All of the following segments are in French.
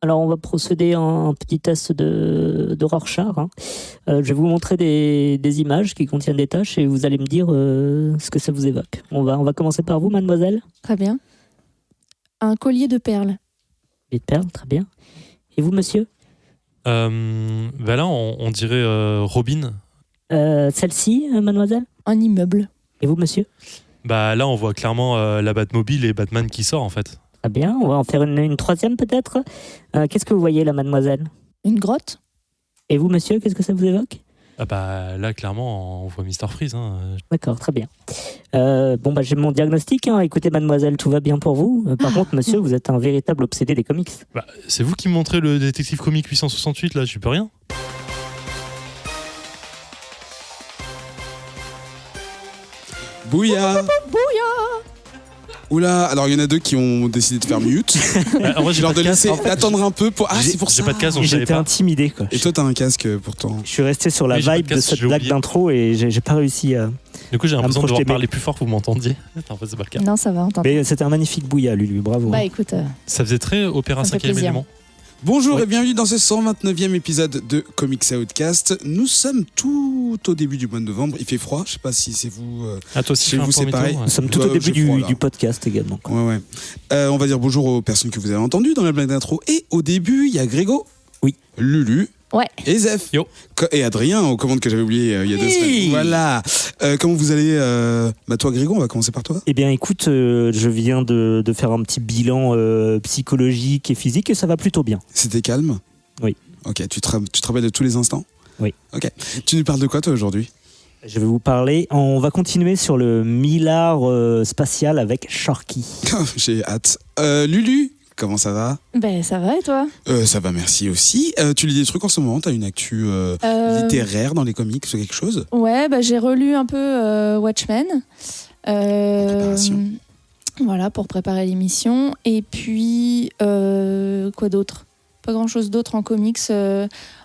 Alors, on va procéder à un petit test de Rorschach. Je vais vous montrer des images qui contiennent des tâches et vous allez me dire ce que ça vous évoque. On va commencer par vous, mademoiselle. Très bien. Un collier de perles. Les perles, très bien. Et vous, monsieur? Là, on dirait Robin. Celle-ci, mademoiselle? Un immeuble. Et vous, monsieur? Là, on voit clairement la Batmobile et Batman qui sort, en fait. Très bien, on va en faire une troisième peut-être. Qu'est-ce que vous voyez là, mademoiselle? Une grotte. Et vous, monsieur, qu'est-ce que ça vous évoque? Là, clairement, on voit Mr. Freeze. D'accord, très bien. J'ai mon diagnostic. Écoutez, mademoiselle, tout va bien pour vous. Par contre, monsieur, vous êtes un véritable obsédé des comics. C'est vous qui me montrez le détective comique 868, là, je peux rien. Bouya. Oula, alors il y en a deux qui ont décidé de faire mute. En vrai, Je leur de laisser attendre un peu pour. Ah, c'est pour ça. J'ai pas de casque, donc je savais J'étais pas. intimidé, quoi. Et toi, t'as un casque pourtant. Je suis resté sur la Oui, j'ai pas vibe de casque, de cette j'ai blague oublié. d'intro et j'ai pas réussi à. Du coup, j'ai l'impression de projeter, devoir parler plus fort pour que vous m'entendiez. En fait, c'est pas le cas. Non, ça va, entendre. Mais c'était un magnifique bouillat, Lulu, bravo. Bah écoute, Ça faisait très Opéra Ça me fait 5e plaisir. élément. Bonjour Oui. et bienvenue dans ce 129e épisode de Comics Outcast. Nous sommes tout au début du mois de novembre. Il fait froid, je sais pas si c'est vous. Ah, toi aussi, Chez fais un vous, point c'est météo, pareil. ouais. Nous sommes tout Bah, au début j'ai froid, là. du podcast également. Ouais. On va dire bonjour aux personnes que vous avez entendues dans la blague d'intro. Et au début, il y a Grégo. Oui. Lulu. ouais. Et Zef. Yo. Et Adrien, aux commandes que j'avais oubliées il y a 2 semaines. Voilà. Comment vous allez toi, Grégo, on va commencer par toi. Eh bien, écoute, je viens de faire un petit bilan psychologique et physique et ça va plutôt bien. C'était calme? Oui. Ok, tu te rappelles de tous les instants? Oui. Ok. Tu nous parles de quoi, toi, aujourd'hui? Je vais vous parler. On va continuer sur le Millard spatial avec Sharky. J'ai hâte. Lulu, comment ça va? Ben ça va et toi? Ça va, merci aussi. Tu lis des trucs en ce moment? T'as une actu littéraire dans les comics ou quelque chose? Ouais, j'ai relu un peu Watchmen. préparation. Voilà, pour préparer l'émission. Et puis, quoi d'autre? Pas grand-chose d'autre en comics.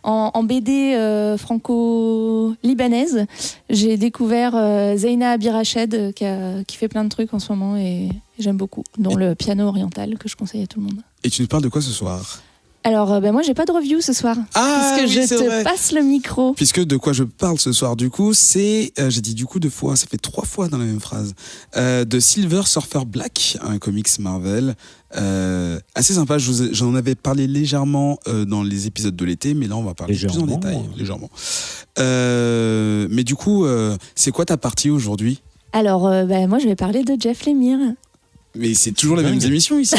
En BD franco-libanaise, j'ai découvert Zeina Abirached qui fait plein de trucs en ce moment et j'aime beaucoup, dont le piano oriental que je conseille à tout le monde. Et tu nous parles de quoi ce soir? Alors, moi, j'ai pas de review ce soir. Ah, parce que oui, je c'est te vrai. passe le micro. Puisque de quoi je parle ce soir, du coup, c'est, j'ai dit du coup 2 fois, ça fait 3 fois dans la même phrase, de Silver Surfer Black, un comics Marvel, assez sympa. J'en avais parlé légèrement dans les épisodes de l'été, mais là on va parler plus en Légèrement. détail, légèrement. Mais du coup, c'est quoi ta partie aujourd'hui? Alors, moi, je vais parler de Jeff Lemire. Mais c'est toujours les mêmes Dingue. émissions ici.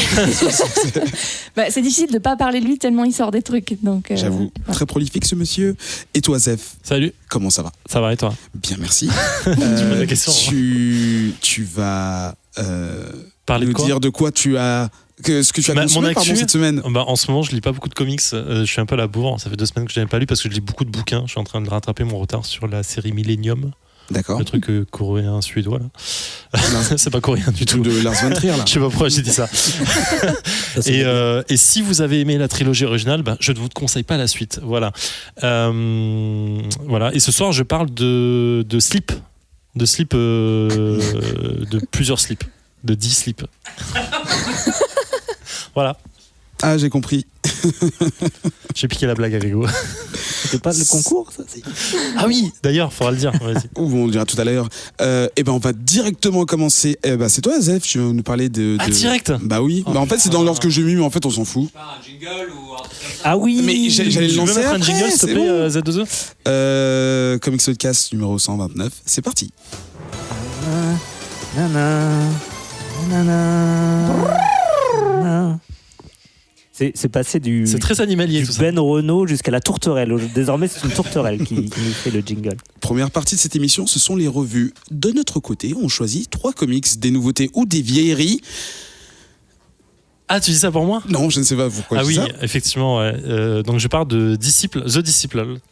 C'est difficile de pas parler de lui tellement il sort des trucs. Donc, J'avoue, voilà. très prolifique ce monsieur. Et toi, Zef, Salut, comment ça va? ça va et toi? Bien, merci. poses la question, tu vas Parler de nous quoi? dire de quoi tu as, ce que tu as Mon consommé actu cette semaine. En ce moment, je lis pas beaucoup de comics. Je suis un peu à la bourre. Ça fait 2 semaines que je n'avais pas lu parce que je lis beaucoup de bouquins. Je suis en train de rattraper mon retard sur la série Millennium, D'accord. le truc coréen-suédois là. C'est pas coréen du tout. De Lars von Trier là. Je sais pas pourquoi j'ai dit ça. Et si vous avez aimé la trilogie originale, je ne vous conseille pas la suite. Voilà. Voilà. Et ce soir, je parle de slip. De slip, de plusieurs slips. De 10 slips. Voilà. Ah, j'ai compris. J'ai piqué la blague à Grégo. C'était pas le concours, ça? Ah oui, d'ailleurs, faudra le dire. Vas-y. Ou on le dira tout à l'heure. On va directement commencer. C'est toi, Zef, tu vas nous parler de. Ah, direct? Bah oui. En fait, c'est dans l'ordre que j'ai mis, mais en fait, on s'en fout. Pas un jingle ou un truc comme ça. Ah oui. Mais j'allais Tu le veux lancer mettre un après, jingle, s'il te c'est plaît, bon. Z2E? Comics Podcast numéro 129. C'est parti. C'est passé du C'est très animalier tout ça. Ben Renault jusqu'à la tourterelle. Désormais, c'est une tourterelle qui nous fait le jingle. Première partie de cette émission, ce sont les revues. De notre côté, on choisit 3 comics, des nouveautés ou des vieilleries. Ah, tu dis ça pour moi? Non, je ne sais pas pourquoi Ah je dis oui, ça. effectivement. Ouais. Donc je parle de The Disciple.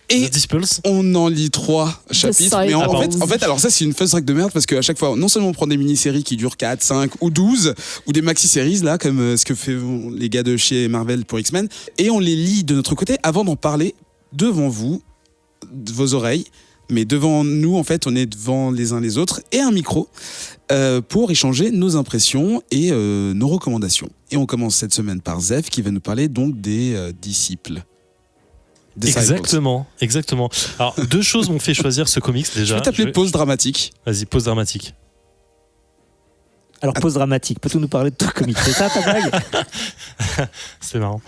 Et The Disciples. on en lit 3 chapitres. Mais Ah, en fait, alors ça, c'est une fausse règle de merde parce qu'à chaque fois, non seulement on prend des mini-séries qui durent 4, 5 ou 12, ou des maxi-séries, là, comme ce que font les gars de chez Marvel pour X-Men, et on les lit de notre côté avant d'en parler devant vous, de vos oreilles, mais devant nous, en fait, on est devant les uns les autres et un micro pour échanger nos impressions et nos recommandations. Et on commence cette semaine par Zef qui va nous parler donc des disciples. Exactement. Alors, 2 choses m'ont fait choisir ce comics déjà. Je vais t'appeler pause dramatique. Vas-y, pause dramatique. Alors, pause dramatique, peux-tu nous parler de ton comics? C'est ça ta blague? C'est marrant.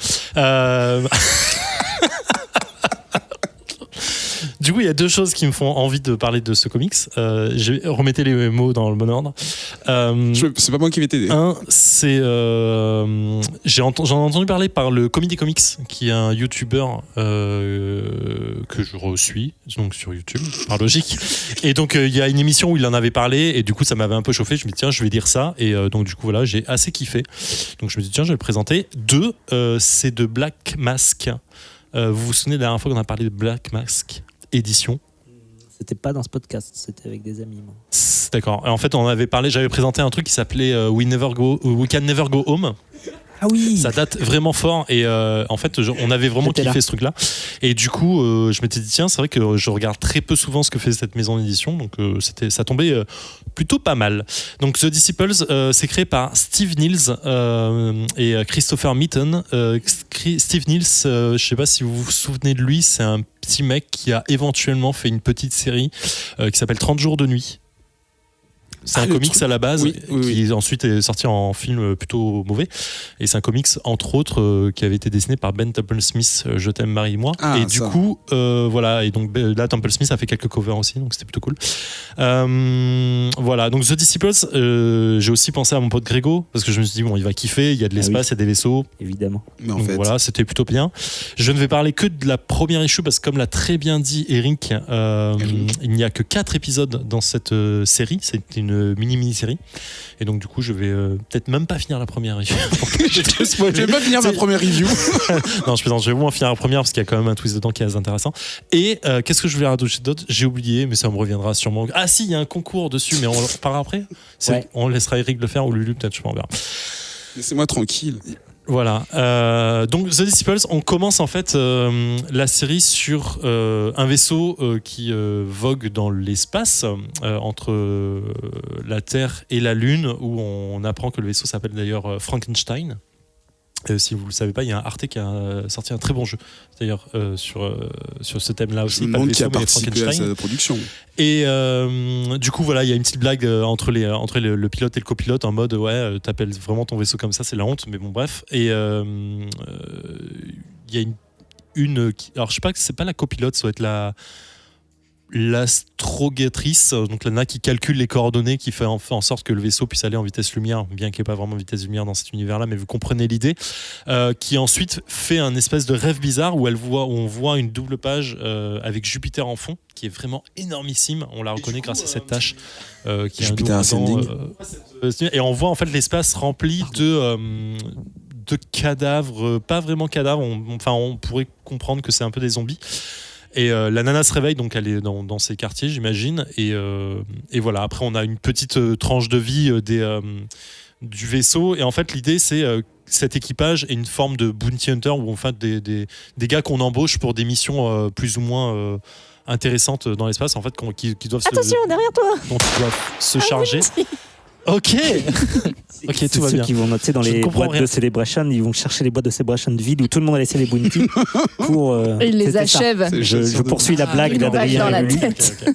Du coup, il y a 2 choses qui me font envie de parler de ce comics. Remettez les mots dans le bon ordre. C'est pas moi qui vais t'aider. Un, c'est j'en ai entendu parler par le Comedy Comics, qui est un YouTuber que je suis donc sur YouTube, par logique. Et donc il y a une émission où il en avait parlé et du coup ça m'avait un peu chauffé. Je me dis tiens, je vais dire ça et donc du coup voilà, j'ai assez kiffé. Donc je me dis tiens, je vais le présenter. 2, c'est de Black Mask. Vous vous souvenez de la dernière fois qu'on a parlé de Black Mask édition? C'était pas dans ce podcast, c'était avec des amis. Moi. D'accord. En fait, on avait parlé, j'avais présenté un truc qui s'appelait We Can Never Go Home. Ah oui. Ça date vraiment fort et en fait on avait vraiment J'étais kiffé là. ce truc là et du coup je m'étais dit tiens, c'est vrai que je regarde très peu souvent ce que fait cette maison d'édition, donc ça tombait plutôt pas mal. Donc The Disciples, c'est créé par Steve Niels et Christopher Meaton. Steve Niels, je sais pas si vous vous souvenez de lui, c'est un petit mec qui a éventuellement fait une petite série qui s'appelle 30 jours de nuit. C'est un le comics truc. à la base Oui. qui ensuite est sorti en film plutôt mauvais. Et c'est un comics, entre autres, qui avait été dessiné par Ben Temple-Smith, Je t'aime, Marie-moi. Ah, et du ça. coup, voilà. Et donc là, Temple-Smith a fait quelques covers aussi, donc c'était plutôt cool. Voilà. Donc The Disciples, j'ai aussi pensé à mon pote Grégo, parce que je me suis dit, bon, il va kiffer, il y a de l'espace, il y a des vaisseaux. Évidemment. Mais en Donc fait, voilà, c'était plutôt bien. Je ne vais parler que de la première issue parce que comme l'a très bien dit Eric, il n'y a que 4 épisodes dans cette série. C'est une mini-série. Et donc du coup, je vais peut-être même pas finir la première issue. je vais pas finir ma première review. Non, je plaisante. Je vais au moins finir la première parce qu'il y a quand même un twist dedans qui est assez intéressant. Et qu'est-ce que je voulais rajouter d'autre? J'ai oublié, mais ça me reviendra sûrement. Ah si, il y a un concours dessus, mais on en reparlera après. Ouais. On laissera Eric le faire ou Lulu, peut-être, je m'en verrai. Laissez-moi tranquille. Voilà. Donc The Disciples, on commence en fait la série sur un vaisseau qui vogue dans l'espace entre la Terre et la Lune, où on apprend que le vaisseau s'appelle d'ailleurs Frankenstein. Si vous ne le savez pas, il y a un Arte qui a sorti un très bon jeu, d'ailleurs, sur ce thème-là aussi. Je me Pas le demande qui a vaisseau, mais participé à Frankenstein. sa production. Et du coup, voilà, il y a une petite blague entre le pilote et le copilote en mode ouais, t'appelles vraiment ton vaisseau comme ça, c'est la honte, mais bon, bref. Et il y a une alors je sais pas, c'est pas la copilote, ça doit être l'astrogatrice, donc la nana qui calcule les coordonnées, qui fait en sorte que le vaisseau puisse aller en vitesse lumière, bien qu'il n'y ait pas vraiment vitesse lumière dans cet univers-là, mais vous comprenez l'idée, qui ensuite fait un espèce de rêve bizarre où on voit une double page avec Jupiter en fond, qui est vraiment énormissime. On la reconnaît grâce à cette tâche qui est Jupiter Ascending. et on voit en fait l'espace rempli de cadavres, pas vraiment cadavres, on pourrait comprendre que c'est un peu des zombies. Et la nana se réveille, donc elle est dans ses quartiers, j'imagine. Et voilà, après on a une petite tranche de vie du vaisseau. Et en fait, l'idée, c'est cet équipage est une forme de bounty hunter, où en fait des gars qu'on embauche pour des missions plus ou moins intéressantes dans l'espace, en fait, qui doivent Attention, derrière toi. dont ils doivent se charger. Ok. Ok, C'est tout va ceux bien. qui vont noter dans Je les ne comprends boîtes rien. de Celebration, ils vont chercher les boîtes de Celebration vides où tout le monde a laissé les bounty pour. Il les c'était ça. achève. Je poursuis la blague une balle dans la d'Adrien et Lulu. tête. Ok.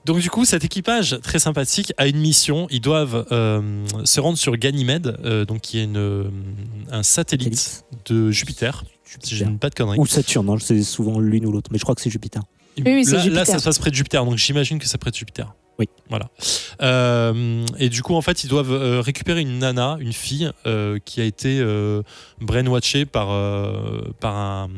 Donc du coup, cet équipage très sympathique a une mission. Ils doivent se rendre sur Ganymède, donc qui est un satellite de Jupiter. Si je ne dis pas de conneries. Ou Saturne, hein, c'est souvent l'une ou l'autre, mais je crois que c'est Jupiter. Oui, c'est là, Jupiter. ça se passe près de Jupiter, donc j'imagine que c'est près de Jupiter. Oui. Voilà. Et du coup, en fait, ils doivent récupérer une nana, une fille, qui a été brainwashée par un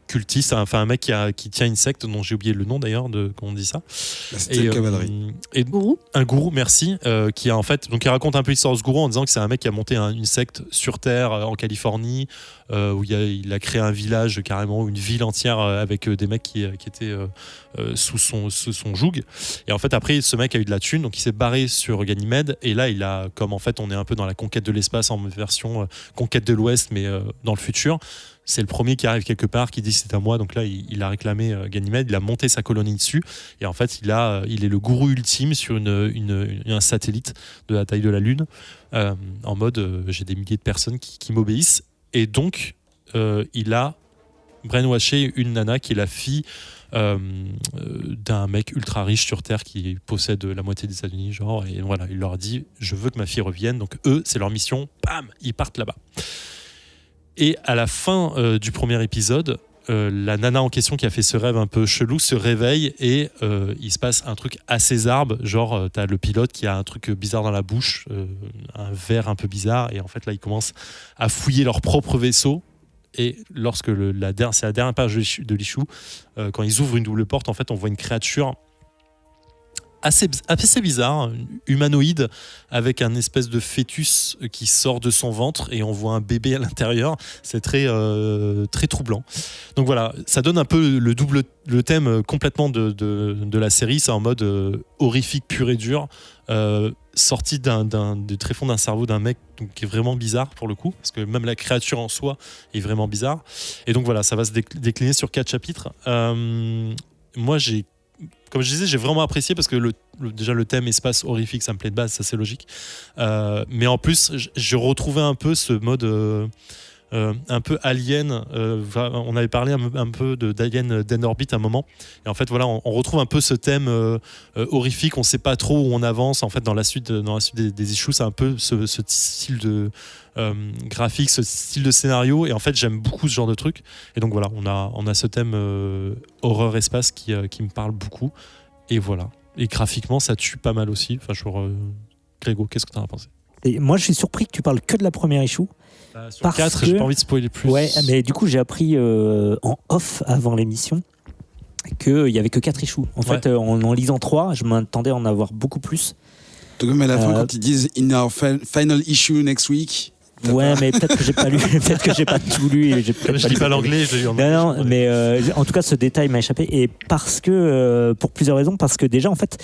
cultiste, enfin un mec qui tient une secte dont j'ai oublié le nom d'ailleurs de comment on dit ça. C'était une cavalerie. Et Gourou. un gourou, merci, qui a en fait, donc il raconte un peu l'histoire de ce gourou en disant que c'est un mec qui a monté une secte sur Terre en Californie, où il a créé un village carrément, une ville entière avec des mecs qui étaient sous son joug. Et en fait après ce mec a eu de la thune, donc il s'est barré sur Ganymède, et là il a, comme en fait on est un peu dans la conquête de l'espace en version conquête de l'Ouest, mais dans le futur. c'est le premier qui arrive quelque part, qui dit c'est à moi. Donc là, il a réclamé Ganymède, il a monté sa colonie dessus. Et en fait, il est le gourou ultime sur un satellite de la taille de la Lune, en mode j'ai des milliers de personnes qui m'obéissent. Et donc, il a brainwashé une nana qui est la fille d'un mec ultra riche sur Terre qui possède la moitié des États-Unis, genre. Et voilà, il leur a dit je veux que ma fille revienne. Donc eux, c'est leur mission. Bam, ils partent là-bas. Et à la fin du premier épisode, la nana en question qui a fait ce rêve un peu chelou se réveille et il se passe un truc assez zarbe, genre t'as le pilote qui a un truc bizarre dans la bouche, un verre un peu bizarre, et en fait là ils commencent à fouiller leur propre vaisseau. Et lorsque c'est la dernière page de l'issue, quand ils ouvrent une double porte, en fait on voit une créature assez bizarre, humanoïde, avec un espèce de fœtus qui sort de son ventre et on voit un bébé à l'intérieur. C'est très troublant. Donc voilà, ça donne un peu le thème complètement de la série. C'est en mode horrifique pur et dur, sorti du tréfonds d'un cerveau d'un mec qui est vraiment bizarre pour le coup, parce que même la créature en soi est vraiment bizarre. Et donc voilà, ça va se décliner sur 4 chapitres. Moi comme je disais, j'ai vraiment apprécié parce que déjà le thème espace horrifique, ça me plaît de base, ça c'est logique. Mais en plus, je retrouvais un peu ce mode un peu alien. On avait parlé un peu d'Alien Den Orbit à un moment. Et en fait, voilà, on retrouve un peu ce thème horrifique. On ne sait pas trop où on avance. En fait, dans la suite des issues, c'est un peu ce style de graphique, ce style de scénario. Et en fait, j'aime beaucoup ce genre de truc. Et donc voilà, on a ce thème horreur espace qui me parle beaucoup. Et voilà. Et graphiquement, ça tue pas mal aussi. Enfin, Grégo, qu'est-ce que tu en as pensé? Et moi, je suis surpris que tu parles que de la première issue. Sur 4, j'ai pas envie de spoiler plus. Ouais, mais du coup, j'ai appris en off avant l'émission qu'il y avait que 4 issues. En fait, en lisant 3, je m'attendais à en avoir beaucoup plus. Tout comme à la fin, quand ils disent in our final issue next week. Ouais, mais peut-être que j'ai pas lu, peut-être que j'ai pas tout lu. Et je lis pas l'anglais, je l'ai lu en anglais. Non, mais en tout cas, ce détail m'a échappé. Et parce que, pour plusieurs raisons, parce que déjà, en fait,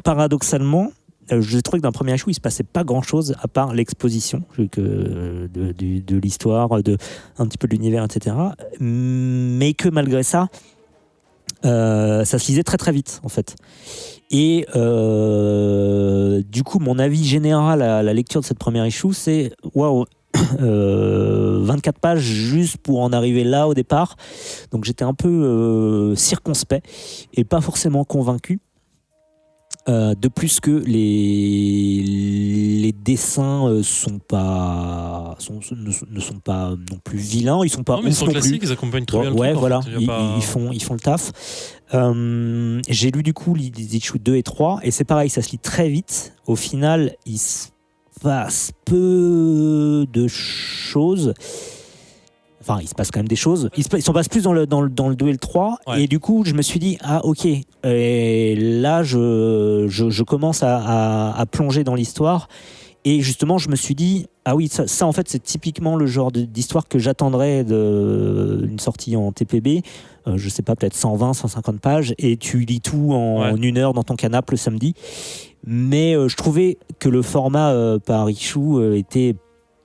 paradoxalement, je trouvais que dans le premier issue, il se passait pas grand-chose à part l'exposition de l'histoire, un petit peu de l'univers, etc. Mais que malgré ça, ça se lisait très très vite, en fait. Et du coup, mon avis général à la lecture de cette première issue, c'est waouh, 24 pages juste pour en arriver là au départ. Donc j'étais un peu circonspect et pas forcément convaincu. De plus que les dessins ne sont pas non plus vilains, ils sont pas ils sont classiques, ils accompagnent très bien le truc. Voilà, ils font le taf. J'ai lu du coup les issues 2 et 3 et c'est pareil, ça se lit très vite. Au final, il se passe peu de choses. Enfin, il se passe quand même des choses. Il s'en passe plus dans le 2 et le 3. Ouais. Et du coup, je me suis dit, ah ok, et là, je commence à plonger dans l'histoire. Et justement, je me suis dit, ah oui, ça en fait, c'est typiquement le genre d'histoire que j'attendrais d'une sortie en TPB. Je sais pas, peut-être 120, 150 pages. Et tu lis tout en 1 heure dans ton canapé le samedi. Mais je trouvais que le format par issue était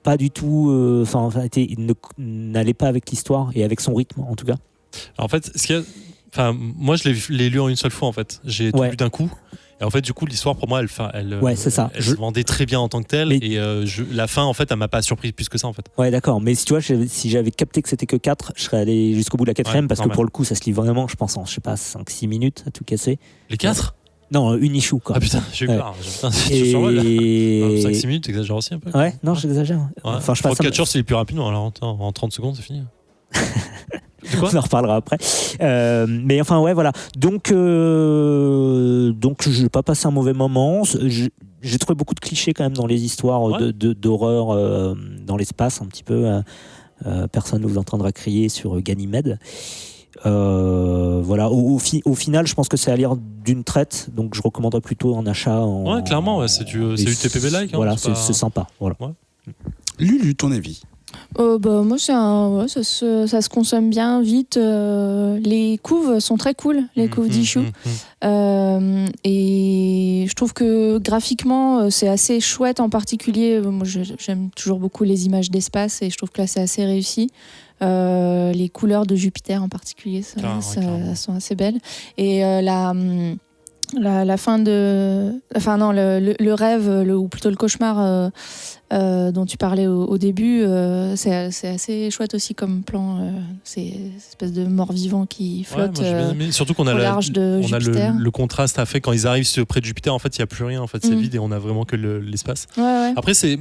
pas du tout, n'allait pas avec l'histoire et avec son rythme en tout cas. Alors, en fait, moi je l'ai lu en une seule fois en fait. J'ai tout lu d'un coup. Et en fait, du coup, l'histoire pour moi, elle se vendait très bien en tant que telle. Mais et la fin, en fait, elle m'a pas surpris plus que ça en fait. Ouais, d'accord. Mais si tu vois, si j'avais capté que c'était que 4, je serais allé jusqu'au bout de la 4e parce que pour le coup, ça se lit vraiment, je pense, en 5-6 minutes à tout casser. Les 4 ? Non, une issue quoi. Ah putain, j'ai eu peur. Je survole. 5-6 minutes, t'exagères aussi un peu. Ouais, non, j'exagère. Ouais. Enfin, je passe. Catcher, c'est plus rapide, alors en 30 secondes, c'est fini. On en reparlera après. Mais enfin, ouais, voilà. Donc je n'ai pas passé un mauvais moment. J'ai trouvé beaucoup de clichés quand même dans les histoires d'horreur dans l'espace, un petit peu. Personne ne vous entendra crier sur Ganymède. Voilà. Au final, je pense que c'est à lire d'une traite, donc je recommanderais plutôt un achat. Ouais, clairement, c'est du TPB-like. Voilà, c'est sympa. Voilà. Lulu, ton avis? Moi, ça se consomme bien, vite. Les couves sont très cool, les couves d'Issue. Et je trouve que graphiquement, c'est assez chouette en particulier. Moi, j'aime toujours beaucoup les images d'espace et je trouve que là, c'est assez réussi. Les couleurs de Jupiter en particulier, sont assez belles. Et la fin de... Enfin non, le rêve, ou plutôt le cauchemar dont tu parlais au début, c'est assez chouette aussi comme plan. C'est une espèce de mort-vivant qui flotte surtout qu'on a au large de on Jupiter. a le contraste à fait quand ils arrivent près de Jupiter. En fait, il n'y a plus rien. En fait, c'est vide et on a vraiment que l'espace. Ouais. Après, c'est...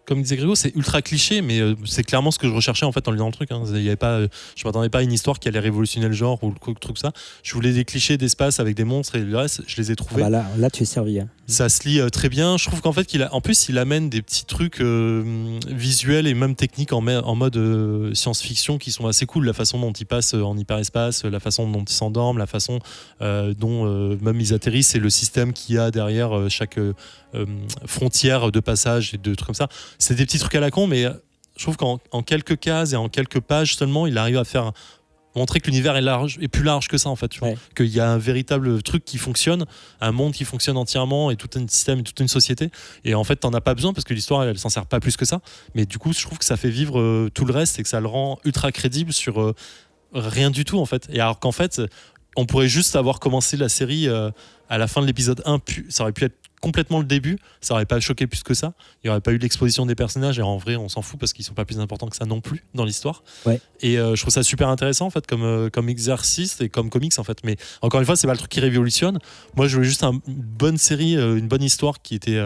comme disait Grégo, c'est ultra cliché, mais c'est clairement ce que je recherchais en fait en lisant le truc. Hein. Il y avait pas, je m'attendais pas à une histoire qui allait révolutionner le genre ou le truc ça. Je voulais des clichés d'espace avec des monstres et le reste, je les ai trouvés. Là, tu es servi. Hein. Ça se lit très bien. Je trouve qu'en fait, en plus, il amène des petits trucs visuels et même techniques en mode science-fiction qui sont assez cool. La façon dont ils passent en hyperespace, la façon dont ils s'endorment, la façon dont même ils atterrissent et le système qu'il y a derrière chaque frontière de passage et de trucs comme ça. C'est des petits trucs à la con, mais je trouve qu'en quelques cases et en quelques pages seulement, il arrive à montrer que l'univers est plus large que ça en fait. Qu'il y a un véritable truc qui fonctionne, un monde qui fonctionne entièrement et tout un système et toute une société. Et en fait, t'en as pas besoin parce que l'histoire, elle s'en sert pas plus que ça. Mais du coup, je trouve que ça fait vivre tout le reste et que ça le rend ultra crédible sur rien du tout en fait. Et alors qu'en fait, on pourrait juste avoir commencé la série à la fin de l'épisode 1, ça aurait pu être complètement le début, ça aurait pas choqué plus que ça, il n'y aurait pas eu l'exposition des personnages et en vrai on s'en fout parce qu'ils sont pas plus importants que ça non plus dans l'histoire. Et je trouve ça super intéressant en fait comme exercice et comme comics en fait, mais encore une fois c'est pas le truc qui révolutionne. Moi je voulais juste une bonne série, une bonne histoire qui était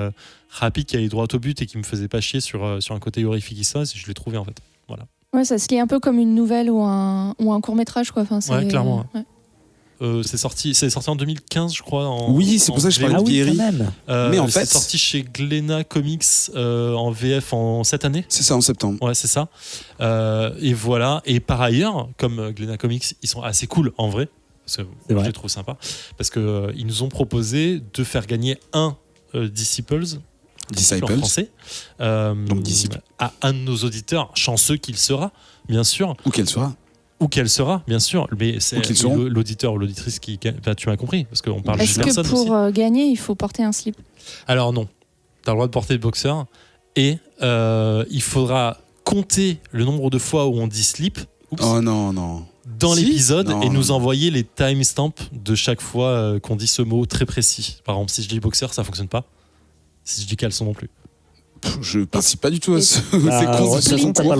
rapide, qui allait droit au but et qui me faisait pas chier sur un côté horrifique et je l'ai trouvé en fait. Voilà. Ouais, ça se lit un peu comme une nouvelle ou un court-métrage quoi. Enfin, clairement. Ouais. C'est sorti en 2015 je crois. Oui, c'est pour ça que je parlais de vieillerie. Mais en fait, c'est sorti chez Glénat Comics en VF cette année. C'est ça, en septembre. Ouais, c'est ça. Et voilà. Et par ailleurs, comme Glénat Comics, ils sont assez cool en vrai, parce que je les trouve sympas, parce que ils nous ont proposé de faire gagner un Disciples en français, donc disciple, à un de nos auditeurs chanceux qu'il sera, bien sûr. Ou qu'elle sera, bien sûr, mais c'est l'auditeur ou l'auditrice qui... Enfin, tu m'as compris, parce qu'on parle de personne aussi. Est-ce que pour gagner, il faut porter un slip ? Alors non, tu as le droit de porter le boxer, et il faudra compter le nombre de fois où on dit slip dans l'épisode et nous envoyer les timestamps de chaque fois qu'on dit ce mot très précis. Par exemple, si je dis boxer, ça fonctionne pas. Si je dis caleçon non plus. Je participe pas du tout à ce.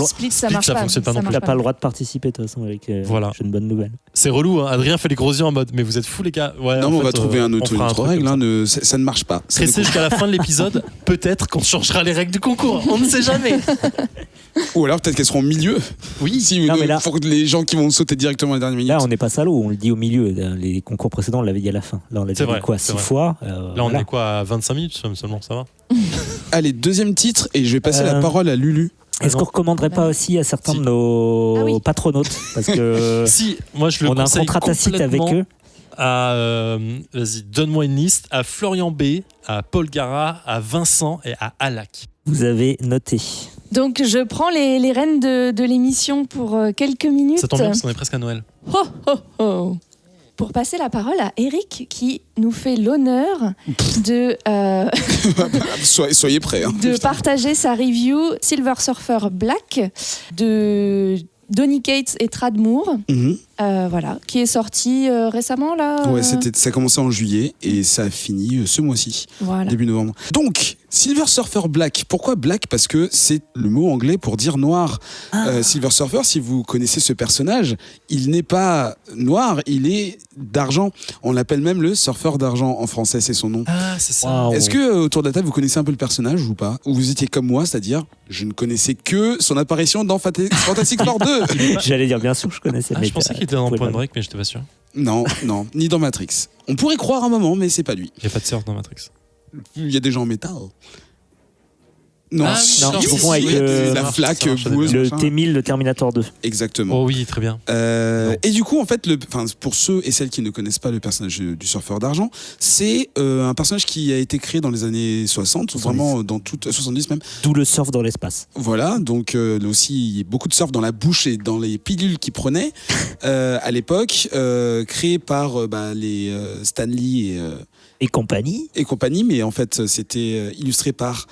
Split, ça marche pas. Fonctionne pas non plus. T'as pas le droit de participer de toute façon avec. Voilà. J'ai une bonne nouvelle. C'est relou. Hein. Adrien fait les gros yeux en mode. Mais vous êtes fous les gars. Ouais, non, mais on va trouver une autre règle. Ça ne marche pas. Restez jusqu'à la fin de l'épisode. Peut-être qu'on changera les règles du concours. On ne sait jamais. Ou alors peut-être qu'elles seront au milieu. Oui. Pour les gens qui vont sauter directement à la dernière minute. Là, on n'est pas salaud. On le dit au milieu. Les concours précédents, on l'avait dit à la fin. Là, on l'a dit quoi 6 fois. Là, on est quoi à 25 minutes seulement. Ça va. Allez, deuxième titre, et je vais passer la parole à Lulu. Est-ce qu'on recommanderait pas aussi à certains de nos patronautes, parce que si, moi je le on a un contrat tacite avec eux. Vas-y, donne-moi une liste. À Florian B, à Paul Gara, à Vincent et à Alak. Vous avez noté. Donc je prends les rênes de l'émission pour quelques minutes. Ça tombe bien parce qu'on est presque à Noël. Ho, ho, ho. Pour passer la parole à Eric qui nous fait l'honneur de soyez prêts de partager sa review Silver Surfer Black de Donny Cates et Tradd Moore, qui est sorti récemment là. Ouais, ça a commencé en juillet et ça a fini ce mois-ci, début novembre. Donc Silver Surfer Black. Pourquoi Black ? Parce que c'est le mot anglais pour dire noir. Silver Surfer, si vous connaissez ce personnage, il n'est pas noir, il est d'argent. On l'appelle même le surfeur d'argent en français, c'est son nom. Ah, c'est ça. Wow. Est-ce que autour de la table, vous connaissez un peu le personnage ou pas ? Ou vous étiez comme moi, c'est-à-dire, je ne connaissais que son apparition dans Fantastic Four 2. J'allais dire, bien sûr, je connaissais. Je pensais qu'il était dans Point Break, mais j'étais pas sûr. Non, ni dans Matrix. On pourrait croire un moment, mais c'est pas lui. Il n'y a pas de surf dans Matrix. Il y a des gens en métal. Non, Ah oui, non, d'accord. je confonds avec Oui, le- la flaque ça marche, boueuse. Le machin. T1000 de Terminator 2. Exactement. Oh oui, très bien. Et du coup, en fait, pour ceux et celles qui ne connaissent pas le personnage du surfeur d'argent, c'est un personnage qui a été créé dans les années 60, 70. vraiment dans toute 70 même. D'où le surf dans l'espace. Voilà, donc là aussi, il y a beaucoup de surf dans la bouche et dans les pilules qu'il prenait à l'époque, créé par les Stan Lee Et compagnie. et compagnie, mais en fait, c'était illustré par,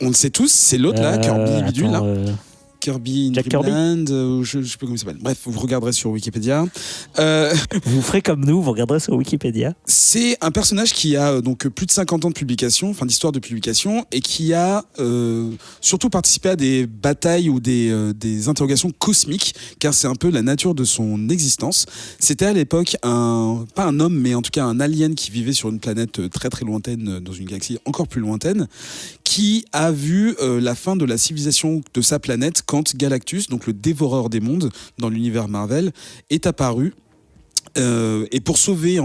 on le sait tous, c'est l'autre là, Kirby Bidule, là. Kirby in Jack Kirby. Dreamland, je sais pas comment il s'appelle. Bref, vous regarderez sur Wikipédia. Vous ferez comme nous, vous regarderez sur Wikipédia. C'est un personnage qui a donc plus de 50 ans de publication, enfin d'histoire de publication, et qui a surtout participé à des batailles ou des interrogations cosmiques, car c'est un peu la nature de son existence. C'était à l'époque pas un homme, mais en tout cas un alien qui vivait sur une planète très très lointaine, dans une galaxie encore plus lointaine, qui a vu la fin de la civilisation de sa planète quand Galactus, donc le dévoreur des mondes dans l'univers Marvel, est apparu. Et pour sauver,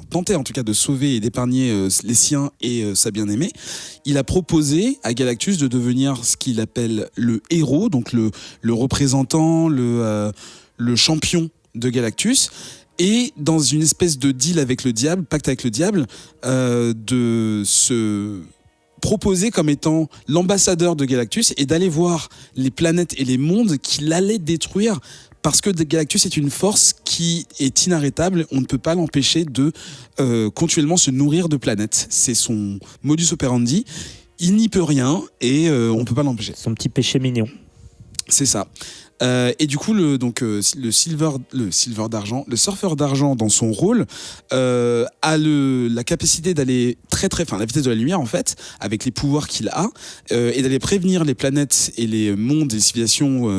tenter en tout cas de sauver et d'épargner les siens et sa bien-aimée, il a proposé à Galactus de devenir ce qu'il appelle le héros, donc le représentant, le champion de Galactus. Et dans une espèce de deal avec le diable, pacte avec le diable, de se proposé comme étant l'ambassadeur de Galactus et d'aller voir les planètes et les mondes qu'il allait détruire parce que Galactus est une force qui est inarrêtable, on ne peut pas l'empêcher de continuellement se nourrir de planètes. C'est son modus operandi, il n'y peut rien et on ne peut pas l'empêcher. Son petit péché mignon. C'est ça. Et du coup, le surfeur d'argent dans son rôle a la capacité d'aller à la vitesse de la lumière en fait, avec les pouvoirs qu'il a, et d'aller prévenir les planètes et les mondes et les civilisations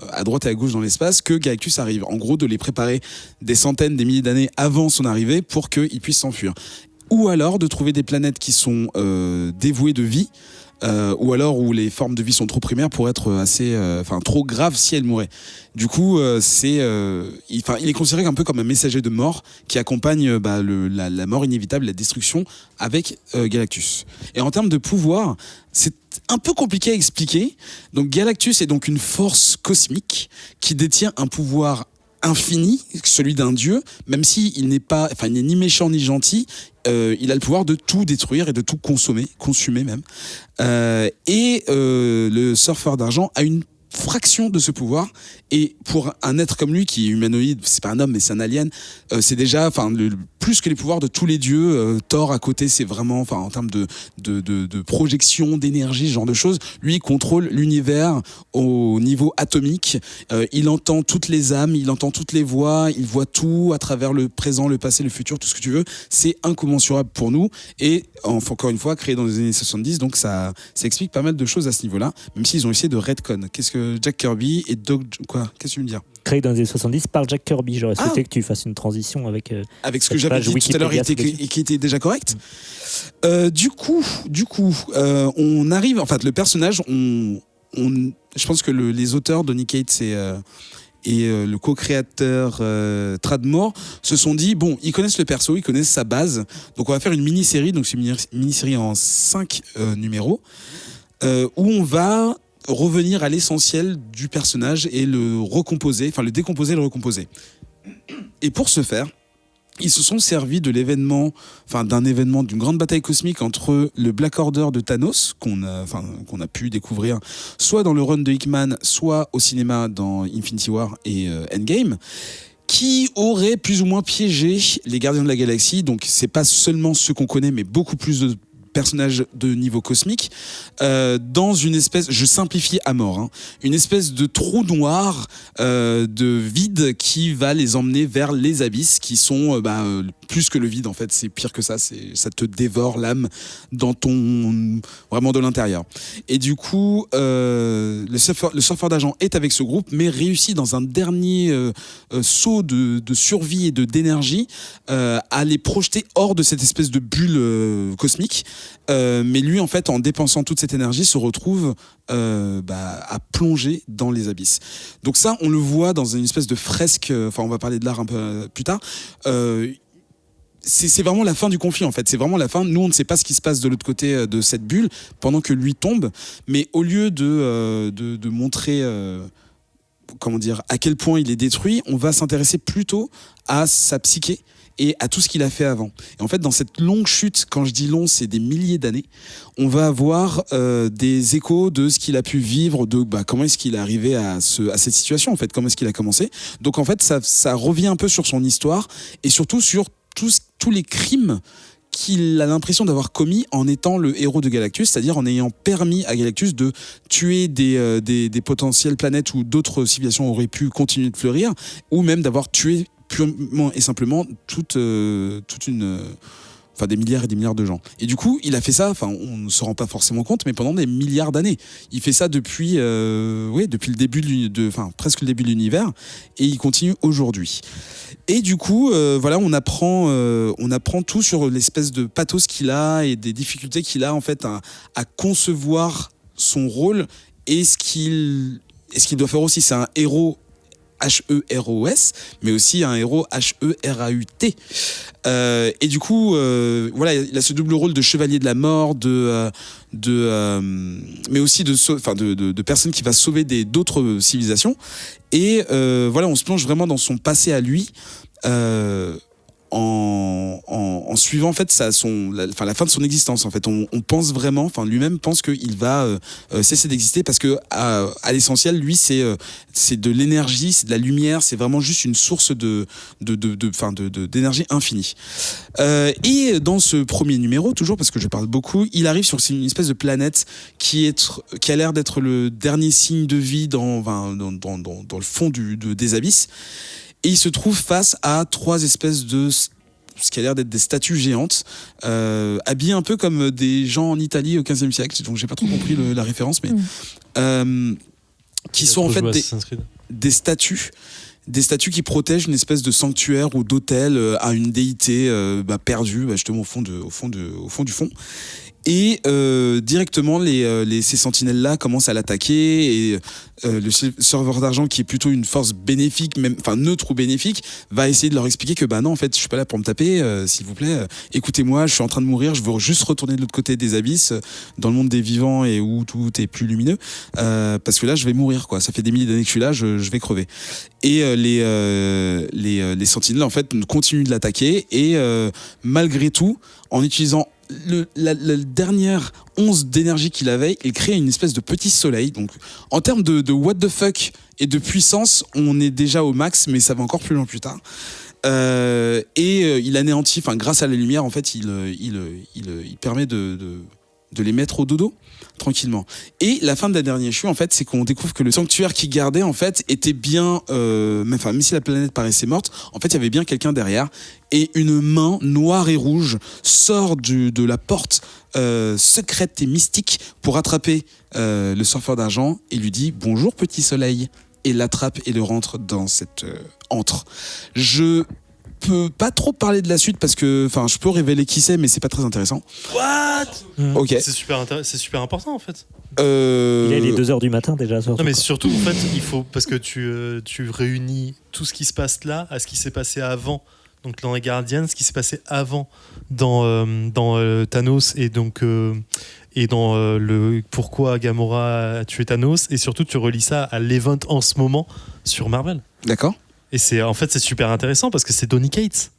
à droite et à gauche dans l'espace que Galactus arrive. En gros, de les préparer des centaines, des milliers d'années avant son arrivée pour qu'ils puissent s'enfuir. Ou alors de trouver des planètes qui sont dévouées de vie. Ou alors où les formes de vie sont trop primaires pour être trop graves si elles mouraient. Du coup, il est considéré un peu comme un messager de mort qui accompagne la mort inévitable, la destruction avec Galactus. Et en termes de pouvoir, c'est un peu compliqué à expliquer. Donc Galactus est donc une force cosmique qui détient un pouvoir infini, celui d'un dieu, même s'il n'est il n'est ni méchant ni gentil, il a le pouvoir de tout détruire et de tout consumer même. Le surfeur d'argent a une fraction de ce pouvoir, et pour un être comme lui qui est humanoïde, c'est pas un homme mais c'est un alien, c'est déjà plus que les pouvoirs de tous les dieux. Thor à côté, c'est vraiment en termes de projection d'énergie, ce genre de choses, lui il contrôle l'univers au niveau atomique. Il entend toutes les âmes, il entend toutes les voix, il voit tout à travers le présent, le passé, le futur, tout ce que tu veux. C'est incommensurable pour nous, et encore une fois créé dans les années 70, donc ça explique pas mal de choses à ce niveau-là, même s'ils ont essayé de retcon. Qu'est-ce que Jack Kirby et qu'est-ce que tu veux me dire? Créé dans les années 70 par Jack Kirby. J'aurais Ah. souhaité que tu fasses une transition avec Avec ce cette que j'avais page dit tout à l'heure, Wikipédia, qui était déjà correct. Du coup, on arrive, le personnage, je pense que les auteurs, Donny Cates et le co-créateur Tradmore se sont dit, bon, ils connaissent le perso, ils connaissent sa base, donc on va faire une mini-série, donc c'est une mini-série en 5 numéros, où on va revenir à l'essentiel du personnage et le décomposer et le recomposer. Et pour ce faire, ils se sont servis d'une grande bataille cosmique entre le Black Order de Thanos, qu'on a pu découvrir soit dans le run de Hickman, soit au cinéma dans Infinity War et Endgame, qui aurait plus ou moins piégé les Gardiens de la Galaxie. Donc c'est pas seulement ceux qu'on connaît, mais beaucoup plus de personnages de niveau cosmique, dans une espèce, je simplifie à mort, une espèce de trou noir de vide qui va les emmener vers les abysses, qui sont plus que le vide en fait, c'est pire que ça, ça te dévore l'âme vraiment de l'intérieur. Et du coup, le surfeur d'argent est avec ce groupe, mais réussit dans un dernier saut de survie et d'énergie à les projeter hors de cette espèce de bulle cosmique. Mais lui, en fait, en dépensant toute cette énergie, se retrouve à plonger dans les abysses. Donc ça, on le voit dans une espèce de fresque, on va parler de l'art un peu plus tard, c'est vraiment la fin du conflit en fait. C'est vraiment la fin. Nous, on ne sait pas ce qui se passe de l'autre côté de cette bulle pendant que lui tombe. Mais au lieu de montrer comment dire, à quel point il est détruit, on va s'intéresser plutôt à sa psyché et à tout ce qu'il a fait avant. Et en fait, dans cette longue chute, quand je dis long, c'est des milliers d'années, on va avoir des échos de ce qu'il a pu vivre, de comment est-ce qu'il est arrivé à cette situation, en fait, comment est-ce qu'il a commencé. Donc en fait, ça revient un peu sur son histoire et surtout sur tous les crimes qu'il a l'impression d'avoir commis en étant le héros de Galactus, c'est-à-dire en ayant permis à Galactus de tuer des potentielles planètes où d'autres civilisations auraient pu continuer de fleurir, ou même d'avoir tué purement et simplement des milliards et des milliards de gens. Et du coup, il a fait ça, on ne se rend pas forcément compte, mais pendant des milliards d'années. Il fait ça depuis le début presque le début de l'univers, et il continue aujourd'hui. Et du coup, on apprend tout sur l'espèce de pathos qu'il a et des difficultés qu'il a en fait à concevoir son rôle et ce qu'il doit faire aussi. C'est un héros H-E-R-O-S, mais aussi un héros H-E-R-A-U-T. Et du coup, il a ce double rôle de chevalier de la mort, mais aussi de personne qui va sauver d'autres civilisations. Et on se plonge vraiment dans son passé à lui. En suivant en fait la fin de son existence en fait. On pense vraiment, lui-même pense qu'il va cesser d'exister parce que à l'essentiel lui c'est de l'énergie, c'est de la lumière, c'est vraiment juste une source d'énergie infinie. Et dans ce premier numéro, toujours parce que je parle beaucoup, il arrive sur une espèce de planète qui a l'air d'être le dernier signe de vie dans le fond des abysses. Et il se trouve face à 3 espèces de ce qui a l'air d'être des statues géantes, habillées un peu comme des gens en Italie au XVe siècle. Donc j'ai pas trop compris la référence, mais qui sont en fait des statues qui protègent une espèce de sanctuaire ou d'hôtel à une déité perdue, justement au fond du fond. Et directement ces sentinelles-là commencent à l'attaquer et le serveur d'argent, qui est plutôt une force bénéfique, même neutre ou bénéfique, va essayer de leur expliquer que non, en fait je suis pas là pour me taper, s'il vous plaît, écoutez-moi, je suis en train de mourir, je veux juste retourner de l'autre côté des abysses, dans le monde des vivants et où tout est plus lumineux, parce que là je vais mourir quoi, ça fait des milliers d'années que je suis là, je vais crever. Et les sentinelles en fait continuent de l'attaquer et malgré tout, en utilisant la dernière once d'énergie qu'il avait, il crée une espèce de petit soleil. Donc en termes de what the fuck et de puissance, on est déjà au max, mais ça va encore plus loin plus tard. Il anéantit, grâce à la lumière en fait, il permet de les mettre au dodo tranquillement. Et la fin de la dernière issue en fait, c'est qu'on découvre que le sanctuaire qu'il gardait en fait était bien même si la planète paraissait morte, en fait il y avait bien quelqu'un derrière, et une main noire et rouge sort de la porte secrète et mystique pour attraper le surfeur d'argent et lui dit bonjour petit soleil, et l'attrape et le rentre dans cette antre. Je peux pas trop parler de la suite parce que je peux révéler qui c'est, mais c'est pas très intéressant. What? Ok. C'est super important en fait. Il est les 2h du matin déjà. Non mais surtout en fait il faut, parce que tu réunis tout ce qui se passe là à ce qui s'est passé avant, donc dans les Guardians, ce qui s'est passé avant dans Thanos, et donc et dans le pourquoi Gamora a tué Thanos, et surtout tu relis ça à l'event en ce moment sur Marvel. D'accord. Et c'est super intéressant parce que c'est Donny Cates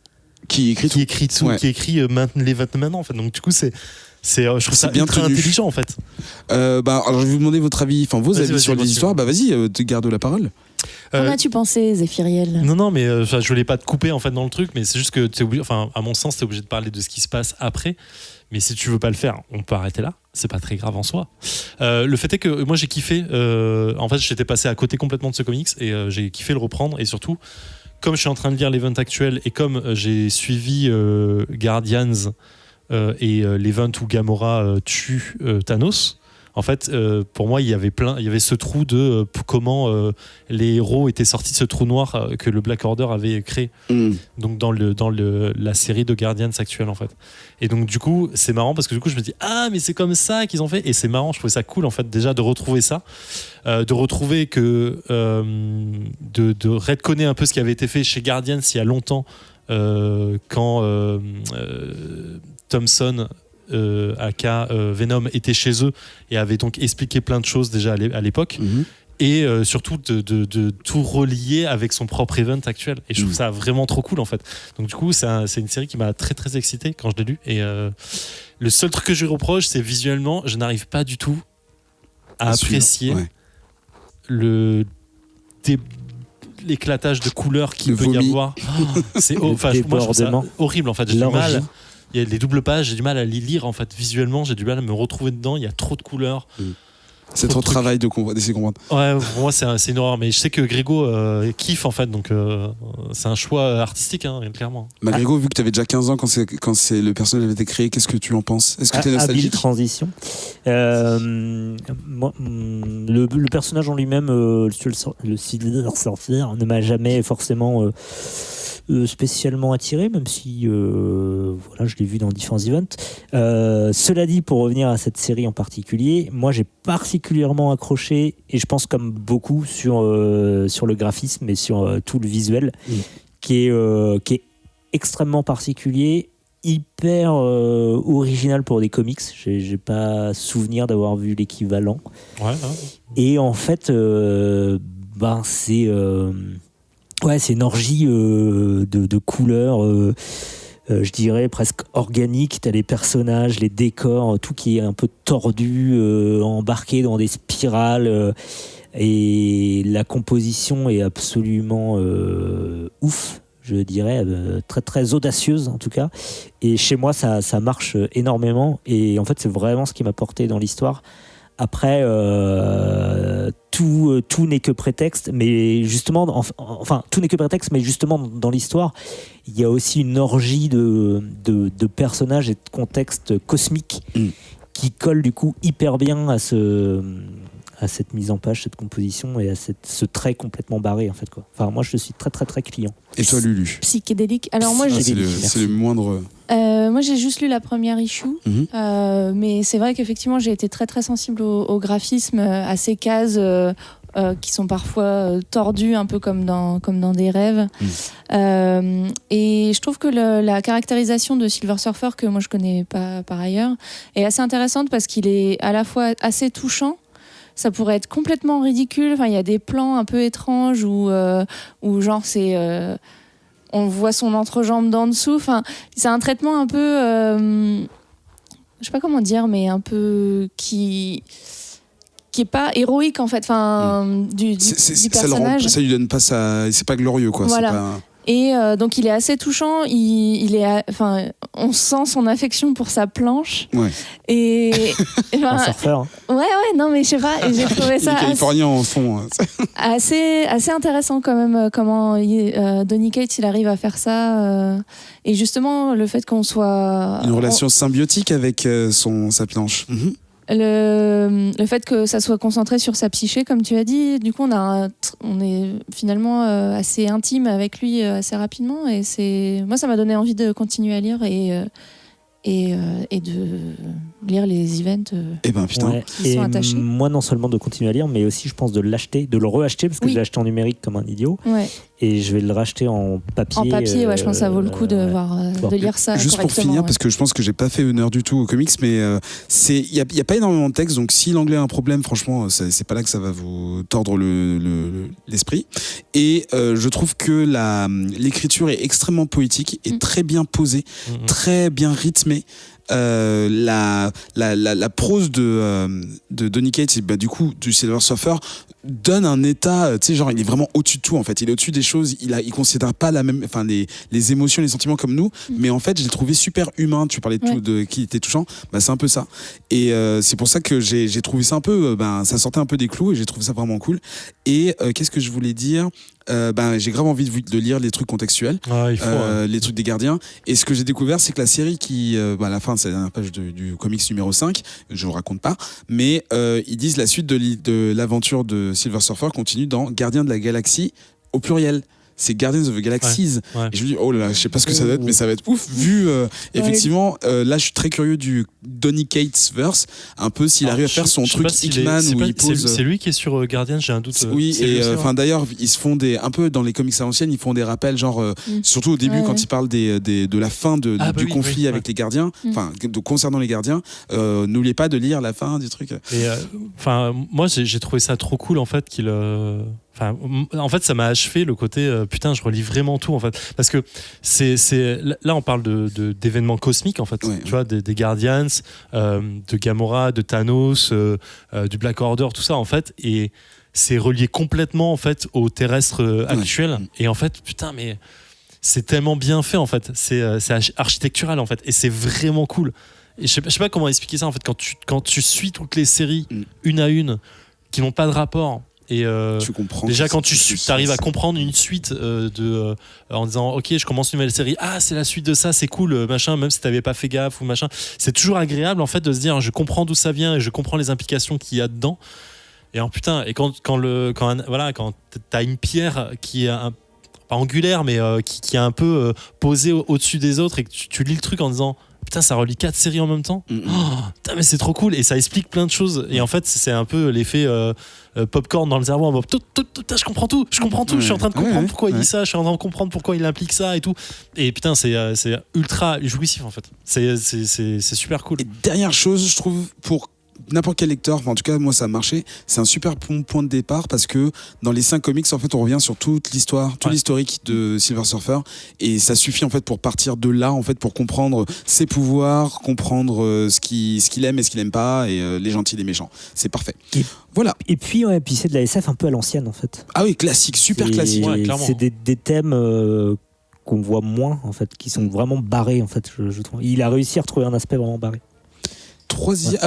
qui écrit tout. Ouais. Qui écrit l'event maintenant en fait. Donc du coup je trouve ça bien très intelligent en fait. Alors je vais vous demander votre avis, vos avis sur les histoires. Vas-y, te garde la parole. Qu'en as-tu pensé, Zéphiriel ? Non, mais je voulais pas te couper en fait dans le truc, mais c'est juste que t'es obligé, à mon sens, t'es obligé de parler de ce qui se passe après. Mais si tu veux pas le faire, on peut arrêter là. C'est pas très grave en soi. Le fait est que moi j'ai kiffé. En fait, j'étais passé à côté complètement de ce comics et j'ai kiffé le reprendre. Et surtout, comme je suis en train de lire l'event actuel et comme j'ai suivi Guardians et l'event où Gamora tue Thanos. En fait, pour moi, il y avait ce trou de comment les héros étaient sortis de ce trou noir que le Black Order avait créé. Donc dans la série de Guardians actuelle en fait. Et donc du coup, c'est marrant parce que du coup, je me dis mais c'est comme ça qu'ils ont fait. Et c'est marrant, je trouvais ça cool en fait déjà de retrouver ça, de retrouver que de retconner un peu ce qui avait été fait chez Guardians il y a longtemps quand Thompson aka Venom était chez eux et avait donc expliqué plein de choses déjà à l'époque. Et surtout de tout relier avec son propre event actuel. Et je trouve ça vraiment trop cool en fait. Donc du coup, c'est une série qui m'a très très excité quand je l'ai lu. Et le seul truc que je lui reproche, c'est visuellement, je n'arrive pas du tout à apprécier l'éclatage de couleurs qu'il peut y avoir. C'est moi, je trouve ça horrible en fait. J'ai du mal. Il y a les doubles pages, j'ai du mal à les lire en fait. Visuellement, j'ai du mal à me retrouver dedans. Il y a trop de couleurs. C'est trop de travail d'essayer de comprendre. Ouais, pour moi c'est une horreur, mais je sais que Grégo kiffe en fait, donc c'est un choix artistique, hein, clairement. Grégo, vu que tu avais déjà 15 ans quand le personnage avait été créé, qu'est-ce que tu en penses? Est-ce que tu es nostalgique? Transition. Moi, le personnage en lui-même, le Silver Surfer, ne m'a jamais forcément spécialement attiré, même si voilà, je l'ai vu dans différents events. Cela dit, pour revenir à cette série en particulier, moi j'ai particulièrement accroché, et je pense comme beaucoup, sur le graphisme et sur tout le visuel, qui est extrêmement particulier, hyper original pour des comics. J'ai pas souvenir d'avoir vu l'équivalent. Et en fait, c'est une orgie de couleurs, je dirais presque organiques. T'as les personnages, les décors, tout qui est un peu tordu, embarqué dans des spirales, et la composition est absolument ouf, je dirais, très très audacieuse en tout cas. Et chez moi, ça marche énormément, et en fait c'est vraiment ce qui m'a porté dans l'histoire. Après, tout n'est que prétexte, mais justement, tout n'est que prétexte, mais justement, dans l'histoire, il y a aussi une orgie de personnages et de contextes cosmiques qui collent du coup hyper bien à cette mise en page, cette composition et à ce trait complètement barré en fait, quoi. Enfin, moi, je suis très très très client. Et toi, Lulu? Psychédélique. Alors moi, c'est le moindre. Moi, j'ai juste lu la première issue, mais c'est vrai qu'effectivement, j'ai été très très sensible au graphisme, à ces cases qui sont parfois tordues, un peu comme dans des rêves. Et je trouve que la caractérisation de Silver Surfer, que moi je connais pas par ailleurs, est assez intéressante parce qu'il est à la fois assez touchant. Ça pourrait être complètement ridicule. Enfin, il y a des plans un peu étranges où genre c'est on voit son entrejambe d'en dessous. Enfin, c'est un traitement un peu je sais pas comment dire, mais un peu qui est pas héroïque en fait. Enfin, du personnage. Ça lui donne pas c'est pas glorieux quoi. Voilà. C'est pas... Et donc il est assez touchant. On sent son affection pour sa planche. Ouais. Et un surfeur. Ouais, non, mais je sais pas. Et j'ai trouvé ça californien en fond. assez intéressant quand même. Comment Donny Cates il arrive à faire ça. Et justement le fait qu'on soit une relation symbiotique avec sa planche. Le fait que ça soit concentré sur sa psyché, comme tu as dit, du coup on est finalement assez intime avec lui assez rapidement, et moi ça m'a donné envie de continuer à lire et de lire les events qui sont attachés. Moi, non seulement de continuer à lire, mais aussi je pense de l'acheter, de le re-acheter, parce que je l'ai acheté en numérique comme un idiot, et je vais le racheter en papier. En papier, je pense que ça vaut le coup de lire ça. Juste pour finir, parce que je pense que j'ai pas fait honneur du tout aux comics, mais il y a pas énormément de texte, donc si l'anglais a un problème, franchement, c'est pas là que ça va vous tordre l'esprit. Et je trouve que l'écriture est extrêmement poétique et très bien posée, très bien rythmée. La prose de Donny Cates, du coup du Silver Surfer, donne un état, tu sais, genre il est vraiment au-dessus de tout en fait, il est au-dessus des choses, il considère pas les émotions, les sentiments comme nous, mais en fait je l'ai trouvé super humain. Tu parlais de qui était touchant, c'est un peu ça, et c'est pour ça que j'ai trouvé ça un peu, ça sortait un peu des clous, et j'ai trouvé ça vraiment cool. Et qu'est-ce que je voulais dire? J'ai grave envie de lire les trucs contextuels, les trucs des gardiens, et ce que j'ai découvert, c'est que la série qui à la fin, c'est la dernière page du comics numéro 5, je vous raconte pas, mais ils disent la suite de l'aventure de Silver Surfer continue dans Gardien de la Galaxie au pluriel. c'est Guardians of the Galaxies. Ouais. Et je me dis, oh là là, je sais pas ce que ça va être, mais ça va être ouf. Vu, effectivement, là, je suis très curieux du Donny Cates verse, un peu s'il arrive à faire son truc Hickman où il pose. C'est lui qui est sur Guardian, j'ai un doute. Oui, et enfin d'ailleurs, ils se font un peu dans les comics à l'ancienne, ils font des rappels, genre, surtout au début, quand ils parlent de la fin du conflit avec les gardiens, enfin, concernant les gardiens, n'oubliez pas de lire la fin du truc. Et enfin, moi, j'ai trouvé ça trop cool, en fait, qu'il. Enfin, en fait, ça m'a achevé le côté putain, je relis vraiment tout en fait, parce que là on parle d'événements cosmiques en fait, tu vois, des Guardians, de Gamora, de Thanos, du Black Order, tout ça en fait, et c'est relié complètement en fait au terrestre actuel, et en fait putain mais c'est tellement bien fait en fait, c'est architectural en fait, et c'est vraiment cool. Et je sais pas comment expliquer ça en fait, quand tu suis toutes les séries une à une qui n'ont pas de rapport. Et tu comprends déjà quand tu arrives à comprendre une suite en disant ok, je commence une nouvelle série, c'est la suite de ça, c'est cool machin, même si t'avais pas fait gaffe ou machin, c'est toujours agréable en fait de se dire je comprends d'où ça vient et je comprends les implications qu'il y a dedans. Et putain, et quand t'as une pierre qui est pas angulaire mais qui est un peu posée au-dessus des autres et que tu lis le truc en disant putain, ça relie 4 séries en même temps. Putain, mais c'est trop cool et ça explique plein de choses. Et en fait, c'est un peu l'effet popcorn dans le cerveau. Je comprends tout. Je suis en train de comprendre pourquoi il dit ça. Je suis en train de comprendre pourquoi il implique ça et tout. Et putain, c'est ultra jouissif en fait. C'est super cool. Et dernière chose, je trouve, pour n'importe quel lecteur, enfin, en tout cas moi ça a marché, c'est un super bon point de départ parce que dans les 5 comics en fait on revient sur toute l'histoire, tout l'historique de Silver Surfer, et ça suffit en fait pour partir de là en fait pour comprendre ses pouvoirs, comprendre ce qu'il aime et ce qu'il aime pas, et les gentils et les méchants, c'est parfait. Voilà. Et puis c'est de la SF un peu à l'ancienne en fait. Ah oui, classique, super classique. C'est des thèmes qu'on voit moins en fait, qui sont vraiment barrés en fait, je trouve. Il a réussi à retrouver un aspect vraiment barré.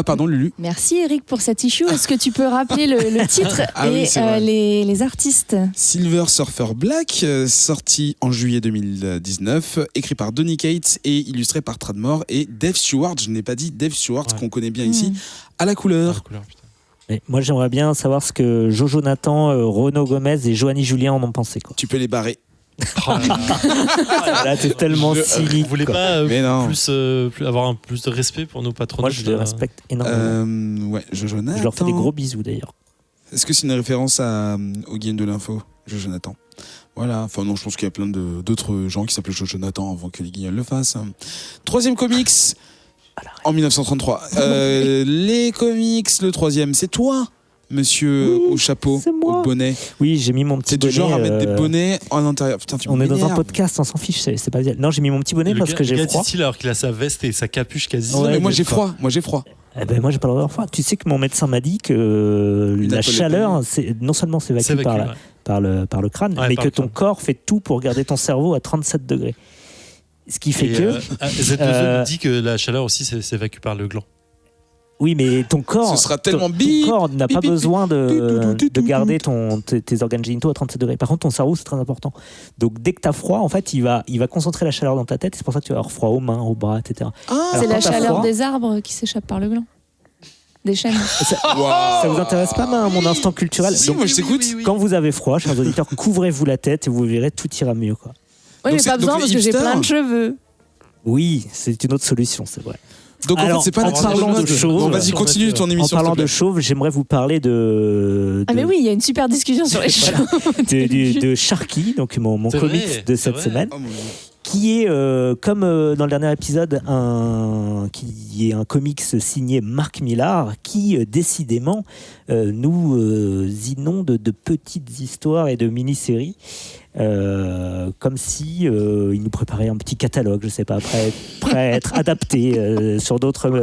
Pardon, Lulu. Merci Eric pour cet issue. Est-ce que tu peux rappeler le titre et les artistes? Silver Surfer Black, sorti en juillet 2019, écrit par Donny Cates et illustré par Tradmore et Dave Stewart. Je n'ai pas dit Dave Stewart, qu'on connaît bien ici, à la couleur. Et moi j'aimerais bien savoir ce que Jojo Nathan, Renaud Gomez et Joanie Julien en ont pensé, quoi. Tu peux les barrer. Là, t'es tellement cynique. Vous voulez pas avoir plus de respect pour nos patrons? Moi, je les respecte énormément. Jojo Nathan. Je leur fais des gros bisous d'ailleurs. Est-ce que c'est une référence au game de l'info, Jojo Nathan? Voilà. Enfin non, je pense qu'il y a plein d'autres gens qui s'appellent Jojo Nathan avant que les Guignols le fassent. Troisième comics en 1933. Les comics, le troisième, c'est toi, monsieur au chapeau, au bonnet. Oui, j'ai mis mon petit bonnet. C'est du genre à mettre des bonnets en intérieur. Putain, on est dans un podcast, on s'en fiche, c'est pas bien. Non, j'ai mis mon petit bonnet parce que j'ai froid. Alors qu'il a sa veste et sa capuche quasi. Ouais, mais moi j'ai froid. Moi j'ai froid. Eh ben moi j'ai pas le droit d'avoir froid. Tu sais que mon médecin m'a dit que la chaleur, non seulement s'évacue par le crâne, mais que ton corps fait tout pour garder ton cerveau à 37 degrés. Ce qui fait que Z2E nous dit que la chaleur aussi s'évacue par le gland. Oui, mais ton corps, ce sera tellement ton corps n'a pas besoin de garder tes organes génitaux à 37 degrés. Par contre, ton cerveau, c'est très important. Donc, dès que tu as froid, en fait, il va concentrer la chaleur dans ta tête. C'est pour ça que tu vas avoir froid aux mains, aux bras, etc. C'est la chaleur des arbres qui s'échappe par le gland. Des chênes. Ça vous intéresse pas, mon instant culturel? Si, moi je t'écoute. Quand vous avez froid, chers auditeurs, couvrez-vous la tête et vous verrez, tout ira mieux, quoi. Oui, mais pas besoin parce que j'ai plein de cheveux. Oui, c'est une autre solution, c'est vrai. Donc en fait, c'est pas en parlant de chauve. Bon, vas-y, continue ton émission. En parlant de chauve, j'aimerais vous parler de. Mais oui, il y a une super discussion sur les chauves. de Sharky, donc mon comics de cette semaine, qui est comme dans le dernier épisode, qui est un comics signé Mark Millar, qui décidément nous inonde de petites histoires et de mini-séries. Comme si il nous préparait un petit catalogue, je sais pas, prêt à être adapté sur d'autres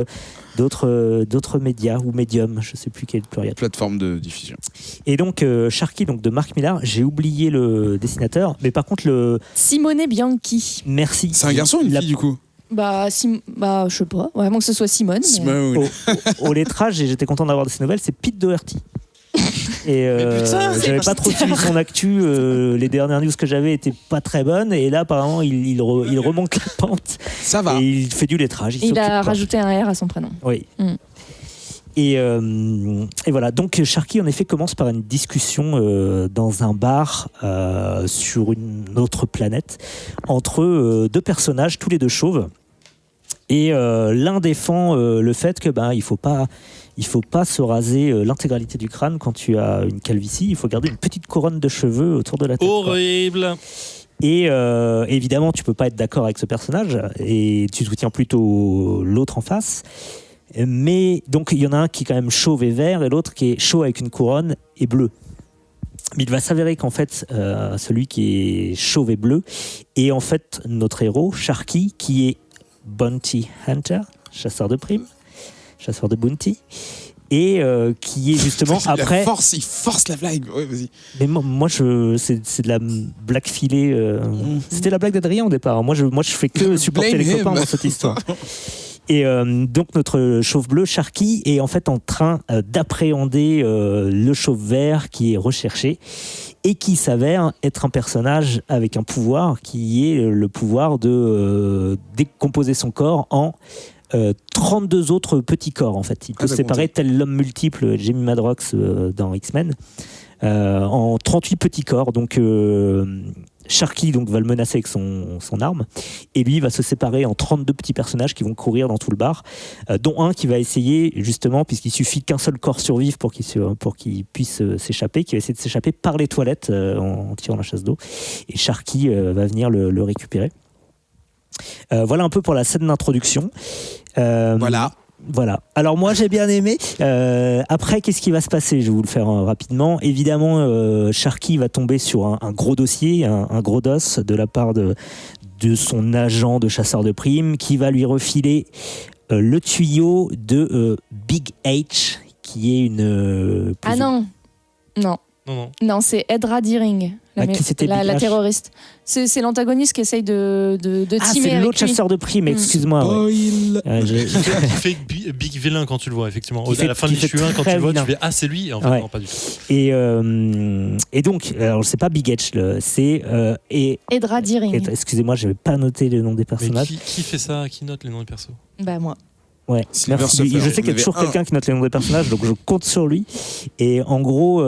médias ou médiums, je sais plus quel est le pluriel. Plateforme de diffusion. Et donc Sharky, donc de Mark Millar, j'ai oublié le dessinateur, mais par contre Simone Bianchi. Merci. C'est un garçon ou une fille du coup? Je sais pas, vraiment que ce soit Simone. Au lettrage, et j'étais content d'avoir de ces nouvelles, c'est Pete Doherty. Et j'avais pas trop suivi son actu, les dernières news que j'avais étaient pas très bonnes, et là apparemment il remonte la pente. Ça va. Et il fait du lettrage. Il a rajouté un R à son prénom. Oui. Et voilà, donc Sharky en effet commence par une discussion dans un bar sur une autre planète entre deux personnages, tous les deux chauves. Et l'un défend le fait que il faut pas se raser l'intégralité du crâne quand tu as une calvitie. Il faut garder une petite couronne de cheveux autour de la tête. Horrible. Et évidemment, tu peux pas être d'accord avec ce personnage et tu soutiens plutôt l'autre en face. Mais donc il y en a un qui est quand même chauve et vert et l'autre qui est chauve avec une couronne et bleu. Mais il va s'avérer qu'en fait, celui qui est chauve et bleu est en fait notre héros, Sharky, qui est Bounty Hunter, chasseur de primes, chasseur de bounty, et qui est justement après. Il force la blague. Ouais, vas-y. Mais moi c'est de la blague filée. C'était la blague d'Adrien au départ. Moi je fais que supporter les copains dans cette histoire. Et donc notre chauve bleu, Sharky, est en fait en train d'appréhender le chauve vert qui est recherché et qui s'avère être un personnage avec un pouvoir qui est le pouvoir de décomposer son corps en 32 autres petits corps en fait. Il peut se séparer tel l'homme multiple Jamie Madrox dans X-Men en 38 petits corps. Donc Sharky donc, va le menacer avec son arme et lui va se séparer en 32 petits personnages qui vont courir dans tout le bar, dont un qui va essayer justement, puisqu'il suffit qu'un seul corps survive pour qu'il puisse s'échapper, qui va essayer de s'échapper par les toilettes en tirant la chasse d'eau, et Sharky va venir le récupérer. Voilà un peu pour la scène d'introduction. Voilà. Alors moi j'ai bien aimé. Après, qu'est-ce qui va se passer ? Je vais vous le faire rapidement. Évidemment, Sharky va tomber sur un gros dossier, un gros dos de la part de son agent de chasseur de primes qui va lui refiler le tuyau de Big H, qui est une... Non, c'est Edra Deering, la terroriste. C'est l'antagoniste qui essaye de teamer c'est l'autre chasseur de primes, excuse-moi. Il fait big vilain quand tu le vois, effectivement. À la fin de l'issue 1, quand tu le vois, tu fais c'est lui, et en fait, non, pas du tout. Et donc, alors c'est pas Big H, c'est Edra Deering. Excusez-moi, je n'avais pas noté le nom des personnages. Mais qui fait ça ? Qui note les noms des persos ? Moi. Ouais, merci. Je sais qu'il y a toujours quelqu'un qui note les noms des personnages, donc je compte sur lui. Et en gros,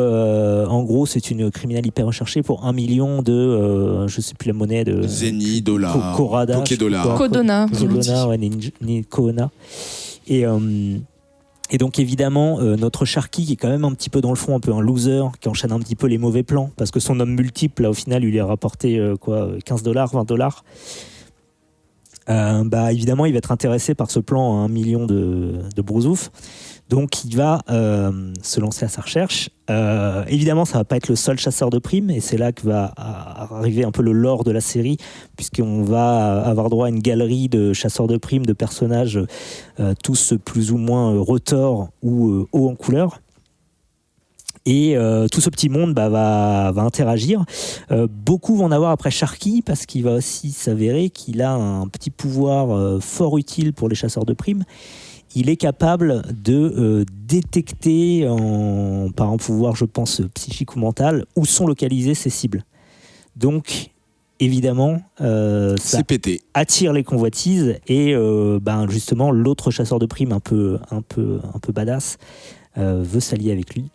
c'est une criminelle hyper recherchée pour 1 million de, je sais plus la monnaie de. Zeni, dollar, Corada, Pokédollar. Kodona. Kona. Et donc évidemment, notre Sharky, qui est quand même un petit peu dans le fond, un peu un loser, qui enchaîne un petit peu les mauvais plans, parce que son homme multiple, là, au final, lui a rapporté $15, $20. Évidemment, il va être intéressé par ce plan à 1 million de brousouf. Donc, il va se lancer à sa recherche. Évidemment, ça va pas être le seul chasseur de primes, et c'est là que va arriver un peu le lore de la série, puisqu'on va avoir droit à une galerie de chasseurs de primes, de personnages tous plus ou moins retors ou hauts en couleur. Et tout ce petit monde va interagir. Beaucoup vont en avoir après Sharky, parce qu'il va aussi s'avérer qu'il a un petit pouvoir fort utile pour les chasseurs de primes. Il est capable de détecter, par un pouvoir, je pense, psychique ou mental, où sont localisées ses cibles. Donc, évidemment, ça attire les convoitises, et justement, l'autre chasseur de primes un peu badass veut s'allier avec lui.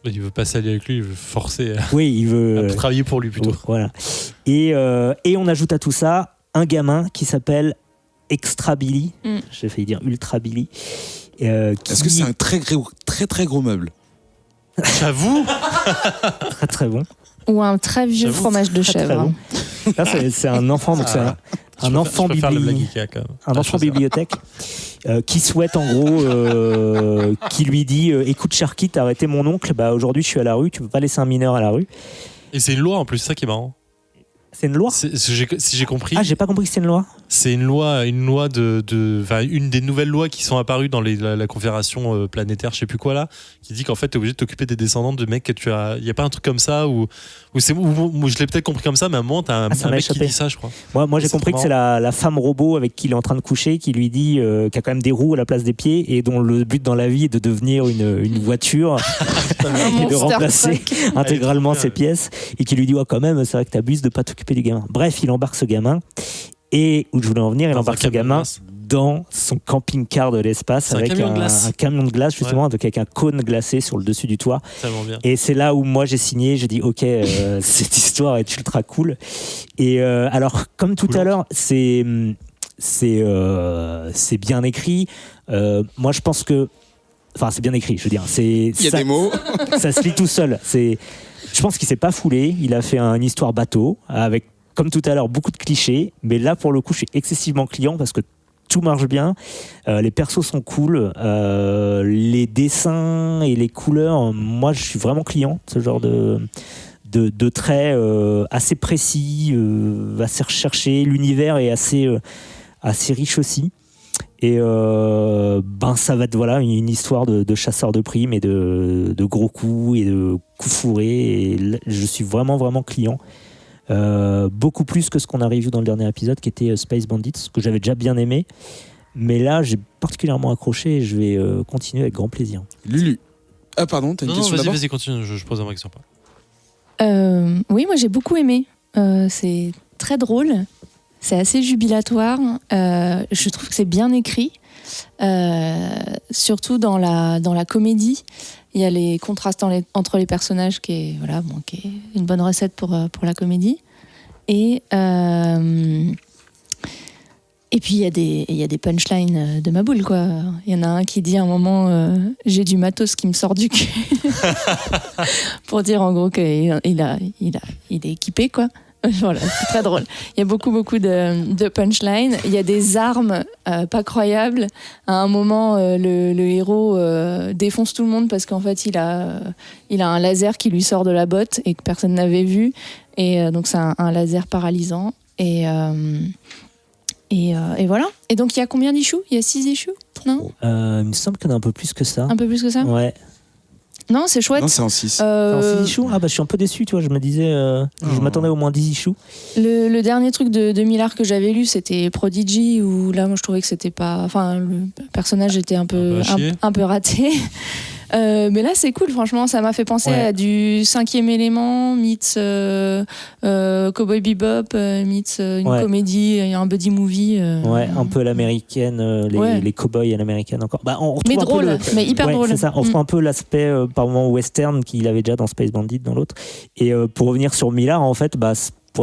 Il veut pas s'allier avec lui, il veut forcer il veut à travailler pour lui plutôt. Voilà. Et on ajoute à tout ça un gamin qui s'appelle Extra Billy. J'ai failli dire Ultra Billy. Est-ce que c'est un très gros meuble ? J'avoue. Très très bon. Ou un très vieux fromage de chèvre. Bon. Là, c'est un enfant, donc c'est un enfant bibliothèque qui souhaite en gros, qui lui dit écoute Sharky, t'as arrêté mon oncle, aujourd'hui je suis à la rue, tu peux pas laisser un mineur à la rue. Et c'est une loi en plus, c'est ça qui est marrant. C'est une loi ? Si j'ai compris. Ah, j'ai pas compris que c'est une loi. C'est une loi une des nouvelles lois qui sont apparues dans la confédération planétaire, je sais plus quoi là, qui dit qu'en fait t'es obligé de t'occuper des descendants de mecs que tu as. Il y a pas un truc comme ça où je l'ai peut-être compris comme ça, mais à un moment t'as un mec qui dit ça, je crois. Moi j'ai compris que c'est la femme robot avec qui il est en train de coucher qui lui dit qu'il y a quand même des roues à la place des pieds et dont le but dans la vie est de devenir une voiture et de remplacer intégralement ses pièces, et qui lui dit quand même c'est vrai que t'abuses de pas t'occuper du gamin. Bref, il embarque ce gamin. Et où je voulais en venir, il embarque ce gamin dans son camping-car de l'espace C'est un avec camion de glace. un camion de glace justement avec un cône glacé sur le dessus du toit. Tellement bien. Et c'est là où moi j'ai signé, j'ai dit ok, cette histoire est ultra cool. Et alors comme tout à l'heure, c'est bien écrit. Moi je pense que, enfin c'est bien écrit, je veux dire, Il y a des mots. ça se lit tout seul. Je pense qu'il s'est pas foulé. Il a fait une histoire bateau avec, comme tout à l'heure, beaucoup de clichés. Mais là, pour le coup, je suis excessivement client parce que tout marche bien. Les persos sont cool. Les dessins et les couleurs, moi, je suis vraiment client de ce genre de traits assez précis, assez recherchés. L'univers est assez riche aussi. Et ça va être une histoire de chasseurs de primes et de gros coups et de coups fourrés. Et là, je suis vraiment, vraiment client. Beaucoup plus que ce qu'on a revu dans le dernier épisode qui était Space Bandits, que j'avais déjà bien aimé. Mais là, j'ai particulièrement accroché et je vais continuer avec grand plaisir. Lulu. Ah, pardon, t'as une question d'abord ? Vas-y, continue, je pose un vrai exemple. Oui, moi j'ai beaucoup aimé. C'est très drôle. C'est assez jubilatoire. Je trouve que c'est bien écrit. Surtout dans la comédie. Il y a les contrastes entre les personnages qui est une bonne recette pour la comédie. Et puis il y a des punchlines de ma boule, quoi. Il y en a un qui dit à un moment j'ai du matos qui me sort du cul. Pour dire en gros qu'il est équipé, quoi. Voilà, c'est très drôle. Il y a beaucoup de punchlines. Il y a des armes pas croyables. À un moment, le héros défonce tout le monde parce qu'en fait, il a un laser qui lui sort de la botte et que personne n'avait vu. Et donc, c'est un laser paralysant. Et voilà. Et donc, il y a combien d'issues ? Il y a 6 issues ? Non ? Il me semble qu'il y en a un peu plus que ça. Un peu plus que ça ? Ouais. Non, c'est chouette. Non, c'est en 6. C'est en 6 issues ? Ah bah je suis un peu déçu, tu vois. Je me disais, je m'attendais au moins 10 issues. Le dernier truc de Millard que j'avais lu, c'était Prodigy, où là, moi, je trouvais que c'était pas... Enfin, le personnage était un peu raté. Mais là, c'est cool, franchement. Ça m'a fait penser à du 5e élément, meets Cowboy Bebop, meets une comédie, un buddy movie. Ouais, un peu à l'américaine, les cowboys à l'américaine encore. Bah, on mais retrouve drôle, mais hyper drôle. C'est ça. On retrouve un peu l'aspect par moment western qu'il avait déjà dans Space Bandit, dans l'autre. Et pour revenir sur Millard, en fait,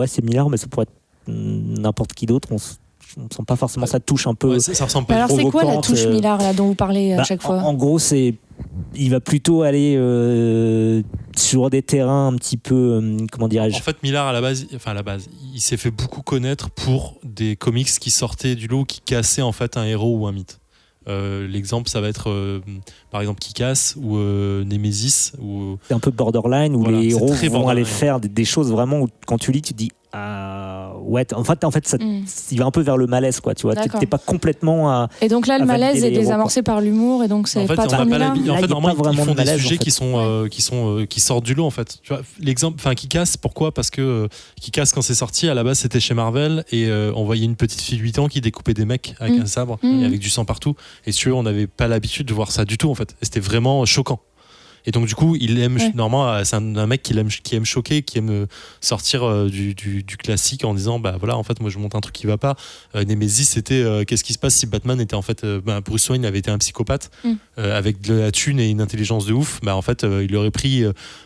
c'est Millard, mais ça pourrait être n'importe qui d'autre. On sent pas forcément ça touche un peu. Ouais, ça ressemble pas. Alors, c'est quoi la touche Millard là, dont vous parlez à chaque fois ? En gros, il va plutôt aller sur des terrains un petit peu, comment dirais-je ? En fait, Millard, à la base, il s'est fait beaucoup connaître pour des comics qui sortaient du lot, qui cassaient en fait un héros ou un mythe. L'exemple, ça va être par exemple Kick-Ass ou Nemesis. C'est un peu borderline où les héros vont aller faire des choses vraiment où quand tu lis, tu te dis en fait ça, il va un peu vers le malaise, quoi, tu vois. T'es pas complètement et donc là le malaise est désamorcé par l'humour et donc c'est pas trop Millard. En fait, normalement, ils font des sujets en fait. qui sortent du lot, en fait. Tu vois, l'exemple, Kick-Ass, pourquoi ? Parce que Kick-Ass, quand c'est sorti, à la base c'était chez Marvel et on voyait une petite fille de 8 ans qui découpait des mecs avec un sabre et avec du sang partout. Et si tu veux, on n'avait pas l'habitude de voir ça du tout, en fait. Et c'était vraiment choquant. Et donc du coup, il aime normalement, c'est un mec qui aime choquer, qui aime sortir du classique en disant en fait moi je monte un truc qui va pas. Nemesis, c'était qu'est-ce qui se passe si Batman était en fait Bruce Wayne avait été un psychopathe avec de la thune et une intelligence de ouf. En fait il aurait pris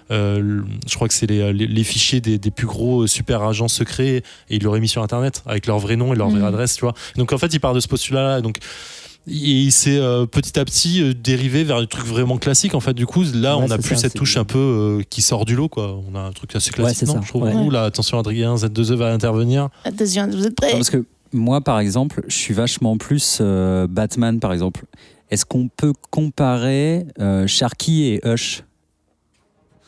je crois que c'est les fichiers des plus gros super agents secrets et il l'aurait mis sur internet avec leur vrai nom et leur vraie adresse, tu vois. Donc en fait il part de ce postulat là, donc il s'est petit à petit dérivé vers des trucs vraiment classiques. En fait, du coup, là, on a plus cette touche un peu qui sort du lot, quoi. On a un truc assez classique, non, je trouve. Là, attention, Adrien, Z2E va intervenir. Attention, vous êtes prêts ? Parce que moi, par exemple, je suis vachement plus Batman, par exemple. Est-ce qu'on peut comparer Sharky et Hush ?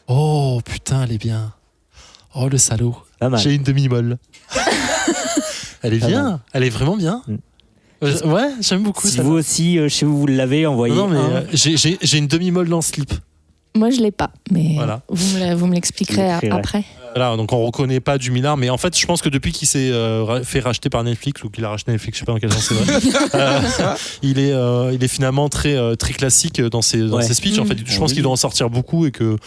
Oh, putain, elle est bien. Oh, le salaud. J'ai une demi-molle. Elle est bien. Elle est vraiment bien. Ouais, j'aime beaucoup. Si vous aussi, chez vous l'avez envoyé. Non, mais j'ai une demi-molle dans le slip. Moi, je l'ai pas, mais voilà. vous me l'expliquerez après. Voilà, donc on reconnaît pas du Millard, mais en fait, je pense que depuis qu'il s'est fait racheter par Netflix ou qu'il a racheté Netflix, je sais pas dans quel sens c'est vrai, il est finalement très très classique dans ses speeches. En fait, je pense qu'il doit en sortir beaucoup et que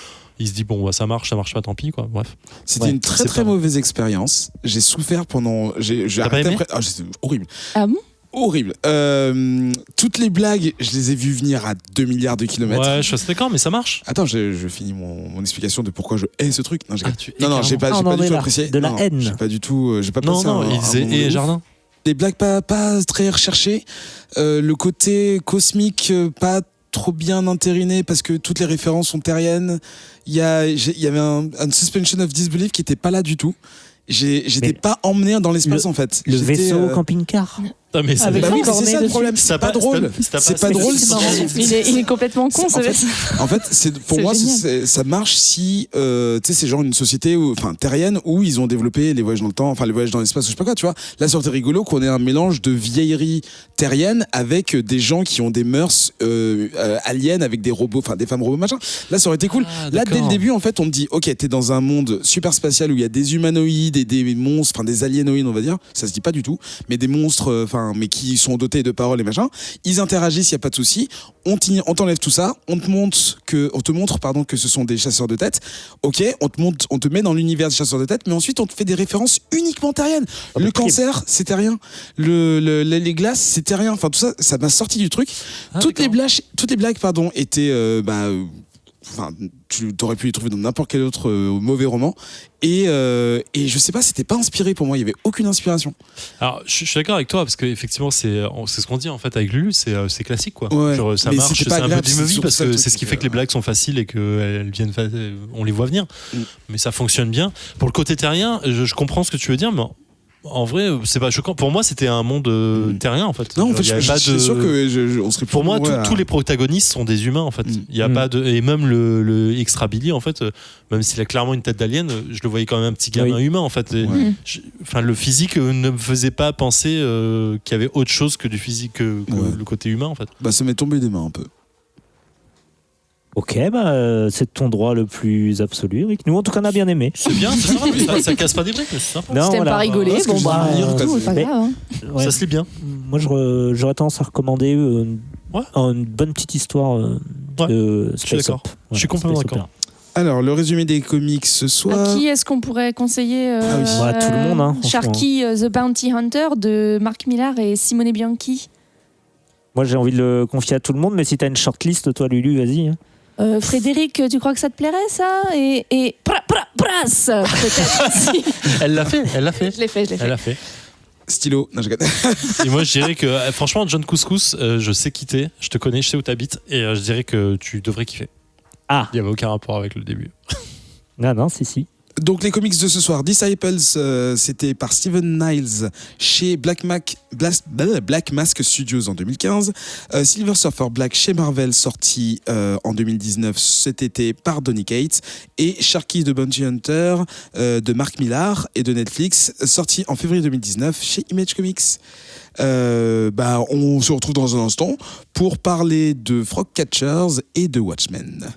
il se dit ça marche pas, tant pis, quoi. Bref. C'était une très très mauvaise expérience. J'ai souffert pendant. J'ai T'as pas aimé ? c'était horrible. Ah bon ? horrible. Toutes les blagues, je les ai vues venir à 2 milliards de kilomètres. Ouais, je suis assez d'accord, mais ça marche. Attends, je finis mon explication de pourquoi je hais ce truc. Non, Tu non, j'ai pas, Ah, j'ai on pas en du est tout là. apprécié. De la Non, haine. J'ai pas du tout. J'ai pas Non, passé non, un il disait moment de et ouf. Jardin. Des blagues pas très recherchées. Le côté cosmique, pas trop bien entériné parce que toutes les références sont terriennes. Il y avait un suspension of disbelief qui était pas là du tout. J'étais Mais pas emmené dans l'espace en fait. Le J'étais, vaisseau au camping-car. Non, mais ça Avec Bah la oui, mais cornée c'est ça le dessus. problème. C'est pas drôle. C'est pas drôle. C'est marrant. Il est complètement con, En ce fait, en fait, pour C'est moi, génial. ça marche si, tu sais, c'est genre une société, terrienne, où ils ont développé les voyages dans le temps, enfin les voyages dans l'espace, ou je sais pas quoi, tu vois. Là, ça aurait été rigolo qu'on ait un mélange de vieillerie terrienne avec des gens qui ont des mœurs aliens, avec des robots, enfin des femmes robots, machin. Là, ça aurait été cool. Ah, Là, dès d'accord. le début, en fait, on te dit, ok, t'es dans un monde super spatial où il y a des humanoïdes et des monstres, enfin des alienoïdes, on va dire. Ça se dit pas du tout, mais des monstres, mais qui sont dotés de paroles et machin. Ils interagissent, il y a pas de souci. On t'enlève tout ça. On te montre que ce sont des chasseurs de tête. Ok, on te met dans l'univers des chasseurs de tête, mais ensuite on te fait des références uniquement terriennes. Ah, Le mais cancer, c'était rien. Les glaces, c'était rien. Enfin tout ça, ça m'a sorti du truc. Ah, toutes les d'accord. blagues, étaient tu t'aurais pu les trouver dans n'importe quel autre mauvais roman et je sais pas, c'était pas inspiré pour moi, il y avait aucune inspiration. Alors, je suis d'accord avec toi parce qu'effectivement, c'est ce qu'on dit en fait avec Lulu, c'est classique quoi. Ouais. Genre, ça Mais marche, c'était c'est pas un peu agréable, du c'est movie surtout parce ça le que truc, c'est ce qui fait que les blagues sont faciles et qu'elles viennent, on les voit venir. Mm. Mais ça fonctionne bien. Pour le côté terrien, je comprends ce que tu veux dire, mais en vrai, c'est pas choquant. Pour moi, c'était un monde terrien en fait. Non, en Genre, fait, il y avait je pas suis de- sûr que on serait Pour moi, ouais, tous les protagonistes sont des humains en fait. Mm. Il y a pas de et même le extra Billy en fait, même s'il a clairement une tête d'alien, je le voyais quand même un petit gamin Oui. humain en fait. Et Ouais. enfin, le physique ne me faisait pas penser qu'il y avait autre chose que du physique que Ouais. le côté humain en fait. Bah, ça m'est tombé des mains un peu. Ok, c'est ton droit le plus absolu, Eric. Nous, en tout cas, on a bien aimé. C'est bien, c'est sympa, ça casse pas des briques, mais c'est sympa. Non, Si t'aimes voilà. pas rigoler, Parce que bon je bah, veux dire, tout, pas mais- grave. hein. Ouais. Ça se lit bien. Moi, j'aurais tendance à recommander Ouais. une bonne petite histoire de je suis Space d'accord. Up. Je suis complètement Space d'accord. Opera. Alors, le résumé des comics ce soir. À qui est-ce qu'on pourrait conseiller Ah oui. Bah, tout le monde, hein, franchement. Sharky The Bounty Hunter de Mark Millar et Simone Bianchi. Moi, j'ai envie de le confier à tout le monde, mais si t'as une shortlist, toi, Lulu, vas-y. Hein. Frédéric, tu crois que ça te plairait ça? Et Brass peut-être aussi. Elle l'a fait. Je l'ai fait. Elle l'a fait. Stylo. Non, je regarde. Et moi, je dirais que franchement, John Couscous, je sais quitter, je te connais, je sais où t'habites, et je dirais que tu devrais kiffer. Ah. Il n'y avait aucun rapport avec le début. Non, si. Donc, les comics de ce soir. Disciples, c'était par Steven Niles chez Black Mask Studios en 2015. Silver Surfer Black chez Marvel, sorti en 2019 cet été par Donny Cates. Et Sharky the Bounty Hunter de Mark Millar et de Netflix, sorti en février 2019 chez Image Comics. On se retrouve dans un instant pour parler de Frog Catchers et de Watchmen.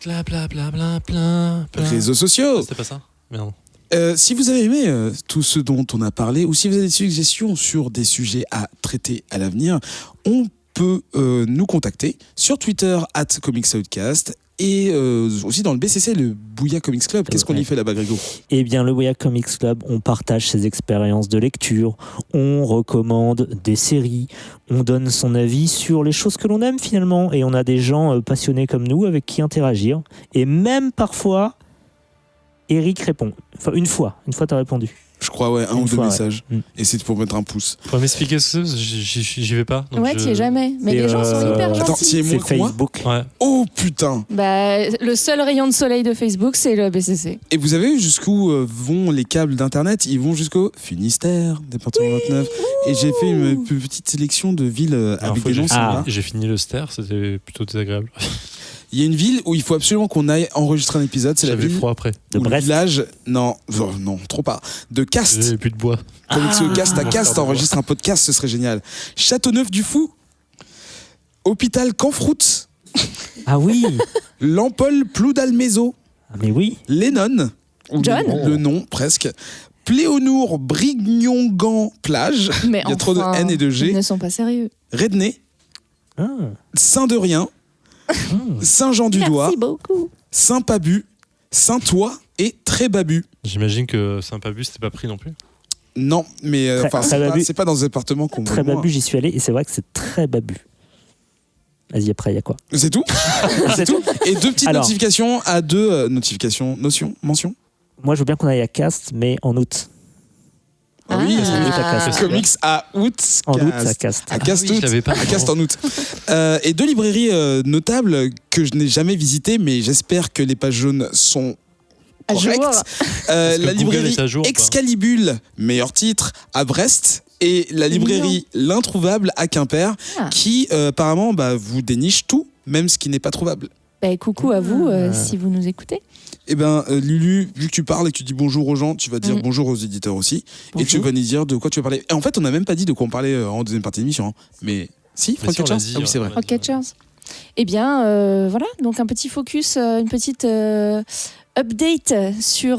Bla bla bla bla bla. Réseaux sociaux. C'était pas ça? Merde. Si vous avez aimé tout ce dont on a parlé, ou si vous avez des suggestions sur des sujets à traiter à l'avenir, on peut nous contacter sur Twitter @ComicsOutcast et aussi dans le BCC, le Bouya Comics Club. Qu'est-ce qu'on y fait là-bas, Grégo? Eh bien, le Waya Comics Club, on partage ses expériences de lecture, on recommande des séries, on donne son avis sur les choses que l'on aime finalement, et on a des gens passionnés comme nous avec qui interagir. Et même parfois, Eric répond. Enfin, une fois tu as répondu. Je crois, ouais, un Une ou deux fois, ouais. messages. Mm. Et c'est pour mettre un pouce. Tu pourrais m'expliquer ce que c'est? J'y vais pas. donc Ouais, je- t'y es jamais. Mais Et les gens sont hyper Attends, gentils. t'y es C'est moins que moi? Facebook. Ouais. Oh putain! Bah, le seul rayon de soleil de Facebook, c'est le BCC. Et vous avez vu jusqu'où vont les câbles d'internet? Ils vont jusqu'au Finistère, département 29. Et j'ai fait une petite sélection de villes Alors, avec faut des que noms j'ai sympas. j'ai fini le ster, c'était plutôt désagréable. Il y a une ville où il faut absolument qu'on aille enregistrer un épisode. C'est la J'avais ville froid après. De ou le Brest. village. Non, trop pas. De Cast. J'avais plus de bois. Comics Cast à Mon Cast, frère de enregistre un podcast, ce serait génial. Châteauneuf-du-Fou. Hôpital Canfroute. Ah oui. Lampol Ploudalmézo. Ah, mais oui. Lennon. Ou John. le nom, presque. Pléonour Brignongan Plage. Mais Il y a trop de enfin, N et de G. Ils ne sont pas sérieux. Redney. Ah. Saint-de-Rien. Saint-Jean-du-Doigt. Merci beaucoup. Saint-Pabu. Saint-Ouen et Trébabu. J'imagine que Saint-Pabu, c'était pas pris non plus. Non, mais Très c'est pas dans ce département qu'on Très voit. babu, j'y suis allé et c'est vrai que c'est très babu. Vas-y, après, il y a quoi? C'est tout. C'est tout. Et deux petites Alors. notifications à deux mentions. Moi, je veux bien qu'on aille à Cast, mais en août. Ah oui, Ah. comics à août. En août, Cast. à Cast. À Cast oui, je août. l'avais pas. À Cast en août. Et deux librairies notables que je n'ai jamais visitées, mais j'espère que les pages jaunes sont À jour. correctes. que La Google librairie est à jour ou pas Excalibule, meilleur titre, à Brest. Et la librairie L'Introuvable à Quimper, Ah. qui apparemment vous déniche tout, même ce qui n'est pas trouvable. Bah, coucou à vous si vous nous écoutez. Eh ben, Lulu, vu que tu parles et que tu dis bonjour aux gens, tu vas dire bonjour aux éditeurs aussi. Et tu Bonjour. vas nous dire de quoi tu veux parler. Et en fait, on n'a même pas dit de quoi on parlait en deuxième partie de l'émission. Hein. Mais si, Mais si, on l'a Frogcatchers. dit, Ah oui, c'est vrai. Rockcatchers. Eh bien, voilà, donc un petit focus, une petite update sur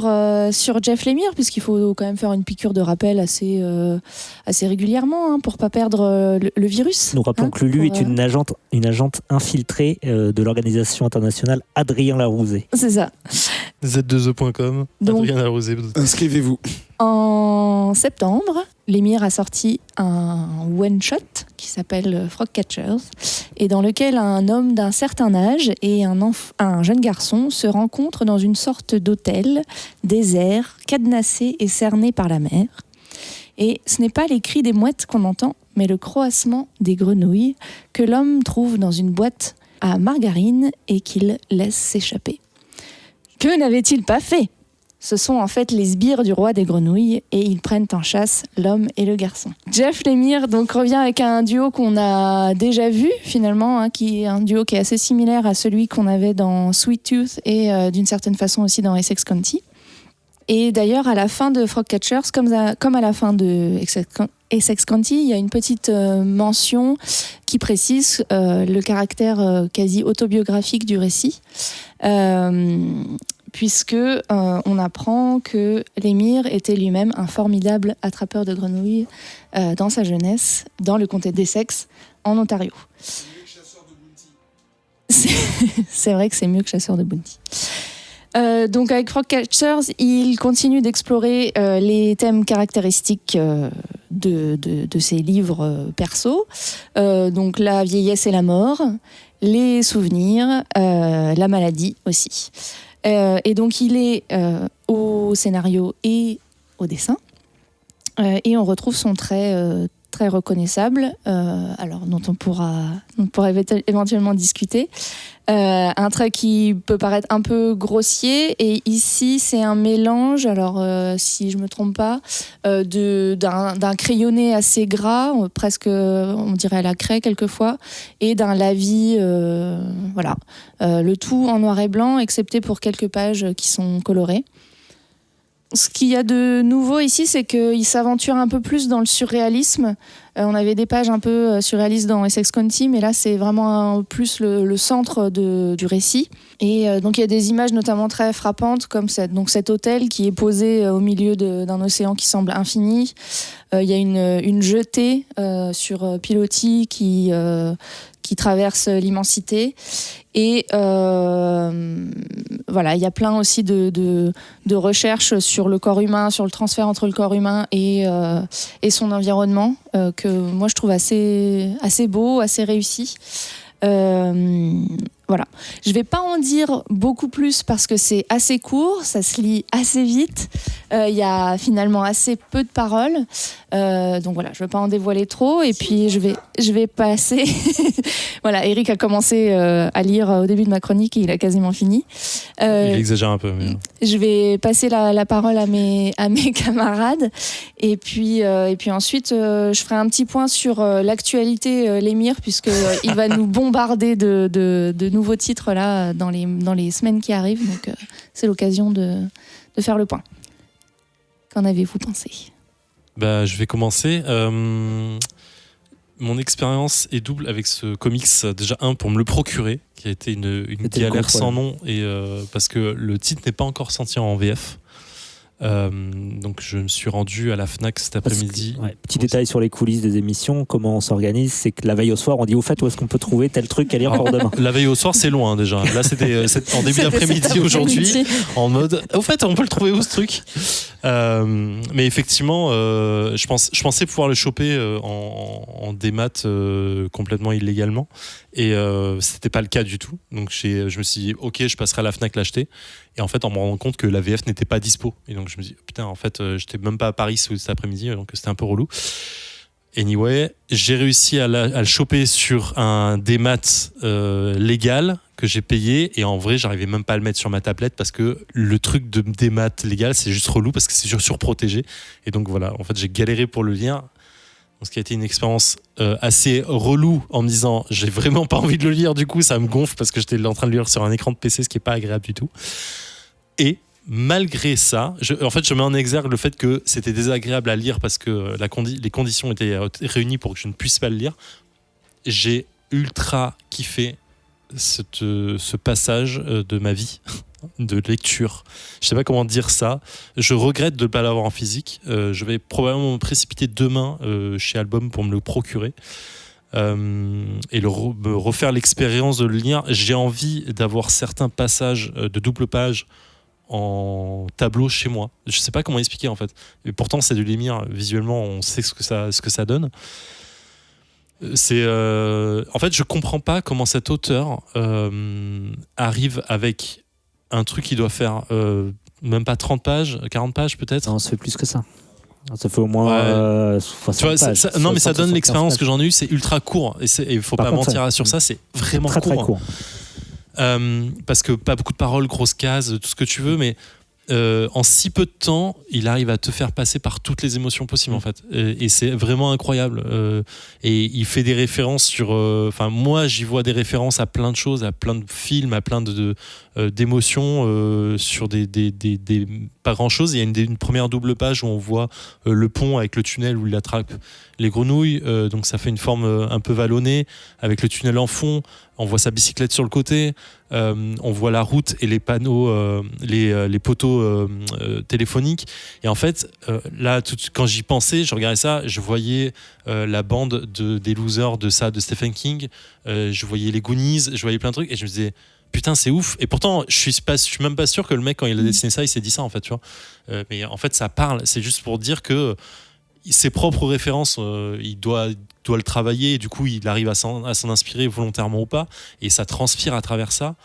Jeff Lemire, puisqu'il faut quand même faire une piqûre de rappel assez régulièrement pour pas perdre le virus. Nous rappelons Hein, que Lulu pour, est une agente infiltrée de l'organisation internationale Adrien Larousé. C'est ça. Z2E.com, Donc- Adrien Arrosé. Inscrivez-vous. En septembre, Lemire a sorti un one-shot qui s'appelle Frogcatchers et dans lequel un homme d'un certain âge et un jeune garçon se rencontrent dans une sorte d'hôtel désert, cadenassé et cerné par la mer. Et ce n'est pas les cris des mouettes qu'on entend, mais le croassement des grenouilles que l'homme trouve dans une boîte à margarine et qu'il laisse s'échapper. Que n'avait-il pas fait ? Ce sont en fait les sbires du roi des grenouilles et ils prennent en chasse l'homme et le garçon. Jeff Lemire donc revient avec un duo qu'on a déjà vu finalement, qui est un duo qui est assez similaire à celui qu'on avait dans Sweet Tooth et d'une certaine façon aussi dans Essex County. Et d'ailleurs à la fin de Frogcatchers, comme à la fin de Essex County, il y a une petite mention qui précise le caractère quasi autobiographique du récit. Puisque on apprend que Lemire était lui-même un formidable attrapeur de grenouilles dans sa jeunesse, dans le comté d'Essex, en Ontario. C'est vrai que c'est mieux que chasseur de bounty. Donc avec Frogcatchers, il continue d'explorer les thèmes caractéristiques de ses livres perso. Donc la vieillesse et la mort, les souvenirs, la maladie aussi. Et donc il est au scénario et au dessin. Et on retrouve son trait très reconnaissable, alors dont on pourra éventuellement discuter. Un trait qui peut paraître un peu grossier, et ici c'est un mélange, alors si je me trompe pas, d'un crayonné assez gras, presque on dirait à la craie quelquefois, et d'un lavis, voilà. Le tout en noir et blanc, excepté pour quelques pages qui sont colorées. Ce qu'il y a de nouveau ici, c'est qu'il s'aventure un peu plus dans le surréalisme. On avait des pages un peu surréalistes dans Essex County, mais là, c'est vraiment plus le centre du récit. Et donc, il y a des images notamment très frappantes, comme cet hôtel qui est posé au milieu d'un océan qui semble infini. Il y a une jetée sur pilotis qui traverse l'immensité. Et voilà, il y a plein aussi de recherches sur le corps humain, sur le transfert entre le corps humain et son environnement, que moi je trouve assez beau, assez réussi. Voilà. Je ne vais pas en dire beaucoup plus parce que c'est assez court, ça se lit assez vite, il y a finalement assez peu de paroles, donc voilà, je ne vais pas en dévoiler trop, et puis je vais passer... Voilà, Eric a commencé à lire au début de ma chronique et il a quasiment fini. Il exagère un peu. Mais... Je vais passer la parole à mes camarades, et puis ensuite je ferai un petit point sur l'actualité Lemire, puisqu'il va nous bombarder de nouveaux titres là dans les semaines qui arrivent, donc c'est l'occasion de faire le point. Qu'en avez-vous pensé ? Je vais commencer. Mon expérience est double avec ce comics. Déjà, pour me le procurer, qui a été une galère sans nom, et parce que le titre n'est pas encore sorti en VF. Donc je me suis rendu à la Fnac cet après-midi. Petit détail sur les coulisses des émissions, comment on s'organise, c'est que la veille au soir, on dit au fait où est-ce qu'on peut trouver tel truc à lire pour demain. La veille au soir, c'est loin déjà. Là, c'était en début d'après-midi aujourd'hui, en mode au fait, on peut le trouver où ce truc. Mais effectivement, je pensais pouvoir le choper en démat complètement illégalement, et c'était pas le cas du tout. Donc je me suis dit ok, je passerai à la Fnac l'acheter, et en fait en me rendant compte que la VF n'était pas dispo, et donc je me dis putain, en fait j'étais même pas à Paris cet après-midi, donc c'était un peu relou. Anyway, j'ai réussi à le choper sur un démat légal que j'ai payé, et en vrai j'arrivais même pas à le mettre sur ma tablette parce que le truc de démat légal c'est juste relou parce que c'est surprotégé, et donc voilà, en fait j'ai galéré pour le lire. Donc, ce qui a été une expérience assez relou, en me disant j'ai vraiment pas envie de le lire, du coup ça me gonfle parce que j'étais en train de le lire sur un écran de PC, ce qui est pas agréable du tout. Et malgré ça, je mets en exergue le fait que c'était désagréable à lire parce que les conditions étaient réunies pour que je ne puisse pas le lire. J'ai ultra kiffé ce passage de ma vie de lecture. Je sais pas comment dire ça. Je regrette de ne pas l'avoir en physique. Je vais probablement me précipiter demain chez Album pour me le procurer. Et me refaire l'expérience de le lire. J'ai envie d'avoir certains passages de double page en tableau chez moi. Je sais pas comment expliquer en fait. Et pourtant c'est de l'émir, visuellement on sait ce que ça donne. En fait je comprends pas comment cet auteur arrive avec un truc qui doit faire même pas 30 pages, 40 pages peut-être. Non, ça fait plus que ça. Ça fait au moins 60 pages. Non, mais ça donne l'expérience que j'en ai eue, c'est ultra court. Et il faut pas mentir sur ça, c'est vraiment très, court. très court. Parce que pas beaucoup de paroles, grosses cases, tout ce que tu veux, mais en si peu de temps, il arrive à te faire passer par toutes les émotions possibles en fait. Et c'est vraiment incroyable. Et il fait des références sur... moi, j'y vois des références à plein de choses, à plein de films, à plein d'émotions sur des pas grand-chose. Il y a une première double page où on voit le pont avec le tunnel où il attrape les grenouilles. Donc ça fait une forme un peu vallonnée avec le tunnel en fond. On voit sa bicyclette sur le côté. On voit la route et les panneaux, les poteaux téléphoniques. Et en fait, là, quand j'y pensais, je regardais ça, je voyais la bande des losers de Stephen King. Je voyais les Goonies, je voyais plein de trucs, et je me disais putain, c'est ouf. Et pourtant, je suis même pas sûr que le mec, quand il a dessiné ça, il s'est dit ça en fait, tu vois. Mais en fait, ça parle. C'est juste pour dire que ses propres références, il doit le travailler, et du coup il arrive à s'en inspirer volontairement ou pas, et ça transpire à travers ça.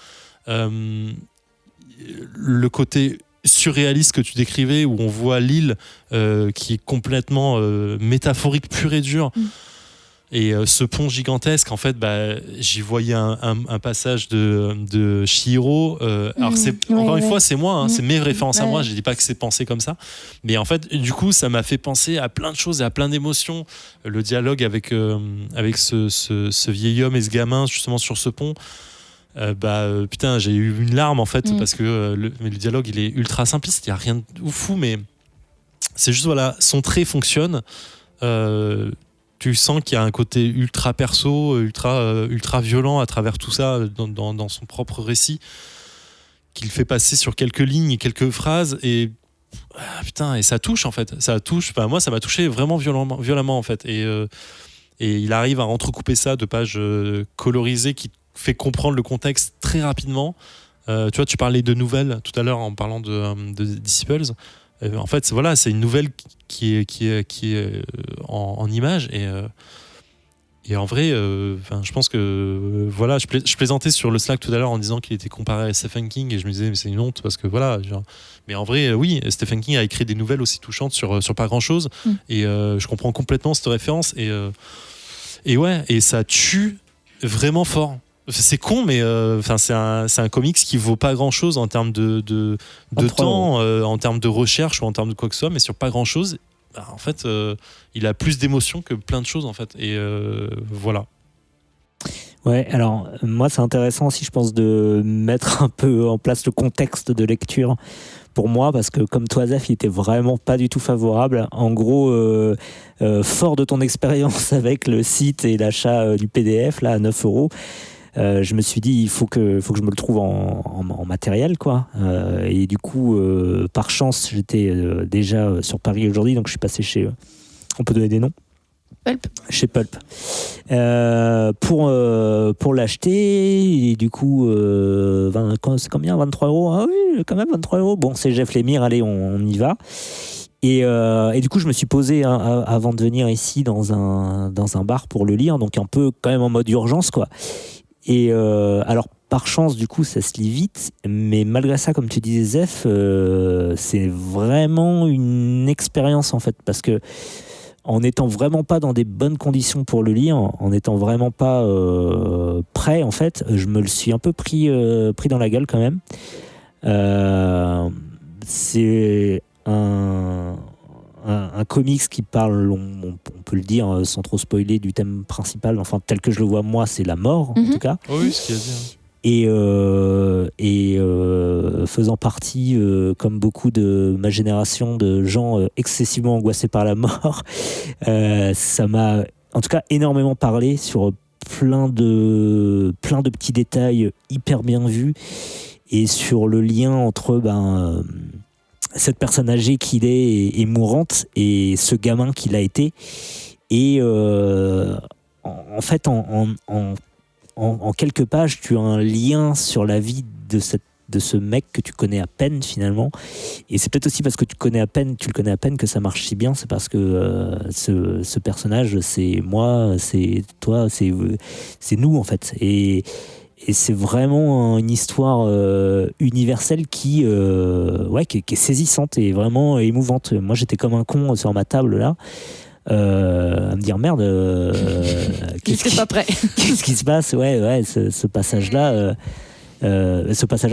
Le côté surréaliste que tu décrivais, où on voit l'île qui est complètement métaphorique pur et dur, et ce pont gigantesque, en fait, j'y voyais un passage de Chihiro. Alors encore une fois, c'est moi, hein, c'est mes références à moi. Je dis pas que c'est pensé comme ça, mais en fait, du coup, ça m'a fait penser à plein de choses et à plein d'émotions. Le dialogue avec ce vieil homme et ce gamin justement sur ce pont. Putain, j'ai eu une larme en fait, parce que le dialogue il est ultra simpliste. Il y a rien de fou, mais c'est juste voilà, son trait fonctionne. Tu sens qu'il y a un côté ultra perso, ultra violent à travers tout ça dans son propre récit, qu'il fait passer sur quelques lignes et quelques phrases, et putain, et ça touche en fait. Ça touche. Enfin, moi, ça m'a touché vraiment violemment en fait. Et il arrive à entrecouper ça de pages colorisées qui fait comprendre le contexte très rapidement. Tu vois, tu parlais de nouvelles tout à l'heure en parlant de Disciples. En fait, voilà, c'est une nouvelle qui est en images, et en vrai, je pense que voilà, je plaisantais sur le Slack tout à l'heure en disant qu'il était comparé à Stephen King, et je me disais mais c'est une honte parce que voilà, mais en vrai oui, Stephen King a écrit des nouvelles aussi touchantes sur pas grand chose, et je comprends complètement cette référence, et ça tue vraiment fort. C'est con, mais c'est un comics qui vaut pas grand chose en termes de temps, en termes de recherche ou en termes de quoi que ce soit, mais sur pas grand chose. En fait, il a plus d'émotions que plein de choses en fait, et voilà. Ouais, alors moi c'est intéressant aussi, je pense, de mettre un peu en place le contexte de lecture pour moi, parce que comme toi Zaf, il était vraiment pas du tout favorable. En gros, fort de ton expérience avec le site et l'achat du PDF là à 9 €, je me suis dit il faut que je me le trouve en matériel, quoi. Et du coup, par chance, j'étais déjà sur Paris aujourd'hui, donc je suis passé chez. On peut donner des noms. Pulp. Chez Pulp. Pour l'acheter, et du coup, c'est combien, 23 €? Ah oui, quand même 23 €. Bon, c'est Jeff Lemire, allez, on y va. Et du coup, je me suis posé avant de venir ici dans un bar pour le lire, donc un peu quand même en mode urgence, quoi. Et alors, par chance, du coup, ça se lit vite, mais malgré ça, comme tu disais, Zef, c'est vraiment une expérience, en fait, parce que en n'étant vraiment pas dans des bonnes conditions pour le lire, en n'étant vraiment pas prêt, en fait, je me le suis un peu pris dans la gueule quand même. C'est un comics qui parle, on peut le dire sans trop spoiler, du thème principal, enfin tel que je le vois moi, c'est la mort, en tout cas. Oh oui, ce qu'il a dit. Et faisant partie, comme beaucoup de ma génération, de gens excessivement angoissés par la mort, ça m'a en tout cas énormément parlé sur plein de petits détails hyper bien vus, et sur le lien entre cette personne âgée qu'il est et mourante, et ce gamin qu'il a été. Et en fait, en quelques pages, tu as un lien sur la vie de ce mec que tu connais à peine, finalement. Et c'est peut-être aussi parce que tu le connais à peine que ça marche si bien. C'est parce que ce personnage, c'est moi, c'est toi, c'est nous, en fait. Et c'est vraiment une histoire universelle qui est saisissante et vraiment émouvante. Moi, j'étais comme un con sur ma table, là, à me dire merde, J'étais pas prêt. qu'est-ce qui se passe, ce passage-là,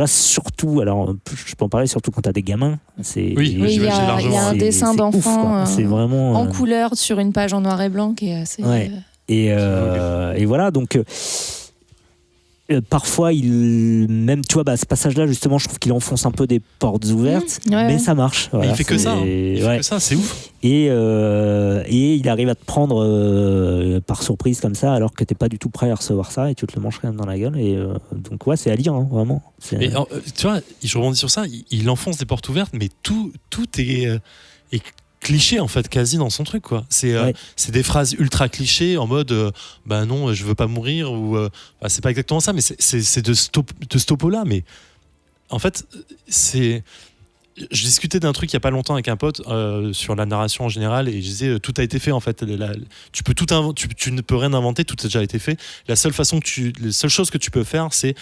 surtout, alors je peux en parler surtout quand t'as des gamins. Oui, il y a un dessin d'enfant c'est vraiment en couleur sur une page en noir et blanc qui est assez. Et voilà, donc parfois, même, tu vois, ce passage-là, justement, je trouve qu'il enfonce un peu des portes ouvertes, mais ça marche. Voilà, il fait que ça. Que ça, c'est ouf. Et il arrive à te prendre par surprise comme ça, alors que t'es pas du tout prêt à recevoir ça, et tu te le manges quand même dans la gueule. Et donc, c'est à lire, hein, vraiment. Et, tu vois, je rebondis sur ça, il enfonce des portes ouvertes, mais tout est cliché, en fait, quasi dans son truc, quoi. C'est des phrases ultra clichés en mode non, je veux pas mourir, ou c'est pas exactement ça, mais c'est de ce topo-là. Mais en fait, je discutais d'un truc il y a pas longtemps avec un pote sur la narration en général, et je disais tout a été fait, en fait. Tu ne peux rien inventer, tout a déjà été fait. Les seules choses que tu peux faire, c'est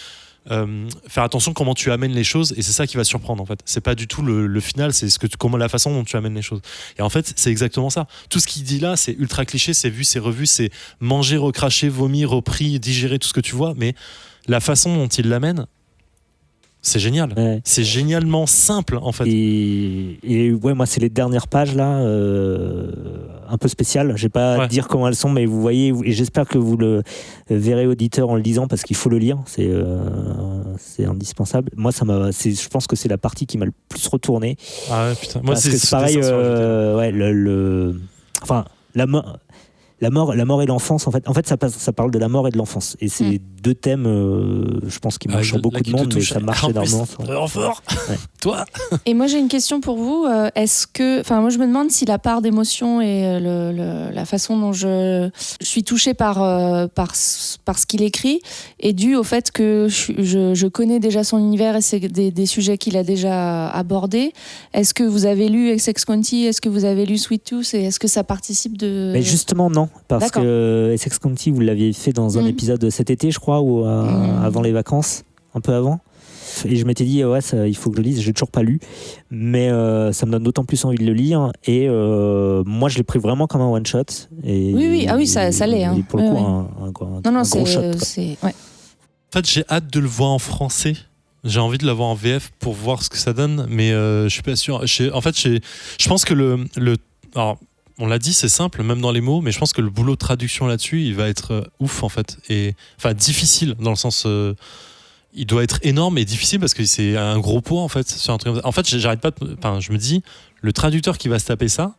faire attention comment tu amènes les choses, et c'est ça qui va surprendre, en fait. C'est pas du tout le final, c'est la façon dont tu amènes les choses. Et en fait, c'est exactement ça. Tout ce qu'il dit là, c'est ultra cliché, c'est vu, c'est revu, c'est manger, recracher, vomir, repris, digérer, tout ce que tu vois, mais la façon dont il l'amène, c'est génial. Ouais. C'est génialement simple, en fait. Et moi, c'est les dernières pages là, un peu spéciales. Je vais pas dire comment elles sont, mais vous voyez, et j'espère que vous le verrez, auditeur, en le lisant, parce qu'il faut le lire. C'est indispensable. Moi, je pense que c'est la partie qui m'a le plus retourné. Ah ouais, putain. Moi, c'est pareil. La mort et l'enfance, en fait, ça parle de la mort et de l'enfance. Et c'est deux thèmes, je pense, qui marchent sur beaucoup de monde, mais ça marche énormément. Fort. Toi. Et moi, j'ai une question pour vous. Moi, je me demande si la part d'émotion et la façon dont je suis touchée par ce qu'il écrit est due au fait que je connais déjà son univers, et c'est des sujets qu'il a déjà abordés. Est-ce que vous avez lu Essex County? Est-ce que vous avez lu Sweet Tooth? Et est-ce que ça participe de... Mais justement, non. Parce que Essex County, vous l'aviez fait dans un épisode cet été, je crois, ou avant les vacances, un peu avant. Et je m'étais dit, il faut que je le lise. J'ai toujours pas lu, mais ça me donne d'autant plus envie de le lire. Et moi, je l'ai pris vraiment comme un one shot. Et oui, ça l'est. Et pour le coup, un gros shot. En fait, j'ai hâte de le voir en français. J'ai envie de l'avoir en VF pour voir ce que ça donne, mais je suis pas sûr. Je pense que alors, on l'a dit, c'est simple, même dans les mots, mais je pense que le boulot de traduction là-dessus, il va être ouf, en fait. Difficile, dans le sens... il doit être énorme et difficile, parce que c'est un gros poids, en fait, sur un truc comme ça. En fait, j'arrête pas je me dis, le traducteur qui va se taper ça,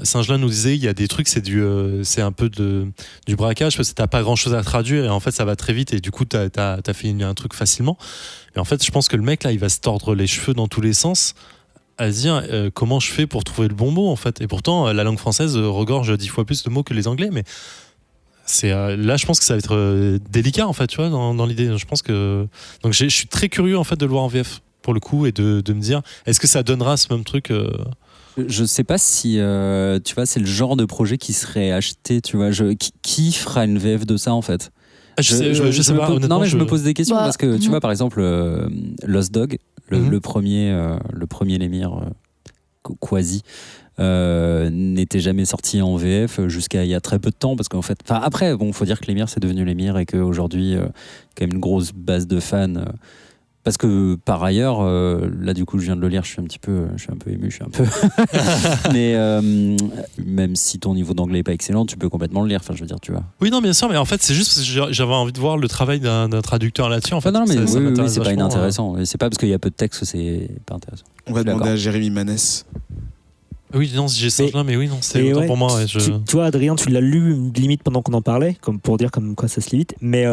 Singelin nous disait, il y a des trucs, c'est un peu du braquage parce que t'as pas grand chose à traduire et en fait ça va très vite et du coup t'as fait un truc facilement. Mais en fait, je pense que le mec là, il va se tordre les cheveux dans tous les sens à se dire comment je fais pour trouver le bon mot en fait. Et pourtant, la langue française regorge 10 fois plus de mots que les anglais, mais là, je pense que ça va être délicat en fait, tu vois, dans l'idée. Je pense que donc je suis très curieux en fait de le voir en VF pour le coup et de me dire est-ce que ça donnera ce même truc. Je sais pas si tu vois, c'est le genre de projet qui serait acheté, tu vois. Qui fera une VF de ça en fait? Je sais pas, honnêtement. Non, mais je me pose des questions parce que tu vois, par exemple, Lost Dog, le premier Lemire quasi, n'était jamais sorti en VF jusqu'à il y a très peu de temps parce qu'en fait, après, bon, faut dire que Lemire c'est devenu Lemire et qu'aujourd'hui, quand même une grosse base de fans. Parce que par ailleurs, là du coup je viens de le lire, je suis un peu ému, mais même si ton niveau d'anglais est pas excellent, tu peux complètement le lire. Enfin, je veux dire, tu vois. Oui, non, bien sûr, mais en fait c'est juste parce que j'avais envie de voir le travail d'un traducteur là-dessus. En fait, non, mais ça oui, m'intéresse c'est pas vachement, inintéressant. Et c'est pas parce qu'il y a peu de texte que c'est pas intéressant. On va demander à Jérémy Manès. Oui, non, j'ai Singelin, mais oui, non, c'est autant ouais, pour moi. Tu vois, Adrien, tu l'as lu limite pendant qu'on en parlait, comme pour dire comme quoi ça se lit vite. Mais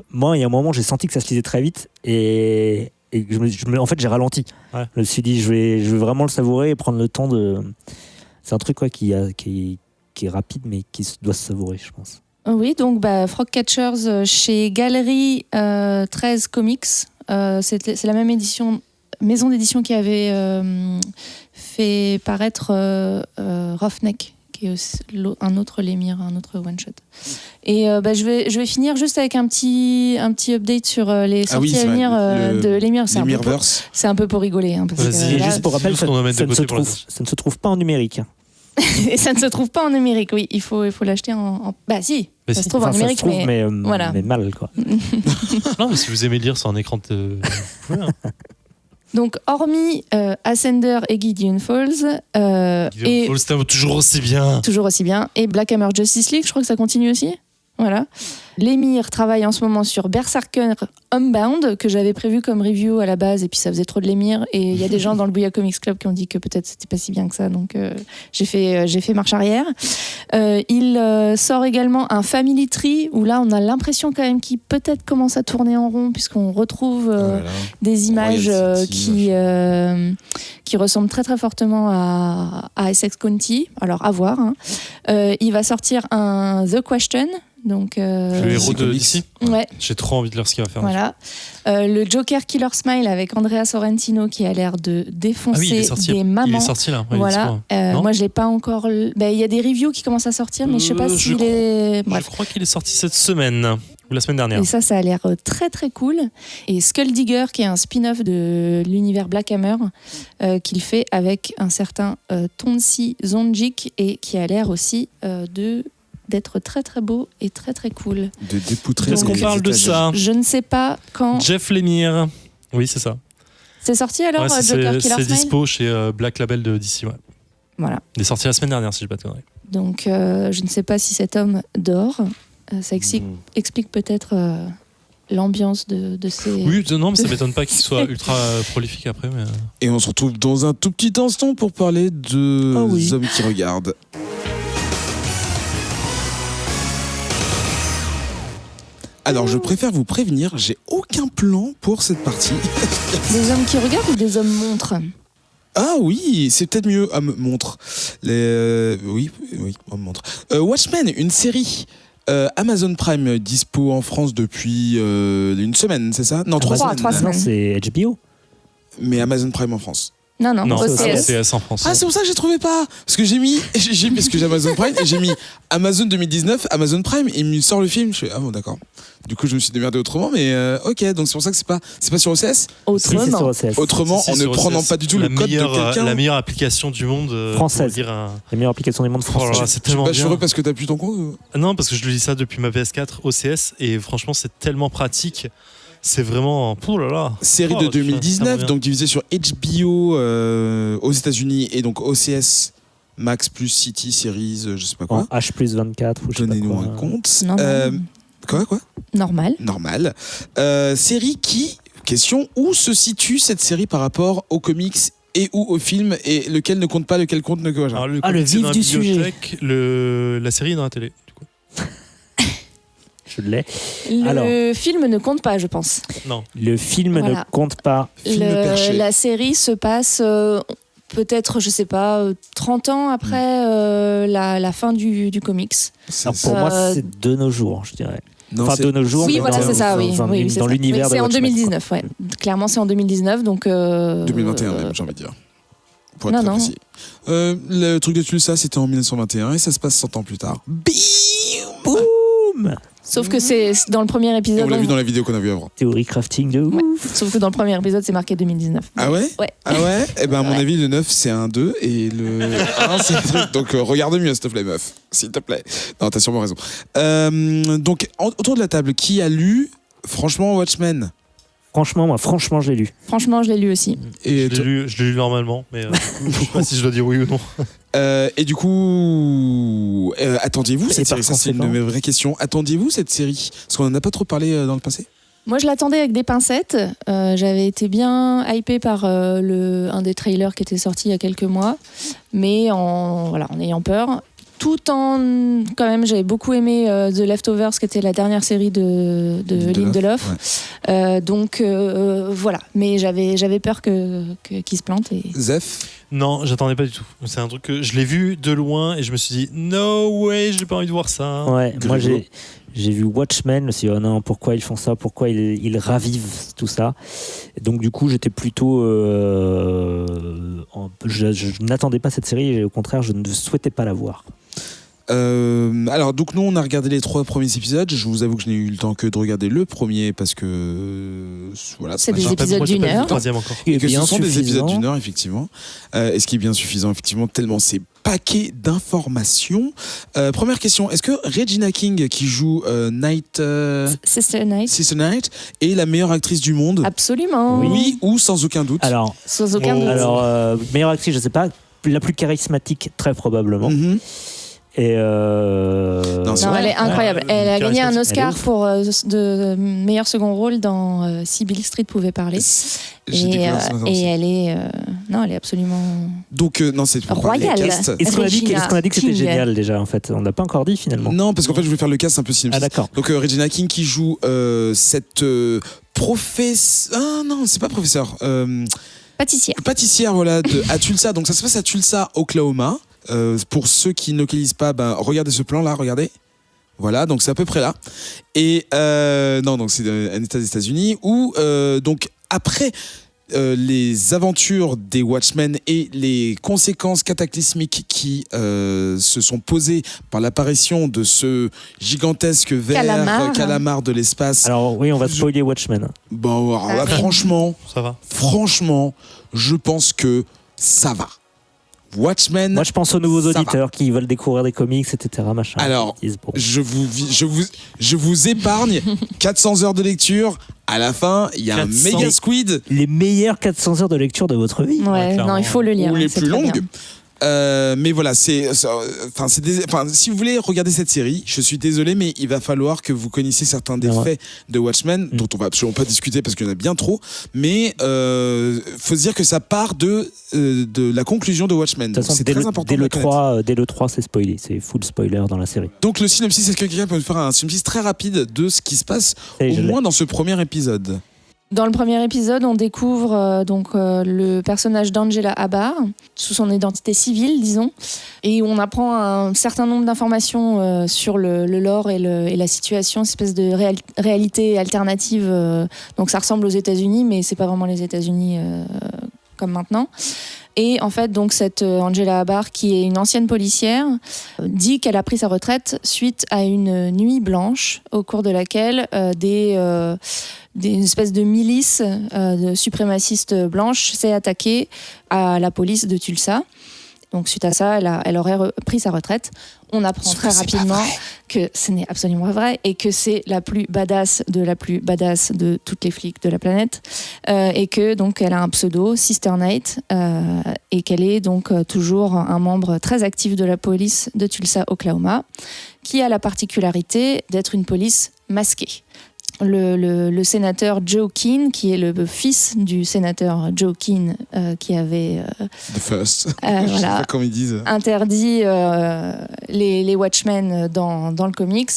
moi, il y a un moment, j'ai senti que ça se lisait très vite et en fait, j'ai ralenti. Ouais. Je me suis dit, je vais vraiment le savourer et prendre le temps de. C'est un truc qui est rapide, mais qui doit se savourer, je pense. Oui, donc Frog Catchers chez Galerie 13 Comics. C'est la même maison d'édition qui avait fait paraître Roughneck, qui est aussi un autre Lemire, un autre one-shot. Et je vais finir juste avec un petit update sur les sorties à venir de Lemire. C'est un peu pour rigoler. Hein, parce que, juste pour rappel, ça ne se trouve pas en numérique. Et ça ne se trouve pas en numérique, oui. Il faut l'acheter en... Bah si, ça se trouve en numérique, mais voilà. Mais mal, quoi. Non, mais si vous aimez lire, c'est en écran de... Voilà. Donc, hormis Ascender et Gideon Falls... Gideon Falls, c'était toujours aussi bien. Toujours aussi bien. Et Black Hammer Justice League, je crois que ça continue aussi. Voilà. Lemire travaille en ce moment sur Berserker Unbound, que j'avais prévu comme review à la base, et puis ça faisait trop de Lemire. Et il y a des gens dans le Bouya Comics Club qui ont dit que peut-être c'était pas si bien que ça, donc j'ai fait marche arrière. Il sort également un Family Tree, où là on a l'impression quand même qu'il peut-être commence à tourner en rond, puisqu'on retrouve des images qui ressemblent très très fortement à Essex County. Alors à voir. Hein. Il va sortir un The Question. Donc, le héros de DC. Ouais. J'ai trop envie de lire ce qu'il va faire. Voilà. Le Joker Killer Smile avec Andrea Sorrentino qui a l'air de défoncer des mamans. Il est sorti là. Ouais, voilà. Moi, je l'ai pas encore. Il y a des reviews qui commencent à sortir, mais je sais pas s'il est. Je crois qu'il est sorti cette semaine ou la semaine dernière. Et ça a l'air très très cool. Et Skull Digger, qui est un spin-off de l'univers Black Hammer, qu'il fait avec un certain Tonsi Zonjik et qui a l'air aussi d'être très très beau et très très cool. De dépoutrer. Est-ce qu'on parle de ça? Je ne sais pas quand. Jeff Lemire. Oui, c'est ça. C'est sorti alors, ouais, Joker Killer Smile? C'est dispo chez Black Label de DC, ouais. Voilà. Il est sorti la semaine dernière, si je ne dis pas de conneries. Donc, je ne sais pas si cet homme dort. Ça explique peut-être l'ambiance de ces... Oui, non, mais ça ne m'étonne pas qu'il soit ultra prolifique après. Mais... Et on se retrouve dans un tout petit instant pour parler de Hommes qui regardent. Alors, je préfère vous prévenir, j'ai aucun plan pour cette partie. Des hommes qui regardent ou des hommes montres? Ah oui, c'est peut-être mieux. Montre. Oui, homme montre. Watchmen, une série. Amazon Prime dispo en France depuis une semaine, c'est ça? Non, 3 semaines. 3 semaines. C'est HBO. Mais Amazon Prime en France. Non, OCS en France. Ah, c'est pour ça que j'ai trouvé pas. Parce que parce que j'ai Amazon Prime et j'ai mis Amazon 2019, Amazon Prime, et il me sort le film. Je fais, ah bon, d'accord. Du coup, je me suis démerdé autrement, mais ok, donc c'est pour ça que c'est pas sur OCS. Autrement, en ne prenant pas du tout le code de quelqu'un. La meilleure application du monde française. La meilleure application du monde française. C'est tellement bien. Je suis heureux parce que t'as plus ton compte. Non, parce que je lis ça depuis ma PS4 OCS et franchement, c'est tellement pratique. C'est vraiment... Oh là là. Série de 2019, donc divisée sur HBO aux États-Unis et donc OCS Max plus City Series, je sais pas quoi. H plus 24 ou je sais pas quoi. Donnez-nous un compte. Quoi Normal. Série qui, question, où se situe cette série par rapport aux comics et ou au film, et lequel ne compte pas, lequel compte, ne compte pas. Alors, le le c'est vif dans la du sujet. bibliothèque, la série est dans la télé. Du coup. Je l'ai. Le Alors. film ne compte pas, je pense. Non. Le film Voilà. ne compte pas. Film perché. La série se passe peut-être, je sais pas, 30 ans après la fin du comics. C'est- Alors, pour moi, Euh, c'est de nos jours, je dirais. non, Enfin, c'est- de nos jours. Oui, mais voilà, dans- c'est ça, oui. Dans, Oui, c'est dans ça. l'univers Oui, de c'est en Watchmen, 2019, ouais. Clairement, c'est en 2019, donc... 2021 même, j'ai envie de dire. Pour être Non, très non. précis. Le truc de Tulsa, c'était en 1921 et ça se passe 100 ans plus tard. Bim Boum. Sauf que c'est dans le premier Et épisode... on l'a vu dans la vidéo qu'on a vue avant. Théorie crafting de ouf. Ouais. Sauf que dans le premier épisode, c'est marqué 2019. Ah ouais Ouais. Ah ouais Eh ben, à mon Ouais. avis, le 9, c'est un 2 et le 1, c'est un truc. Donc, regarde mieux, s'il te plaît, meuf. S'il te plaît. Non, t'as sûrement raison. Donc, autour de la table, qui a lu, franchement, Watchmen Franchement, je l'ai lu. Franchement, je l'ai lu aussi. et, Je l'ai lu normalement, mais du coup, je sais pas si je dois dire oui ou non. et du coup, attendiez-vous cette Et par série Ça, c'est une de conséquent mes vraies questions. Attendiez-vous cette série Parce qu'on en a pas trop parlé dans le passé. Moi, je l'attendais avec des pincettes. J'avais été bien hypée par un des trailers qui était sorti il y a quelques mois, mais en ayant peur. Tout en, quand même, j'avais beaucoup aimé The Leftovers, qui était la dernière série de Lindelof. Ouais. Donc voilà, mais j'avais peur qu'il se plante. Et... Zef Non, j'attendais pas du tout. C'est un truc que je l'ai vu de loin et je me suis dit no way, j'ai pas envie de voir ça. Ouais, Grégo. moi j'ai vu Watchmen, je me suis dit oh non, pourquoi ils font ça, pourquoi ils ravivent tout ça. Et donc du coup j'étais plutôt je n'attendais pas cette série et au contraire je ne souhaitais pas la voir. Alors donc nous on a regardé les 3 premiers épisodes. Je vous avoue que je n'ai eu le temps que de regarder le premier parce que voilà. C'est des J'ai pas- épisodes moi, j'ai d'une pas vu le heure. troisième encore. Il est Et que ce bien sont des épisodes suffisant. d'une heure effectivement. Et ce qui est bien suffisant effectivement tellement c'est paquet d'informations. Première question, est-ce que Regina King qui joue Sister Night. Sister Night est la meilleure actrice du monde? Absolument. Oui ou sans aucun doute? Alors, Sans aucun doute. meilleure actrice, je sais pas, la plus charismatique très probablement. Mhm. Et Non, c'est Non, vrai. elle est incroyable. Elle a gagné un charismatique. Elle est Oscar ouf. pour de meilleur second rôle dans Si Beale Street pouvait parler. J'ai découvert ça Et aussi. elle est, non, elle est absolument. Donc non, c'est pour parler Royale. cast. est-ce qu'on a dit que Regina c'était King. génial déjà en fait? On n'a pas encore dit finalement. Non, parce qu'en fait je vais faire le cast un peu Ah synopsis. d'accord. Donc Regina King qui joue cette professeure. Ah non, c'est pas professeur. Pâtissière. Pâtissière voilà à Tulsa. Donc ça se passe à Tulsa, Oklahoma. Pour ceux qui ne localisent pas, regardez ce plan là, regardez. Voilà, donc c'est à peu près là. Et non, donc c'est un état des États-Unis où donc après les aventures des Watchmen et les conséquences cataclysmiques qui se sont posées par l'apparition de ce gigantesque ver calamar de l'espace. Alors oui, on va spoiler Watchmen. Bon, alors là, Ah, Ça va. franchement, je pense que ça va. Watchmen. Moi je pense aux nouveaux Ça auditeurs qui veulent découvrir des comics, etc. Machin. Alors, Ils disent, bon. je vous épargne 400 heures de lecture. À la fin, il y a un 400. méga squid Les meilleures 400 heures de lecture de votre vie. Ouais, clairement. non, il faut le lire. ou les c'est plus très bien. longues. Mais voilà, si vous voulez regarder cette série, je suis désolé, mais il va falloir que vous connaissiez certains des Ouais. faits de Watchmen, dont on va absolument pas discuter parce qu'il y en a bien trop. Mais faut se dire que ça part de la conclusion de Watchmen. De Donc toute façon, c'est très important. dès de le la connaître. 3, dès le 3, c'est spoilé. C'est full spoiler dans la série. Donc le synopsis, est-ce que quelqu'un peut nous faire un synopsis très rapide de ce qui se passe, Et au je l'ai. moins dans ce premier épisode? Dans le premier épisode, on découvre le personnage d'Angela Abar sous son identité civile, disons, et on apprend un certain nombre d'informations sur le lore et la situation, une espèce de réalité alternative. Donc ça ressemble aux États-Unis, mais c'est pas vraiment les États-Unis comme maintenant. Et en fait, donc cette Angela Abar, qui est une ancienne policière, dit qu'elle a pris sa retraite suite à une nuit blanche au cours de laquelle une espèce de milice de suprémacistes blanches s'est attaquée à la police de Tulsa. Donc suite à ça, elle aurait pris sa retraite. On apprend Sauf très que c'est pas rapidement vrai. que ce n'est absolument pas vrai et que c'est la plus badass de toutes les flics de la planète et que donc elle a un pseudo Sister Night et qu'elle est donc toujours un membre très actif de la police de Tulsa, Oklahoma, qui a la particularité d'être une police masquée. le sénateur Joe Keane, qui est le fils du sénateur Joe Keane, qui avait The First. Je sais voilà, pas comment ils disent. interdit les Watchmen dans le comics,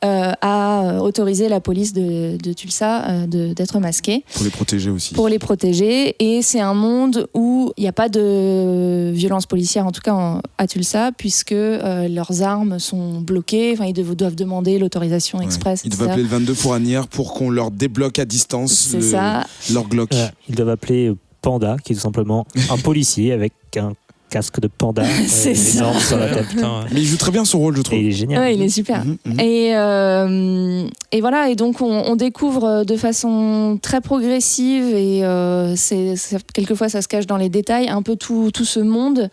a autorisé la police de Tulsa d'être masquée. Pour les protéger aussi. Pour les protéger. Et c'est un monde où il n'y a pas de violence policière, en tout cas à Tulsa, puisque leurs armes sont bloquées. Enfin, ils doivent demander l'autorisation express. Ils doivent appeler le 22 pour Asnières pour qu'on leur débloque à distance leur Glock. Ils doivent appeler Panda, qui est tout simplement un policier avec un casque de panda C'est ça. énorme sur la tête. Mais il joue très bien son rôle, je trouve. Et il est génial. Ouais, il est super. Et voilà, et donc on découvre de façon très progressive, et quelquefois ça se cache dans les détails, un peu tout ce monde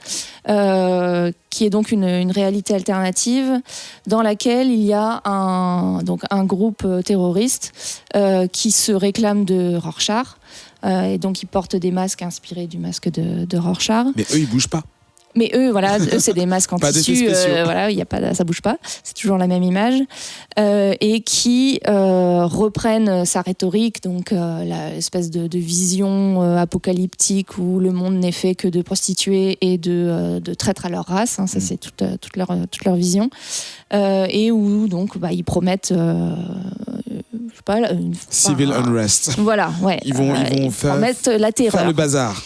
qui est donc une réalité alternative dans laquelle il y a un groupe terroriste qui se réclame de Rorschach. Et donc ils portent des masques inspirés du masque de Rorschach. Mais eux, ils bougent pas. Mais eux, voilà, c'est des masques en Pas d'effets tissu, spéciaux. voilà, ça bouge pas, c'est toujours la même image, et qui reprennent sa rhétorique, donc l'espèce de vision apocalyptique où le monde n'est fait que de prostituées et de traîtres à leur race, hein, ça c'est toute leur vision, et où donc ils promettent je sais pas, Civil unrest. Voilà, ouais. Ils vont promettent la terreur. faire le bazar.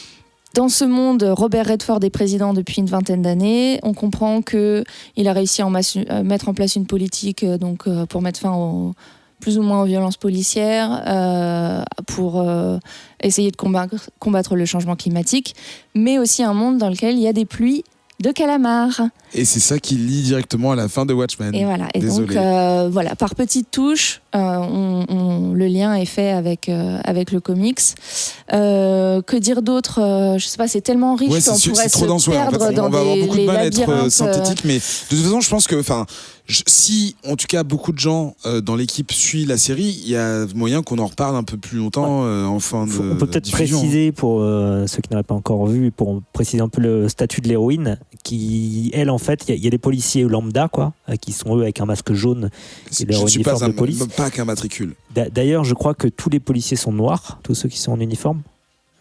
Dans ce monde, Robert Redford est président depuis une vingtaine d'années. On comprend qu'il a réussi à mettre en place une politique pour mettre fin plus ou moins aux violences policières, pour essayer de combattre le changement climatique, mais aussi un monde dans lequel il y a des pluies de calamars. Et c'est ça qui lie directement à la fin de Watchmen. Et voilà. Et Désolé. donc, voilà, par petites touches, le lien est fait avec le comics. Que dire d'autre Je sais pas, c'est tellement riche Ouais, qu'on pourrait trop dense, se perdre en fait, dans on va avoir beaucoup de les mal à être labyrinthes. synthétique, mais de toute façon, je pense que, si en tout cas beaucoup de gens dans l'équipe suivent la série, il y a moyen qu'on en reparle un peu plus longtemps en fin de On peut peut-être diffusion. préciser pour ceux qui n'auraient pas encore vu, pour préciser un peu le statut de l'héroïne, qui elle en fait, il y a des policiers lambda quoi, qui sont eux avec un masque jaune et leur Je ne suis pas uniforme de police. pas qu'un matricule. D'ailleurs, je crois que tous les policiers sont noirs, tous ceux qui sont en uniforme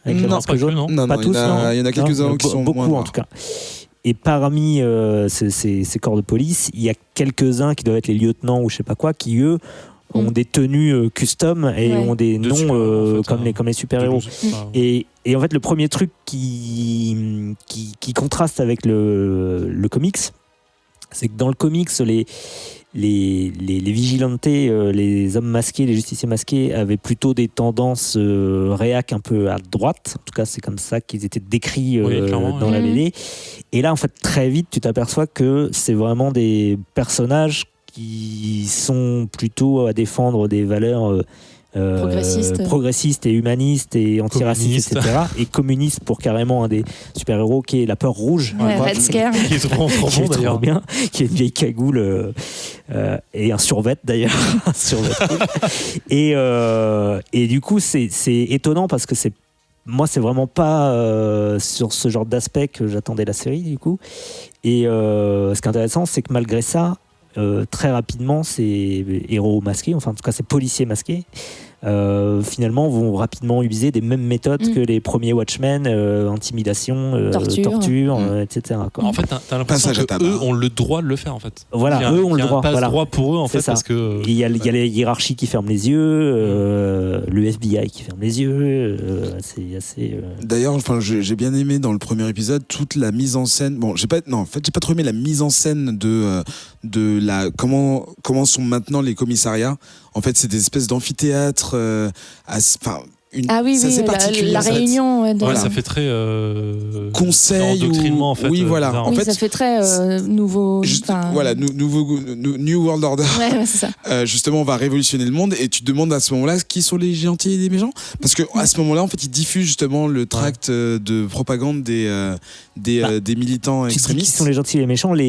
avec le Non, masque pas que, jaune. non. Pas tous, non. il y en a quelques-uns Non, qui sont beaucoup moins en noirs. tout cas. Et parmi ces corps de police, il y a quelques-uns qui doivent être les lieutenants ou je sais pas quoi, qui eux ont des tenues custom et ont des De noms super-héros, en fait, comme les super-héros. Et en fait, le premier truc qui contraste avec le comics, c'est que dans le comics, les vigilantes, les hommes masqués, les justiciers masqués avaient plutôt des tendances réac un peu à droite. En tout cas, c'est comme ça qu'ils étaient décrits clairement, dans la BD. Et là, en fait, très vite, tu t'aperçois que c'est vraiment des personnages qui sont plutôt à défendre des valeurs progressistes et humanistes et antiracistes, etc. Et communistes pour carrément un des super-héros qui est la peur rouge. Ouais, Red Scare. Qui est trop Qui est bon trop d'ailleurs. bien, qui est une vieille cagoule et un survêt d'ailleurs. Un survêt. Et du coup, c'est étonnant parce que moi, c'est vraiment pas sur ce genre d'aspect que j'attendais la série du coup. Et ce qui est intéressant, c'est que malgré ça, très rapidement, ces héros masqués, enfin en tout cas ces policiers masqués, finalement vont rapidement user des mêmes méthodes que les premiers Watchmen, intimidation, torture, etc. quoi. En fait, t'as l'impression Passage à tabac. qu'eux ont le droit de le faire en fait. Voilà, eux ont le droit. Il y a un Voilà. droit pour eux en C'est fait ça. parce que. Il y a les hiérarchies qui ferment les yeux, le FBI qui ferme les yeux, c'est assez... D'ailleurs, j'ai bien aimé dans le premier épisode toute la mise en scène. Bon, j'ai pas trop aimé la mise en scène de comment sont maintenant les commissariats. En fait, c'est des espèces d'amphithéâtres. C'est assez particulier. La en fait. réunion. Ouais, Voilà. ça fait très Conseil très endoctrinement en fait. oui, voilà. bizarre. En Oui, fait, ça fait très nouveau. voilà, New World Order. Ouais, c'est ça. Justement, on va révolutionner le monde et tu te demandes à ce moment-là qui sont les gentils et les méchants, parce que à ce moment-là, en fait, ils diffusent justement le tract de propagande des militants Tu dis qui extrémistes. sont les gentils et les méchants, la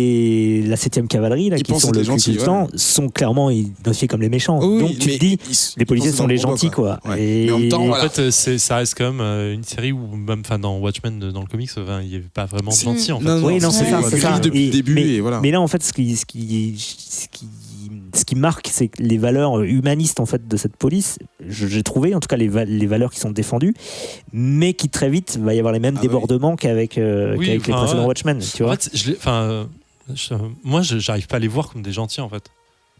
7e cavalerie, là, Ils qui pensent sont être le les plus gentils, puissants, sont clairement identifiés comme les méchants. Oui, Donc tu mais te dis, ils les policiers pensent sont dans les le combat, gentils, quoi. Ouais. Et Mais en même temps, En voilà. fait, ça reste quand même une série où même dans Watchmen, dans le comics, il n'y avait pas vraiment de gentils en fait. Non, Oui, non, c'est ça, c'est gris ça. depuis le début mais, et voilà. mais là, en fait, ce qui ce qui marque, c'est que les valeurs humanistes en fait de cette police. J'ai trouvé, en tout cas, les valeurs qui sont défendues, mais qui très vite va y avoir les mêmes débordements qu'avec les précédents Watchmen. Tu vois. En fait, moi, j'arrive pas à les voir comme des gentils en fait.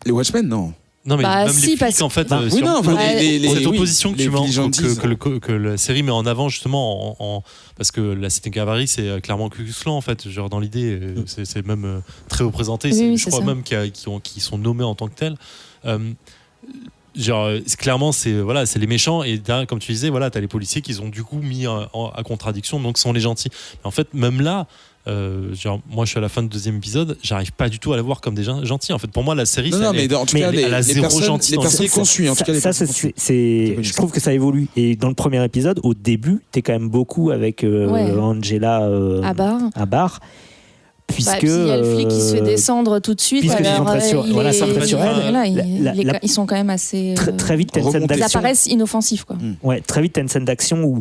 Les Watchmen, non. Non mais Bah, même si, les parce- flics en fait, Oui, non, enfin, cette opposition que les tu mets vigilantistes. que la série met en avant justement parce que la Cité Cavalry c'est clairement Ku Klux Klan en fait, genre dans l'idée c'est même très représenté, Oui, je c'est crois ça. même qui sont nommés en tant que tels. Genre clairement c'est les méchants et derrière, comme tu disais t'as les policiers qui ont du coup mis à contradiction, donc sont les gentils. Mais en fait même là moi je suis à la fin du 2e épisode, j'arrive pas du tout à la voir comme des gentils en fait. Pour moi la série Non, mais en tout cas, elle a les zéro personnes gentil dans la série, qu'on suit, en tout cas, les Ça, personnes qu'on suit. je trouve que ça évolue. Et dans le premier épisode, au début, t'es quand même beaucoup avec Angela À barre. puisque Puis il y a le flic qui se fait descendre tout de suite. puisque ils sont très sur- voilà, sont très sur elle. Ils sont quand même assez. très vite, t'as une scène remonter. Ils d'action. apparaissent inoffensifs, quoi. Ouais, très vite, t'as une scène d'action où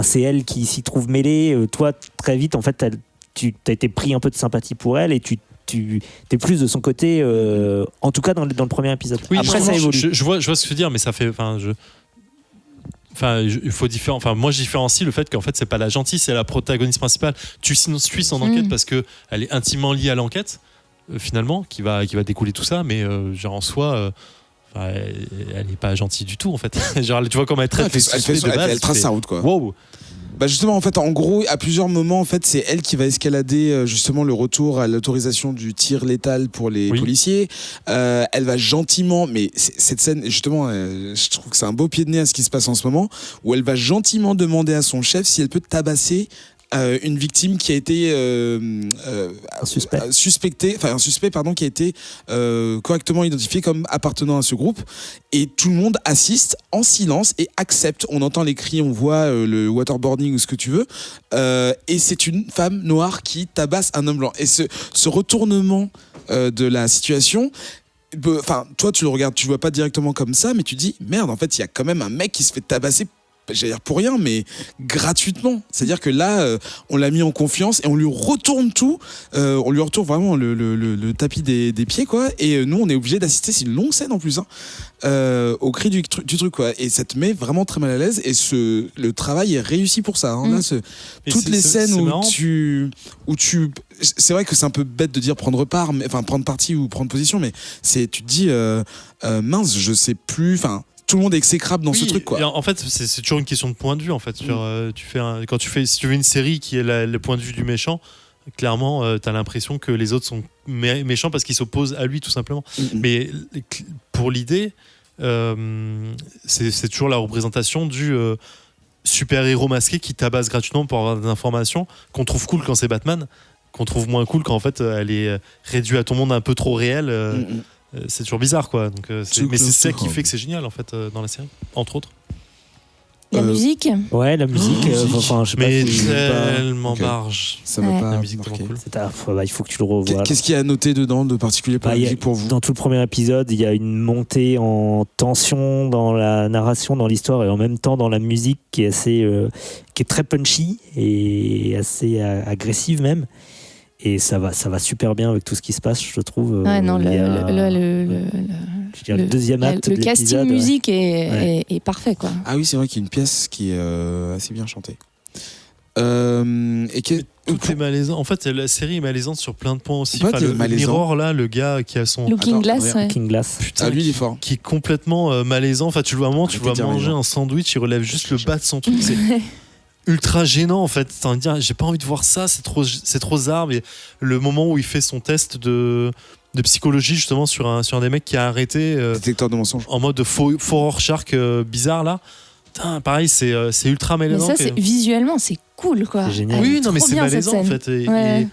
c'est elle qui s'y trouve mêlée. Toi, très vite, en fait, tu as été pris un peu de sympathie pour elle et tu t'es plus de son côté, en tout cas dans le premier épisode. Oui, Après, ça évolue. je vois ce que tu veux dire, mais ça fait. Il faut moi, je différencie le fait qu'en fait, c'est pas la gentille, c'est la protagoniste principale. Tu suis son enquête parce que elle est intimement liée à l'enquête, finalement, qui va découler tout ça, mais genre en soi. Elle n'est pas gentille du tout en fait. Genre, tu vois comment elle traite. Elle trace sa route, quoi. Wow. Bah justement, en fait, en gros, à plusieurs moments, en fait, c'est elle qui va escalader justement le retour à l'autorisation du tir létal pour les policiers. Elle va gentiment, mais cette scène, justement, je trouve que c'est un beau pied de nez à ce qui se passe en ce moment, où elle va gentiment demander à son chef si elle peut tabasser une victime qui a été Un suspect. un suspect qui a été correctement identifié comme appartenant à ce groupe, et tout le monde assiste en silence et accepte. On entend les cris, on voit le waterboarding ou ce que tu veux, et c'est une femme noire qui tabasse un homme blanc, et ce retournement de la situation, enfin toi tu le regardes, tu vois pas directement comme ça, mais tu dis merde, en fait il y a quand même un mec qui se fait tabasser, j'allais dire pour rien, mais gratuitement. C'est-à-dire que là, on l'a mis en confiance et on lui retourne tout. On lui retourne vraiment le tapis des pieds, quoi. Et nous, on est obligé d'assister. C'est une longue scène en plus, au cri du truc, quoi. Et ça te met vraiment très mal à l'aise. Et le travail est réussi pour ça. Là, toutes les scènes où tu, c'est vrai que c'est un peu bête de dire prendre parti ou prendre position, mais tu te dis mince, je sais plus. Enfin. Tout le monde est exécrable dans ce truc, quoi. En fait, c'est toujours une question de point de vue. En fait, si tu veux une série qui est le point de vue du méchant, clairement, t'as l'impression que les autres sont méchants parce qu'ils s'opposent à lui, tout simplement. Mais pour l'idée, c'est toujours la représentation du super-héros masqué qui tabasse gratuitement pour avoir des informations, qu'on trouve cool quand c'est Batman, qu'on trouve moins cool quand en fait elle est réduite à ton monde un peu trop réel. C'est toujours bizarre, quoi. Donc, mais c'est ça qui fait que c'est génial en fait dans la série, entre autres. La musique. Ouais, la musique. Je sais mais pas si tellement Ok. barge. Ça m'a Ouais. pas La musique marqué. tellement cool. il faut que tu le revoies. Qu'est-ce qu'il y a à noter dedans de particulier pour la musique pour vous? Dans tout le premier épisode, il y a une montée en tension dans la narration, dans l'histoire, et en même temps dans la musique qui est qui est très punchy et assez agressive même. Et ça va super bien avec tout ce qui se passe, je trouve. Ouais, non, Il y a- le le deuxième acte le de casting l'épisode, musique est parfait, quoi. Ah oui, c'est vrai qu'il y a une pièce qui est assez bien chantée. Et Tout est malaisant. En fait, la série est malaisante sur plein de points aussi. Pas Enfin, de le malaisant. Mirror, là, le gars qui a son. Looking Attends, Glass, regarde. ouais. King Glass. Putain, Ah, lui, il est fort. qui est complètement malaisant. Enfin, tu le vois à un moment, tu Arrêtez vois de dire manger malaisant. un sandwich, il relève juste le bas de son truc. C'est ultra gênant en fait. T'as envie de dire, j'ai pas envie de voir ça, c'est trop zarbe. Et le moment où il fait son test de psychologie justement sur un des mecs qui a arrêté Détecteur de mensonges. en mode faux Rorschach bizarre là. Putain, pareil, c'est ultra Mais malaisant. ça, c'est visuellement, c'est cool, quoi. C'est génial. Elle est Oui, non, mais trop c'est bien, cette malaisant en scène. fait. Ouais.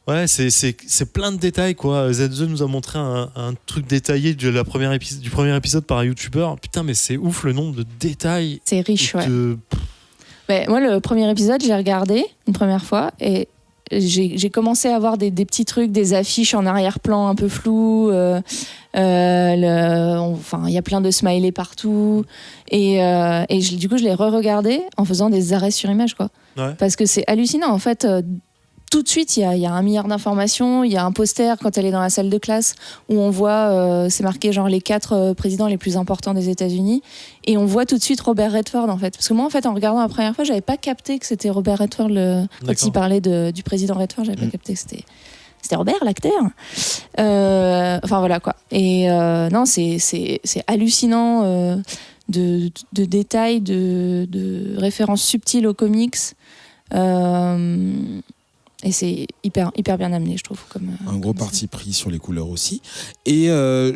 Ouais, c'est plein de détails quoi. Z2 nous a montré un truc détaillé du premier épisode par un youtubeur. Putain, mais c'est ouf le nombre de détails. C'est riche, ouais. de- Ouais, moi, le premier épisode, j'ai regardé une première fois et j'ai commencé à avoir des petits trucs, des affiches en arrière-plan un peu floues. Il y a plein de smileys partout. Et du coup, je l'ai re-regardé en faisant des arrêts sur image, quoi. Ouais. Parce que c'est hallucinant, en fait. tout de suite, il y a 1 milliard d'informations. Il y a un poster quand elle est dans la salle de classe où on voit, c'est marqué genre les 4 présidents les plus importants des États-Unis. Et on voit tout de suite Robert Redford, en fait. Parce que moi, en fait, en regardant la première fois, j'avais pas capté que c'était Robert Redford. Quand il parlait du président Redford, j'avais pas capté que c'était Robert, l'acteur. Enfin, voilà, quoi. Et non, c'est hallucinant de détails, de références subtiles aux comics. Et c'est hyper bien amené, je trouve. Un gros parti pris sur les couleurs aussi. Et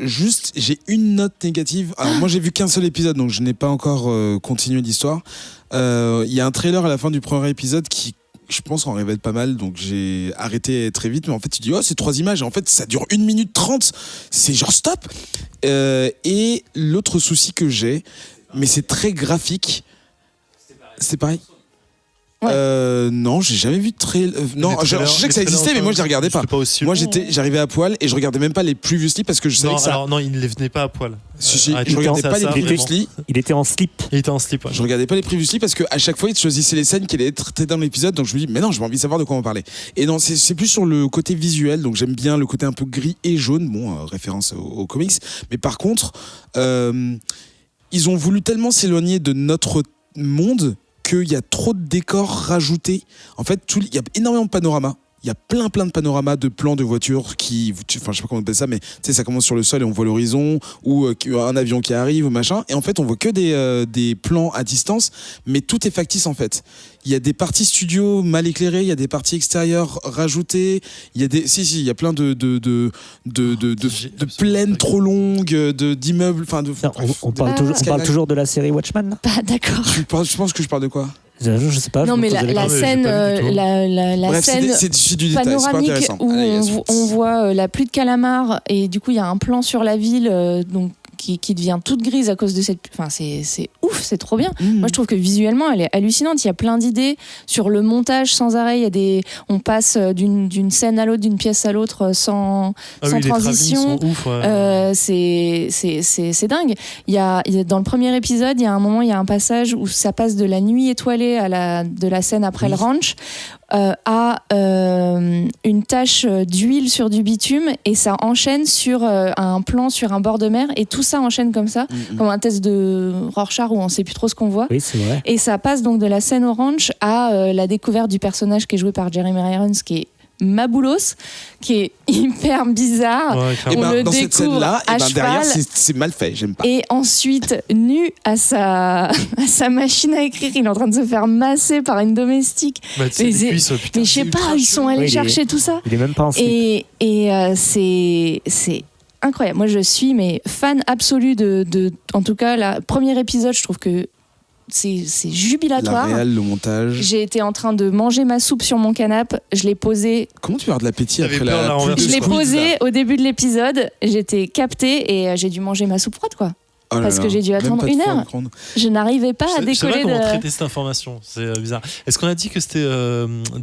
juste, j'ai une note négative. Alors moi, j'ai vu qu'un seul épisode, donc je n'ai pas encore continué l'histoire. Il y a un trailer à la fin du premier épisode qui, je pense, en révèle pas mal, donc j'ai arrêté très vite. Mais en fait, tu dis, oh, c'est 3 images. Et en fait, ça dure 1 minute 30. C'est genre stop. Et l'autre souci que j'ai, mais c'est très graphique. C'est pareil. Non, j'ai jamais vu de trailer. Non, je sais que ça existait, mais moi je les regardais pas. Moi j'arrivais à poil et je regardais même pas les previous parce que je savais que ça. Alors non, il ne les venait pas à poil. Si, je regardais pas les previous. Il était en slip. Il était en slip. Ouais. Je regardais pas les previous parce que à chaque fois ils choisissaient les scènes qui allaient être traitées dans l'épisode, donc je me dis mais non, j'ai envie de savoir de quoi on parlait. Et non, c'est plus sur le côté visuel, donc j'aime bien le côté un peu gris et jaune, bon, référence aux comics. Mais par contre, ils ont voulu tellement s'éloigner de notre monde qu'il y a trop de décors rajoutés. En fait, il y a énormément de panoramas. Il y a plein de panoramas, de plans de voitures qui, enfin, je sais pas comment on appelle ça, mais tu sais, ça commence sur le sol et on voit l'horizon, ou un avion qui arrive, ou machin. Et en fait, on voit que des plans à distance, mais tout est factice en fait. Il y a des parties studio mal éclairées, il y a des parties extérieures rajoutées, il y a il y a plein de plaines trop longues, d'immeubles, enfin on parle toujours de la série Watchmen. Pas d'accord. Je pense que je parle de quoi? Je sais pas. Non, mais la scène, la scène c'est du détail, panoramique c'est pas où intéressant. on voit la pluie de calamars et du coup il y a un plan sur la ville donc qui devient toute grise à cause de cette. Enfin, c'est ouf, c'est trop bien. Moi, je trouve que visuellement, elle est hallucinante. Il y a plein d'idées sur le montage sans arrêt. On passe d'une scène à l'autre, d'une pièce à l'autre sans transition. Les sont ouf, ouais. C'est dingue. Dans le premier épisode, il y a un moment, il y a un passage où ça passe de la nuit étoilée de la scène après le ranch à une tache d'huile sur du bitume et ça enchaîne sur un plan sur un bord de mer et tout ça enchaîne comme ça, comme un test de Rorschach où on sait plus trop ce qu'on voit. Oui, c'est vrai. Et ça passe donc de la scène au ranch à la découverte du personnage qui est joué par Jeremy Irons, qui est Maboulos, qui est hyper bizarre. Ouais, Et on le dans cette découvre scène-là, à derrière, cheval. c'est mal fait, j'aime pas. Et ensuite, nu à sa machine à écrire, il est en train de se faire masser par une domestique. Bah, Mais les cuisses, putain, mais je sais c'est pas, ultra ils sont allés Oui, chercher tout ça. Il est même pas en slip. Et c'est incroyable. Moi, je suis fan absolue en tout cas, le premier épisode, je trouve que c'est La jubilatoire. réal, le montage. J'ai été en train de manger ma soupe sur mon canapé. Je l'ai posée. Comment tu peux avoir de l'appétit T'avais après peur, là, la en pluie de Je l'ai squid, posée là au début de l'épisode. J'étais captée et j'ai dû manger ma soupe froide, quoi. Oh là parce là, que j'ai dû même attendre pas de 1 four à heure. micro-ondes. Je n'arrivais pas à Je sais pas décoller comment de. traiter cette information, c'est bizarre. Est-ce qu'on a dit que c'était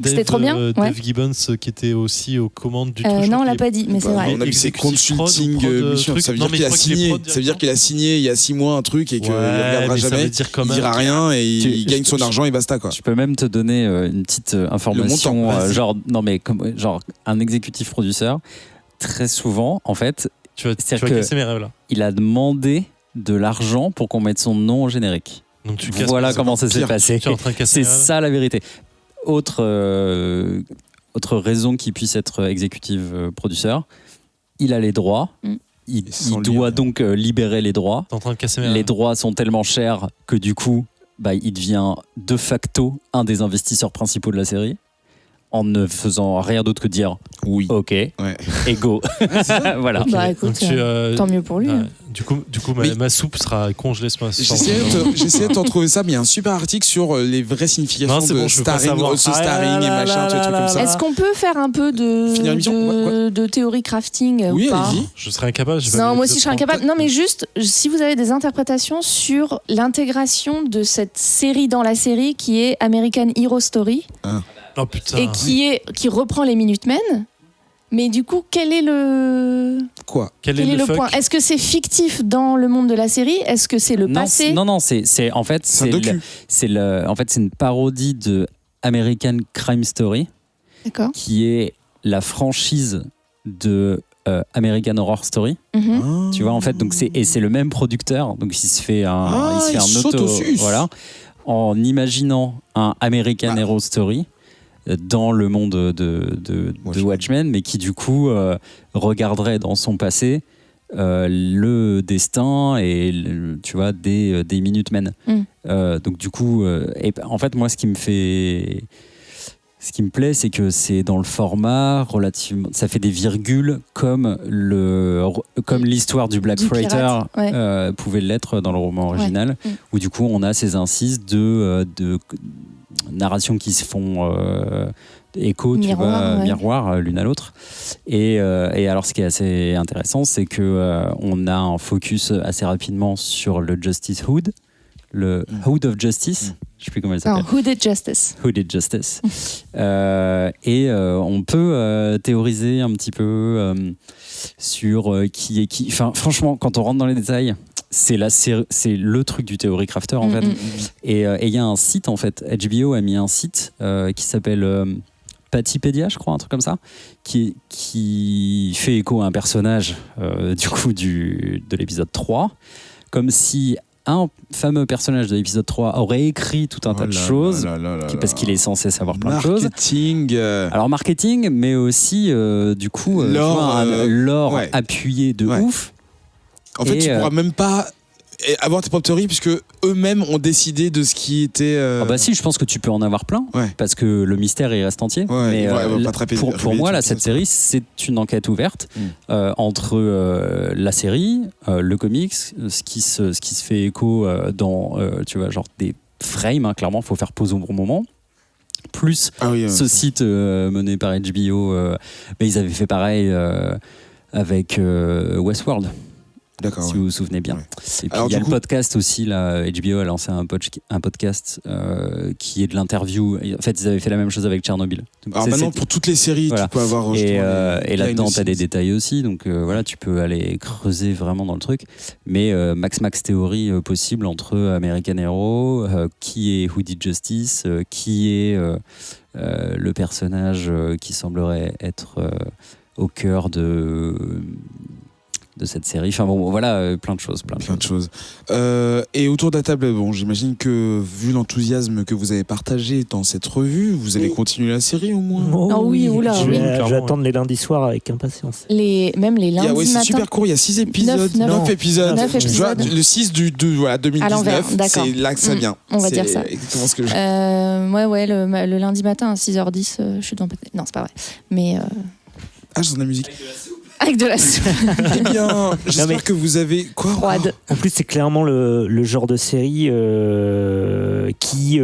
C'était trop bien, ouais. Dave Gibbons qui était aussi aux commandes du truc? Non, on l'a pas dit, mais c'est Bah, vrai. on a vu ses Executive prod consulting ou prod, missions. truc. Ça veut Non, dire mais qu'il je a crois qu'il est signé. prod Ça veut dire directement. qu'il a signé il y a 6 mois un truc et qu'il Ouais, regardera mais ça jamais. veut dire quand Il même dira rien et il gagne son argent et basta quoi. Je peux même te donner une petite information, Le montant, vas-y. genre un exécutif producteur, très souvent, en fait, Tu vas C'est-à-dire casser mes rêves là. il a demandé de l'argent pour qu'on mette son nom au générique. Donc tu casses Voilà mes comment ça s'est pire. passé. Tu es en train de casser C'est mes rêves. ça la vérité. Autre raison qu'il puisse être exécutive producteur, il a les droits. Il sans doit lire. donc libérer les droits. T'es en train de casser mes rêves. Les droits sont tellement chers que du coup, il devient de facto un des investisseurs principaux de la série, en ne faisant rien d'autre que dire Oui. OK, Ouais. et go. Voilà. Ok. Bah écoute, Donc, tant mieux pour lui. ouais. hein. Du coup Mais- ma soupe sera congelée ce matin. J'essayais de t'en trouver ça, mais il y a un super article sur les vraies significations Non, c'est de bon, je veux pas starring, savoir. ce starring et machin, tu vois, des trucs comme ça. Est-ce qu'on peut faire un peu Finir l'émission de théorie crafting Oui, ou pas allez-y. Je serais incapable. j'ai pas Non, vu moi aussi je serais l'épisode incapable. Non, mais juste, si vous avez des interprétations sur l'intégration de cette série dans la série qui est American Hero Story 30. Oh putain. et qui reprend les Minutemen. Mais du coup, quel est le Quel quel est le fuck point? Est-ce que c'est fictif dans le monde de la série? Est-ce que c'est le passé? Non, c'est en fait C'est un docu. c'est une parodie de American Crime Story D'accord. qui est la franchise de American Horror Story. Mhm. Tu vois, en fait, donc c'est le même producteur, donc il se fait un il saute au sus. voilà, en imaginant un American Horror Story dans le monde de Watchmen, mais qui du coup regarderait dans son passé le destin et tu vois des Minutemen. Donc du coup, en fait, moi, ce qui me plaît, c'est que c'est dans le format relativement. Ça fait des virgules comme l'histoire du Black Du Freighter pirate, ouais. pouvait l'être dans le roman original, où du coup on a ces incises de narrations qui se font écho, miroir l'une à l'autre. Et alors, ce qui est assez intéressant, c'est que on a un focus assez rapidement sur le Justice Hood, le Hood of Justice. Je sais plus comment elle s'appelle. Hooded Justice. Hooded Justice. On peut théoriser un petit peu sur qui est qui. Enfin, franchement, quand on rentre dans les détails, c'est le truc du Theory Crafter en fait. Et il y a un site en fait. HBO a mis un site qui s'appelle Patipédia, je crois, un truc comme ça, qui fait écho à un personnage du coup de l'épisode 3, comme si un fameux personnage de l'épisode 3 aurait écrit tout un tas de choses, parce qu'il est censé savoir plein de choses. Marketing. Alors marketing, mais aussi du coup lore appuyé de ouf. En fait, tu pourras même pas avoir tes propres théories puisque eux-mêmes ont décidé de ce qui était. Ah bah si, je pense que tu peux en avoir plein, parce que le mystère il reste entier. Mais pour moi, là, cette série, c'est une enquête ouverte entre la série, le comics, ce qui se fait écho dans, tu vois, genre des frames. Clairement, faut faire pause au bon moment. Plus ce site mené par HBO, mais ils avaient fait pareil avec Westworld. D'accord, si vous vous souvenez bien. Et puis il y a le podcast aussi, là, HBO a lancé un podcast qui est de l'interview. En fait, ils avaient fait la même chose avec Tchernobyl. Donc, alors maintenant, pour toutes les séries, tu peux avoir... Et là-dedans, tu as des détails aussi, donc voilà, tu peux aller creuser vraiment dans le truc. Mais max théorie possible entre American Hero, qui est Hooded Justice, qui est le personnage qui semblerait être au cœur de cette série. Enfin bon, voilà, plein de choses. Plein de choses. Et autour de la table, bon, j'imagine que vu l'enthousiasme que vous avez partagé dans cette revue, vous allez continuer la série au moins. Je vais attendre les lundis soirs avec impatience. Même les lundis matin. C'est super court, il y a 6 épisodes. 9 épisodes. 9 épisodes. Tu vois, le 6 du 2019, c'est là que ça vient. On va dire ça. Exactement ce que le lundi matin à 6h10, je suis dans... Non, c'est pas vrai. Mais... Ah, je sens de la musique. Avec de la soupe. Eh bien, j'espère que vous avez... Quoi ? Froide. En plus, c'est clairement le genre de série qui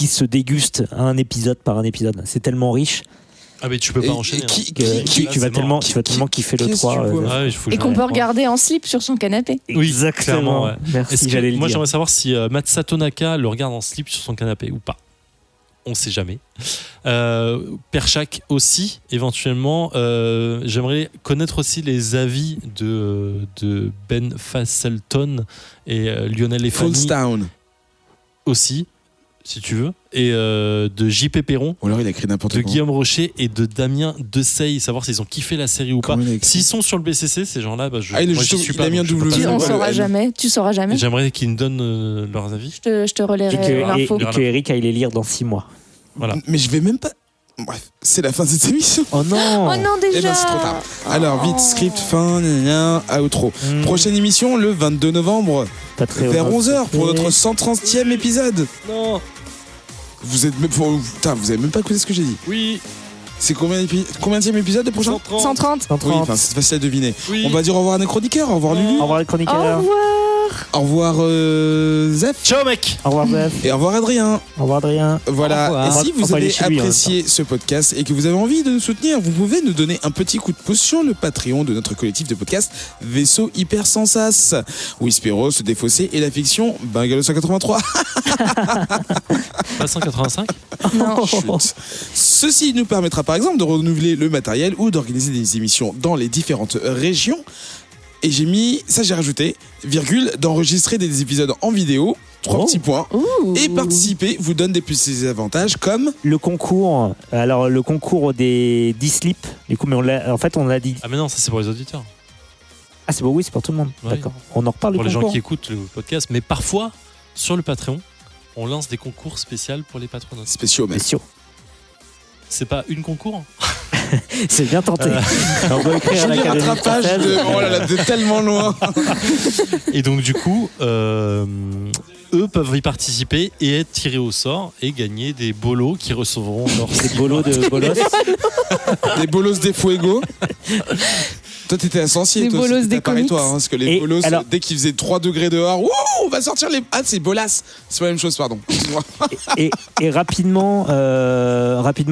se déguste un épisode par un épisode. C'est tellement riche. Ah mais tu peux pas enchaîner. Tu vas tellement kiffer le 3. Et qu'on peut regarder en slip sur son canapé. Oui, exactement. Merci, j'allais le dire. Moi, j'aimerais savoir si Masato Naka le regarde en slip sur son canapé ou pas. On sait jamais. Perchak aussi, éventuellement. J'aimerais connaître aussi les avis de Ben Fasselton et Lionel et Fanny. Fallstown. Aussi, si tu veux. Et de JP Perron. Ou alors il a écrit n'importe quoi. De Guillaume Rocher et de Damien Dessay, savoir s'ils ont kiffé la série ou pas. S'ils sont sur le BCC, ces gens-là, moi j'y suis pas. On saura jamais. Tu sauras jamais. J'aimerais qu'ils nous donnent leurs avis. Je te relairai l'info. Et que Eric aille les lire dans 6 mois. Voilà. Mais je vais même pas... Bref, c'est la fin de cette émission. Oh non. Oh non, déjà. Eh ben, c'est trop tard. Alors, vite, script, fin, outro. Prochaine émission, le 22 novembre, vers 11h, pour notre 130e épisode. Non. Vous avez même pas écouté ce que j'ai dit. Oui. C'est combienième épisode le prochain ? 130. Oui, c'est facile à deviner. Oui. On va dire au revoir à nos chroniqueurs, au revoir Lulu. Au revoir les chroniqueurs. Au revoir. Au revoir Zef. Ciao mec. Au revoir Zef. Et au revoir Adrien. Au revoir Adrien. Voilà. Et si vous avez apprécié ce podcast et que vous avez envie de nous soutenir, vous pouvez nous donner un petit coup de pouce sur le Patreon de notre collectif de podcast Vaisseau Hyper Sensas. Whisperos, se défausser et la fiction Bungalow 183. Pas 185 ? Non. Chut. Ceci nous permettra par exemple de renouveler le matériel ou d'organiser des émissions dans les différentes régions. Et j'ai rajouté, virgule, d'enregistrer des épisodes en vidéo. 3 petits points. Ouh. Et participer vous donne des petits avantages comme Le concours, alors le concours des 10 slips, du coup, mais en fait, on l'a dit. Ah mais non, ça c'est pour les auditeurs. Ah, c'est bon, oui, c'est pour tout le monde. Oui. D'accord. On en reparle du Pour les gens concours. qui écoutent le podcast. Mais parfois, sur le Patreon, on lance des concours spéciaux pour les patrons. spéciaux, mais Spéciaux. C'est pas une concours. C'est bien tenté. On doit écrire à joli l'Académie rattrapage française. oh là là, de tellement loin. Et donc du coup, eux peuvent y participer et être tirés au sort et gagner des bolos qui recevront leur Des bolos de bolos. Les bolos des fuego. Toi, t'étais à Sancier, Les toi, bolos c'était des pareil, toi, comics. hein, parce que les Et bolos, alors- dès qu'il faisait 3 degrés dehors, wouh, on va sortir les. Ah, c'est bolas. C'est pas la même chose, pardon. Excuse-moi. Et rapidement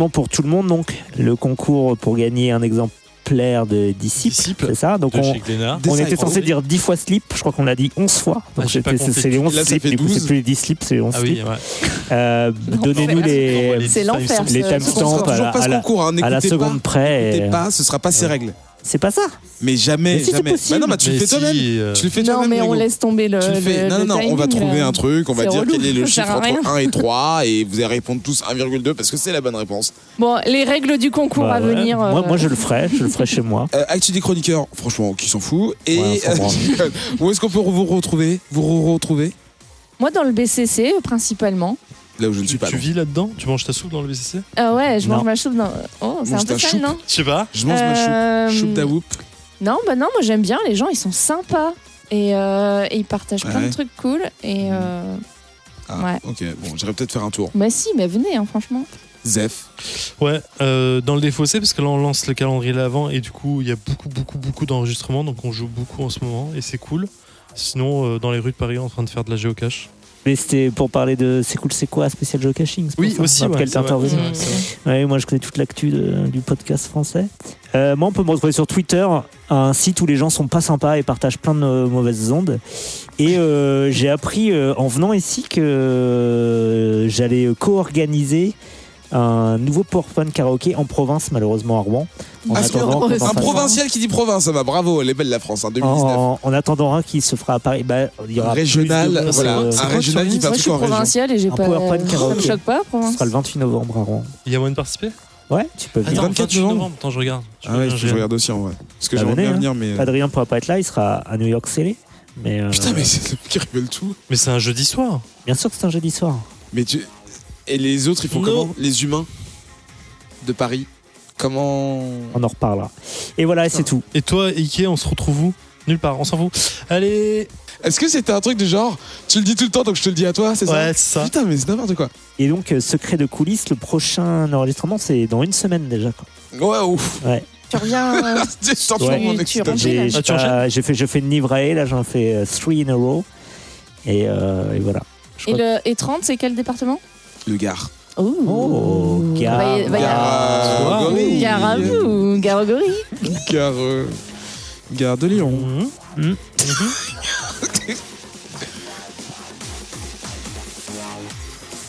pour tout le monde, donc, le concours pour gagner un exemplaire de Disciple, Disciple c'est ça. Donc, de chez Glénat. on Disciple. était censé dire 10 fois slip, je crois qu'on l'a dit 11 fois. Donc, j'ai pas compté. c'est les 11 Là, ça slips, fait du coup, 12. c'est plus les 10 slips, c'est les 11 Ah oui, slips. ouais. Donnez-nous les, C'est l'enfer. les ce- timestamps On sera toujours pas à ce la- concours, hein. à la N'écoutez seconde pas. près. N'écoutez et- pas, ce sera pas ses règles. C'est pas ça. Mais jamais, Mais si, c'est jamais. possible. Bah non, bah, tu le Mais fais toi-même. si, Tu le fais Non, toi-même. mais on Hugo. laisse tomber le. Tu le fais. Non, le non, on va timing, trouver là. un truc, on va C'est dire relou, quel est le ça sert chiffre à rien. entre 1 et 3 et vous allez répondre tous 1,2 parce que c'est la bonne réponse. Bon, les règles du concours Bah à ouais. venir. Moi, je le ferai chez moi. Actu des chroniqueurs, franchement, qui s'en fout. Et Ouais, on s'en branle. où est-ce qu'on peut vous retrouver Moi, dans le BCC, principalement. Là où je ne suis pas. Tu non. vis là-dedans? Tu manges ta soupe dans le BCC? Ah ouais, je Non. mange ma choupe dans. Oh, c'est Mange un peu ta sale, choupe. non? Je sais pas. Je mange ma choupe. Choupe d'Aoup. Non, bah non, moi j'aime bien. Les gens, ils sont sympas. Et ils partagent plein Ouais. de trucs cool. Et. Ah, Ouais. ok, bon, j'irai peut-être faire un tour. Bah si, mais venez, hein, franchement. Zef. Ouais, dans le défaussé, parce que là on lance le calendrier l'avant et du coup il y a beaucoup d'enregistrements, donc on joue beaucoup en ce moment et c'est cool. Sinon, dans les rues de Paris, en train de faire de la géocache. Mais c'était pour parler de C'est cool, c'est quoi, spécial geocaching. c'est pour ça, aussi, dans lequel ouais, t'es intervenu. c'est vrai, c'est vrai. Ouais, moi, je connais toute l'actu du podcast français. Moi, on peut me retrouver sur Twitter, un site où les gens sont pas sympas et partagent plein de mauvaises ondes. Et j'ai appris en venant ici que j'allais co-organiser un nouveau PowerPoint karaoké en province, malheureusement à Rouen. En Ah, attendant qu'on en un fasse provincial qui dit province, ça va, bravo, elle est belle la France, hein, 2019. en attendant un qui se fera à Paris. Bah, il y aura Régional, plus de- voilà, euh, un régional qui Moi, part je suis tout en région. provinciale et j'ai Un pas. PowerPoint Ça me karaoké. choque pas, Ce province. sera le 28 novembre à Rouen. Il y a moyen de participer? Ouais, tu peux venir. Attends, 24 28 novembre. Attends, je regarde. Ah ouais, je regarde aussi en vrai. Parce que Bah, j'aimerais venez, bien hein. venir, mais. Adrien pourra pas être là, il sera à New York City. Mais Putain, mais c'est le mec qui révèle tout. Mais c'est un jeudi soir. bien sûr que c'est un jeudi soir. Mais tu. Et les autres, ils font Non. comment? Les humains de Paris. Comment. On en reparlera. Et voilà, c'est tout. Et toi, Ike, on se retrouve où? Nulle part, on s'en fout. Allez. Est-ce que c'était un truc de genre, tu le dis tout le temps donc je te le dis à toi, c'est ça? Ouais, c'est ça. Putain, mais c'est n'importe quoi. Et donc, secret de coulisses, le prochain enregistrement, c'est dans une semaine déjà. Quoi. Ouais, ouf. Tu reviens. Je sens Ouais. toujours mon Tu excitation. rentres J'ai Ah, tu enchaînes je fais une livrae, là j'en fais 3 in a row. Et voilà. Je crois Et 30, c'est quel département? Le Gard. Oh, Gare. Va y avoir- Gorille. Gare à vous, Gare au gorille. Gare de Lyon. Mhm.